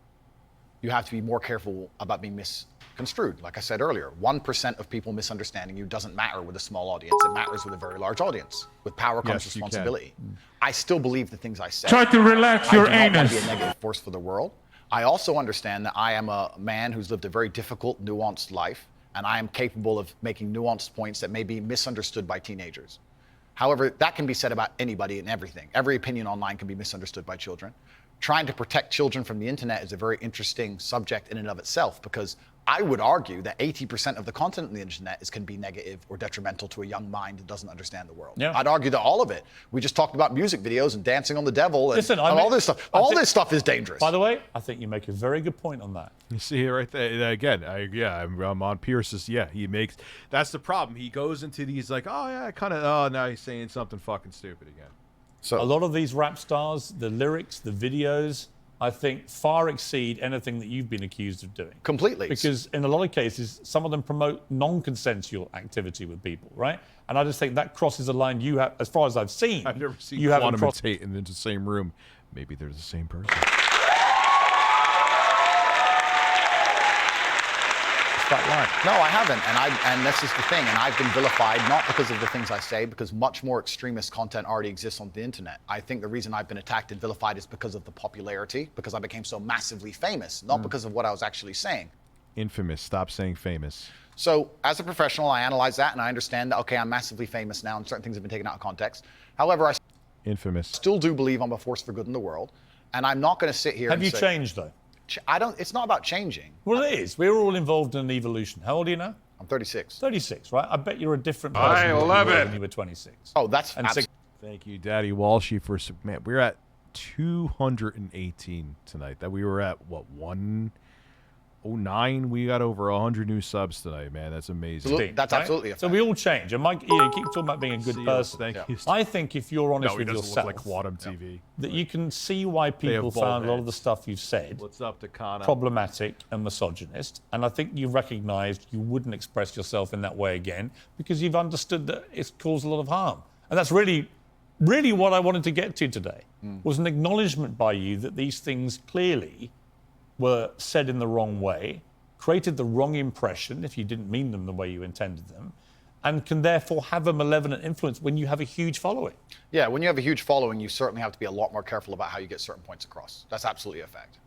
you have to be more careful about being misconstrued. Like I said earlier, 1% of people misunderstanding you doesn't matter with a small audience. It matters with a very large audience. With power comes responsibility. I still believe the things I say. Try to relax your I do not want anus. to be a negative force for the world. I also understand that I am a man who's lived a very difficult, nuanced life, and I am capable of making nuanced points that may be misunderstood by teenagers. However, that can be said about anybody and everything. Every opinion online can be misunderstood by children. Trying to protect children from the internet is a very interesting subject in and of itself, because I would argue that 80% of the content on the internet can be negative or detrimental to a young mind that doesn't understand the world. Yeah. I'd argue that all of it. We just talked about music videos and dancing on the devil and, all this stuff. This stuff is dangerous. By the way, I think you make a very good point on that. You see right there again. I'm on Pierce's. Yeah, he makes. That's the problem. He goes into these like, oh yeah, kind of. Oh, now he's saying something fucking stupid again. So a lot of these rap stars, the lyrics, the videos, I think far exceed anything that you've been accused of doing. Completely. Because in a lot of cases, some of them promote non-consensual activity with people, right? And I just think that crosses a line you have, as far as I've seen. I've never seen you Quantum and Tate in the same room. Maybe they're the same person. That right. No, I haven't, and this is the thing, and I've been vilified not because of the things I say, because much more extremist content already exists on the internet. I think the reason I've been attacked and vilified is because of the popularity, because I became so massively famous, not because of what I was actually saying. Infamous. Stop saying famous. So, as a professional, I analyze that, and I understand that, okay, I'm massively famous now, and certain things have been taken out of context. However, I still do believe I'm a force for good in the world, and I'm not going to sit here Have and you say, changed, though? it's not about changing. Well, it is. We're all involved in an evolution. How old are you now? I'm 36. 36, right? I bet you're a different I person than you love were it. when you were 26. Oh, that's And six, Thank you, Daddy Walshy, for man. We're at 218 tonight. That we were at what 109. We got over 100 new subs tonight, man. That's amazing. That's absolutely a fact. So we all change. And Mike, you keep talking about being a good person. Thank you. I think if you're honest No, with he doesn't yourself, look like Quantum TV. that you can see why people have bald found a lot of heads. the stuff you've said What's up, Takana? problematic and misogynist. And I think you've recognized you wouldn't express yourself in that way again because you've understood that it's caused a lot of harm. And that's really what I wanted to get to today, was an acknowledgement by you that these things clearly were said in the wrong way, created the wrong impression if you didn't mean them the way you intended them, and can therefore have a malevolent influence when you have a huge following. Yeah, when you have a huge following, you certainly have to be a lot more careful about how you get certain points across. That's absolutely a fact.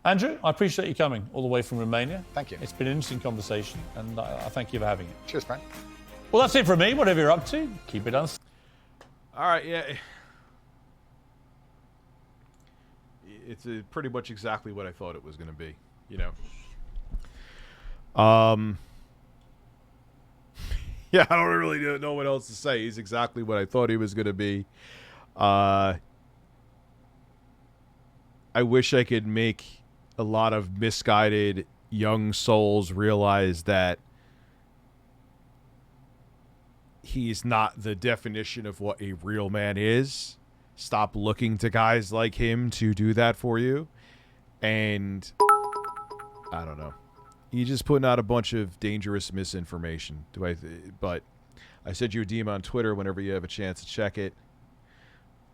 Andrew, I appreciate you coming all the way from Romania. Thank you. It's been an interesting conversation, and I thank you for having it. Cheers, Frank. Well, that's it from me. Whatever you're up to, keep it on. All right, yeah. It's pretty much exactly what I thought it was going to be, you know. Yeah, I don't really know what else to say. He's exactly what I thought he was going to be. I wish I could make a lot of misguided young souls realize that he's not the definition of what a real man is. Stop looking to guys like him to do that for you. And I don't know. He's just putting out a bunch of dangerous misinformation. But I sent you a DM on Twitter whenever you have a chance to check it.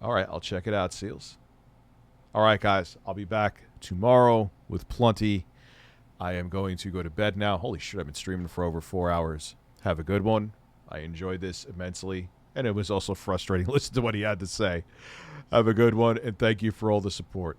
All right, I'll check it out, Seals. All right, guys, I'll be back tomorrow with plenty. I am going to go to bed now. Holy shit, I've been streaming for over 4 hours. Have a good one. I enjoyed this immensely, and it was also frustrating. Listen to what he had to say. Have a good one, and thank you for all the support.